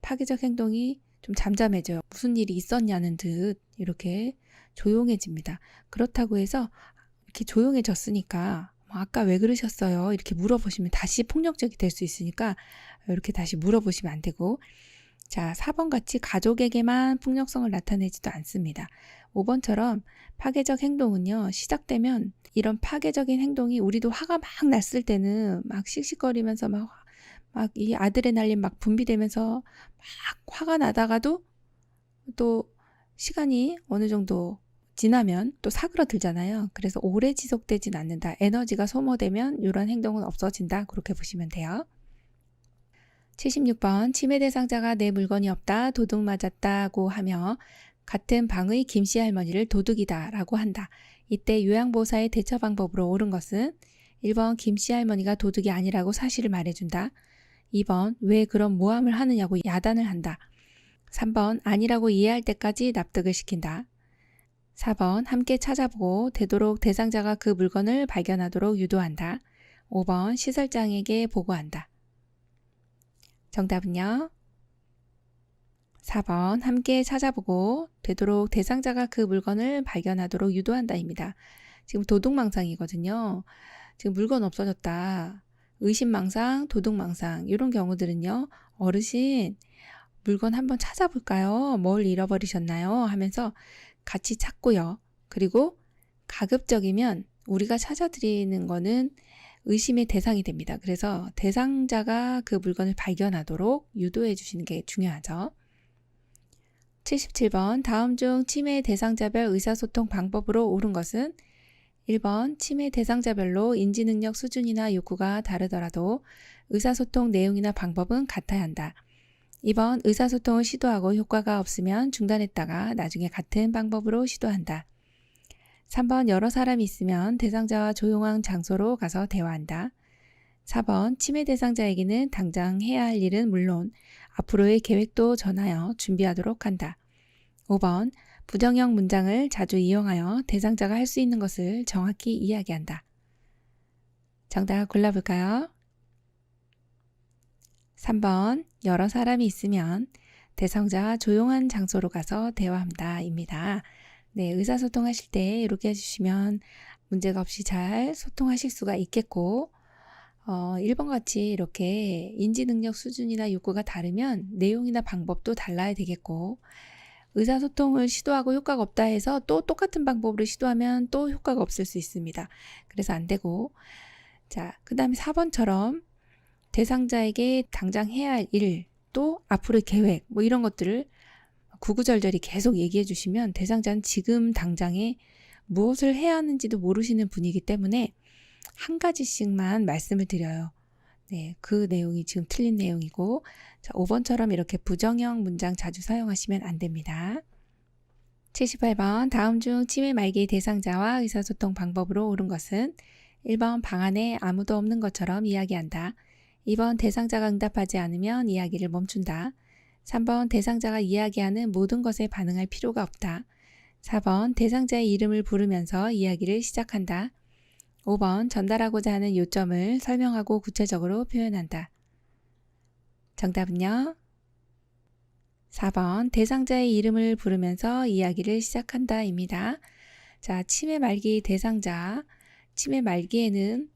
파괴적 행동이 좀 잠잠해져요. 무슨 일이 있었냐는 듯 이렇게 조용해집니다. 그렇다고 해서 이렇게 조용해졌으니까 아까 왜 그러셨어요? 이렇게 물어보시면 다시 폭력적이 될 수 있으니까 이렇게 다시 물어보시면 안 되고, 자, 4번 같이 가족에게만 폭력성을 나타내지도 않습니다. 5번처럼 파괴적 행동은요, 시작되면 이런 파괴적인 행동이 우리도 화가 막 났을 때는 막 씩씩거리면서 막 이 아드레날린 막 분비되면서 막 화가 나다가도 또 시간이 어느 정도 지나면 또 사그러들잖아요. 그래서 오래 지속되진 않는다. 에너지가 소모되면 이런 행동은 없어진다. 그렇게 보시면 돼요. 76번 치매 대상자가 내 물건이 없다. 도둑 맞았다고 하며 같은 방의 김씨 할머니를 도둑이다 라고 한다. 이때 요양보호사의 대처 방법으로 옳은 것은 1번 김씨 할머니가 도둑이 아니라고 사실을 말해준다. 2번 왜 그런 모함을 하느냐고 야단을 한다. 3번 아니라고 이해할 때까지 납득을 시킨다. 4번 함께 찾아보고 되도록 대상자가 그 물건을 발견하도록 유도한다. 5번 시설장에게 보고한다. 정답은요? 4번 함께 찾아보고 되도록 대상자가 그 물건을 발견하도록 유도한다입니다. 지금 도둑망상이거든요. 지금 물건 없어졌다. 의심망상, 도둑망상 이런 경우들은요. 어르신 물건 한번 찾아볼까요? 뭘 잃어버리셨나요? 하면서 같이 찾고요. 그리고 가급적이면 우리가 찾아드리는 거는 의심의 대상이 됩니다. 그래서 대상자가 그 물건을 발견하도록 유도해 주시는 게 중요하죠. 77번 다음 중 치매 대상자별 의사소통 방법으로 옳은 것은 1번 치매 대상자별로 인지능력 수준이나 욕구가 다르더라도 의사소통 내용이나 방법은 같아야 한다. 2번 의사소통을 시도하고 효과가 없으면 중단했다가 나중에 같은 방법으로 시도한다. 3번 여러 사람이 있으면 대상자와 조용한 장소로 가서 대화한다. 4번 치매 대상자에게는 당장 해야 할 일은 물론 앞으로의 계획도 전하여 준비하도록 한다. 5번 부정형 문장을 자주 이용하여 대상자가 할 수 있는 것을 정확히 이야기한다. 정답 골라볼까요? 3번 여러 사람이 있으면 대상자와 조용한 장소로 가서 대화한다 입니다. 네, 의사소통하실 때 이렇게 해주시면 문제가 없이 잘 소통하실 수가 있겠고 1번 같이 이렇게 인지능력 수준이나 욕구가 다르면 내용이나 방법도 달라야 되겠고 의사소통을 시도하고 효과가 없다 해서 또 똑같은 방법으로 시도하면 또 효과가 없을 수 있습니다. 그래서 안 되고 자, 그 다음에 4번처럼 대상자에게 당장 해야 할 일, 또 앞으로의 계획 뭐 이런 것들을 구구절절히 계속 얘기해 주시면 대상자는 지금 당장에 무엇을 해야 하는지도 모르시는 분이기 때문에 한 가지씩만 말씀을 드려요. 네, 그 내용이 지금 틀린 내용이고 자, 5번처럼 이렇게 부정형 문장 자주 사용하시면 안 됩니다. 78번 다음 중 치매 말기 대상자와 의사소통 방법으로 옳은 것은 1번 방 안에 아무도 없는 것처럼 이야기한다. 2번 대상자가 응답하지 않으면 이야기를 멈춘다. 3번 대상자가 이야기하는 모든 것에 반응할 필요가 없다. 4번 대상자의 이름을 부르면서 이야기를 시작한다. 5번 전달하고자 하는 요점을 설명하고 구체적으로 표현한다. 정답은요? 4번 대상자의 이름을 부르면서 이야기를 시작한다 입니다. 자, 치매 말기 대상자. 치매 말기에는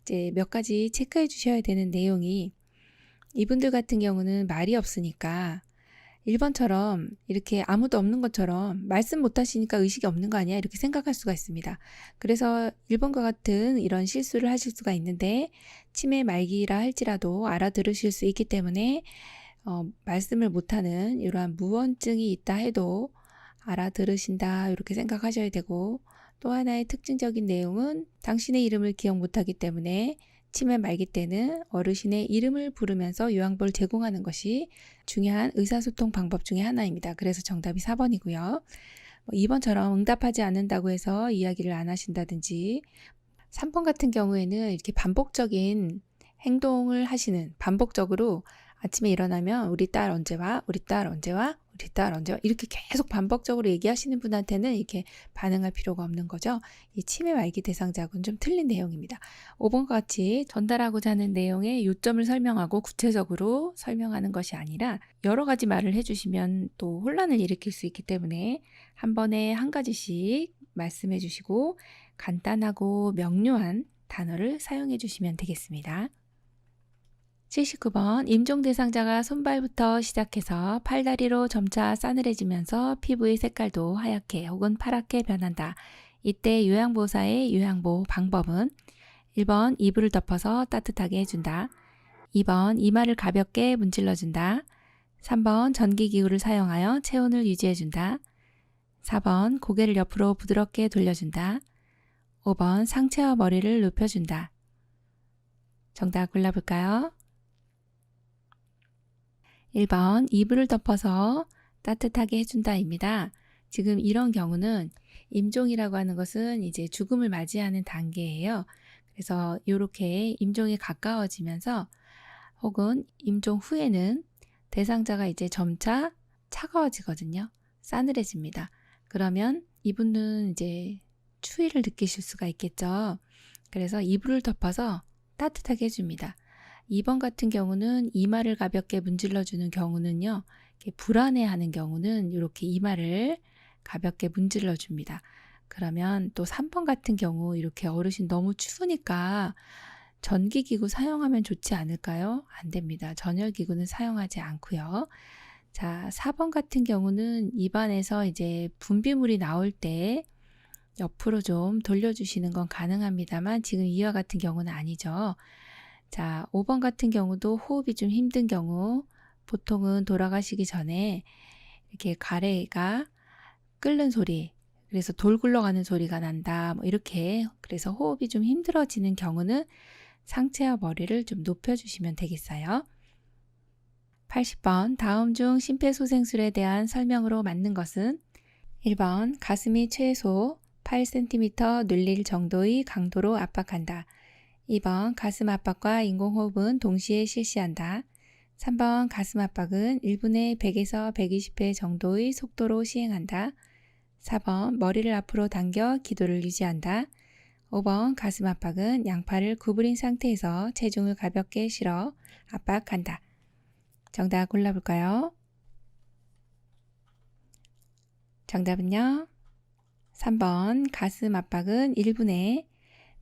이제 몇 가지 체크해 주셔야 되는 내용이 이분들 같은 경우는 말이 없으니까 1번처럼 이렇게 아무도 없는 것처럼 말씀 못 하시니까 의식이 없는 거 아니야? 이렇게 생각할 수가 있습니다. 그래서 1번과 같은 이런 실수를 하실 수가 있는데 치매 말기라 할지라도 알아들으실 수 있기 때문에 말씀을 못하는 이러한 무언증이 있다 해도 알아들으신다 이렇게 생각하셔야 되고 또 하나의 특징적인 내용은 당신의 이름을 기억 못하기 때문에 치매 말기 때는 어르신의 이름을 부르면서 요양보를 제공하는 것이 중요한 의사소통 방법 중에 하나입니다. 그래서 정답이 4번이고요. 2번처럼 응답하지 않는다고 해서 이야기를 안 하신다든지 3번 같은 경우에는 이렇게 반복적인 행동을 하시는 반복적으로 아침에 일어나면 우리 딸 언제 와? 우리 딸 언제 와? 우리 딸 언제 와? 이렇게 계속 반복적으로 얘기하시는 분한테는 이렇게 반응할 필요가 없는 거죠. 이 치매 말기 대상자하고는 좀 틀린 내용입니다. 5번과 같이 전달하고자 하는 내용의 요점을 설명하고 구체적으로 설명하는 것이 아니라 여러 가지 말을 해주시면 또 혼란을 일으킬 수 있기 때문에 한 번에 한 가지씩 말씀해 주시고 간단하고 명료한 단어를 사용해 주시면 되겠습니다. 79번 임종 대상자가 손발부터 시작해서 팔다리로 점차 싸늘해지면서 피부의 색깔도 하얗게 혹은 파랗게 변한다. 이때 요양보호사의 요양보호 방법은 1번 이불을 덮어서 따뜻하게 해준다. 2번 이마를 가볍게 문질러준다. 3번 전기기구를 사용하여 체온을 유지해준다. 4번 고개를 옆으로 부드럽게 돌려준다. 5번 상체와 머리를 눕혀준다. 정답 골라볼까요? 1번 이불을 덮어서 따뜻하게 해준다입니다. 지금 이런 경우는 임종이라고 하는 것은 이제 죽음을 맞이하는 단계예요. 그래서 이렇게 임종이 가까워지면서 혹은 임종 후에는 대상자가 이제 점차 차가워지거든요. 싸늘해집니다. 그러면 이분은 이제 추위를 느끼실 수가 있겠죠. 그래서 이불을 덮어서 따뜻하게 해줍니다. 2번 같은 경우는 이마를 가볍게 문질러주는 경우는요. 불안해하는 경우는 이렇게 이마를 가볍게 문질러줍니다. 그러면 또 3번 같은 경우 이렇게 어르신 너무 추우니까 전기기구 사용하면 좋지 않을까요? 안 됩니다. 전열기구는 사용하지 않고요. 자, 4번 같은 경우는 입안에서 이제 분비물이 나올 때 옆으로 좀 돌려주시는 건 가능합니다만 지금 이와 같은 경우는 아니죠. 자, 5번 같은 경우도 호흡이 좀 힘든 경우 보통은 돌아가시기 전에 이렇게 가래가 끓는 소리, 그래서 돌 굴러가는 소리가 난다. 뭐 이렇게 그래서 호흡이 좀 힘들어지는 경우는 상체와 머리를 좀 높여주시면 되겠어요. 80번 다음 중 심폐소생술에 대한 설명으로 맞는 것은 1번 가슴이 최소 8cm 눌릴 정도의 강도로 압박한다. 2번 가슴 압박과 인공호흡은 동시에 실시한다. 3번 가슴 압박은 1분에 100에서 120회 정도의 속도로 시행한다. 4번 머리를 앞으로 당겨 기도를 유지한다. 5번 가슴 압박은 양팔을 구부린 상태에서 체중을 가볍게 실어 압박한다. 정답 골라볼까요? 정답은요. 3번 가슴 압박은 1분에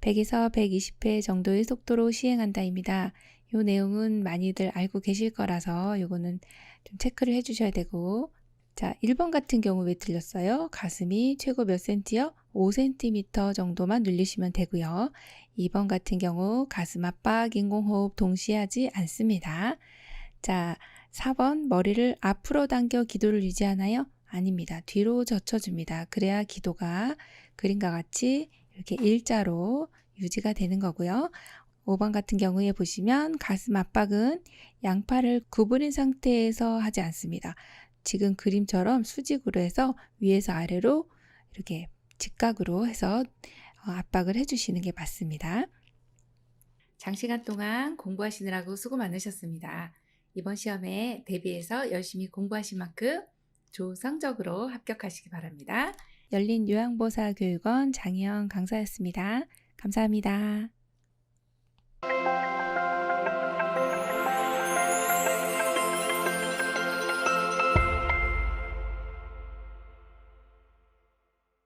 100에서 120회 정도의 속도로 시행한다입니다. 이 내용은 많이들 알고 계실 거라서 이거는 좀 체크를 해주셔야 되고 자, 1번 같은 경우 왜 틀렸어요? 가슴이 최고 몇 cm요? 5cm 정도만 눌리시면 되고요. 2번 같은 경우 가슴 압박, 인공호흡 동시에 하지 않습니다. 자, 4번 머리를 앞으로 당겨 기도를 유지하나요? 아닙니다. 뒤로 젖혀줍니다. 그래야 기도가 그림과 같이 이렇게 일자로 유지가 되는 거고요. 5번 같은 경우에 보시면 가슴 압박은 양팔을 구부린 상태에서 하지 않습니다. 지금 그림처럼 수직으로 해서 위에서 아래로 이렇게 직각으로 해서 압박을 해주시는 게 맞습니다. 장시간 동안 공부하시느라고 수고 많으셨습니다. 이번 시험에 대비해서 열심히 공부하신 만큼 좋은 성적으로 합격하시기 바랍니다. 열린 요양보사 교육원 장희영 강사였습니다. 감사합니다.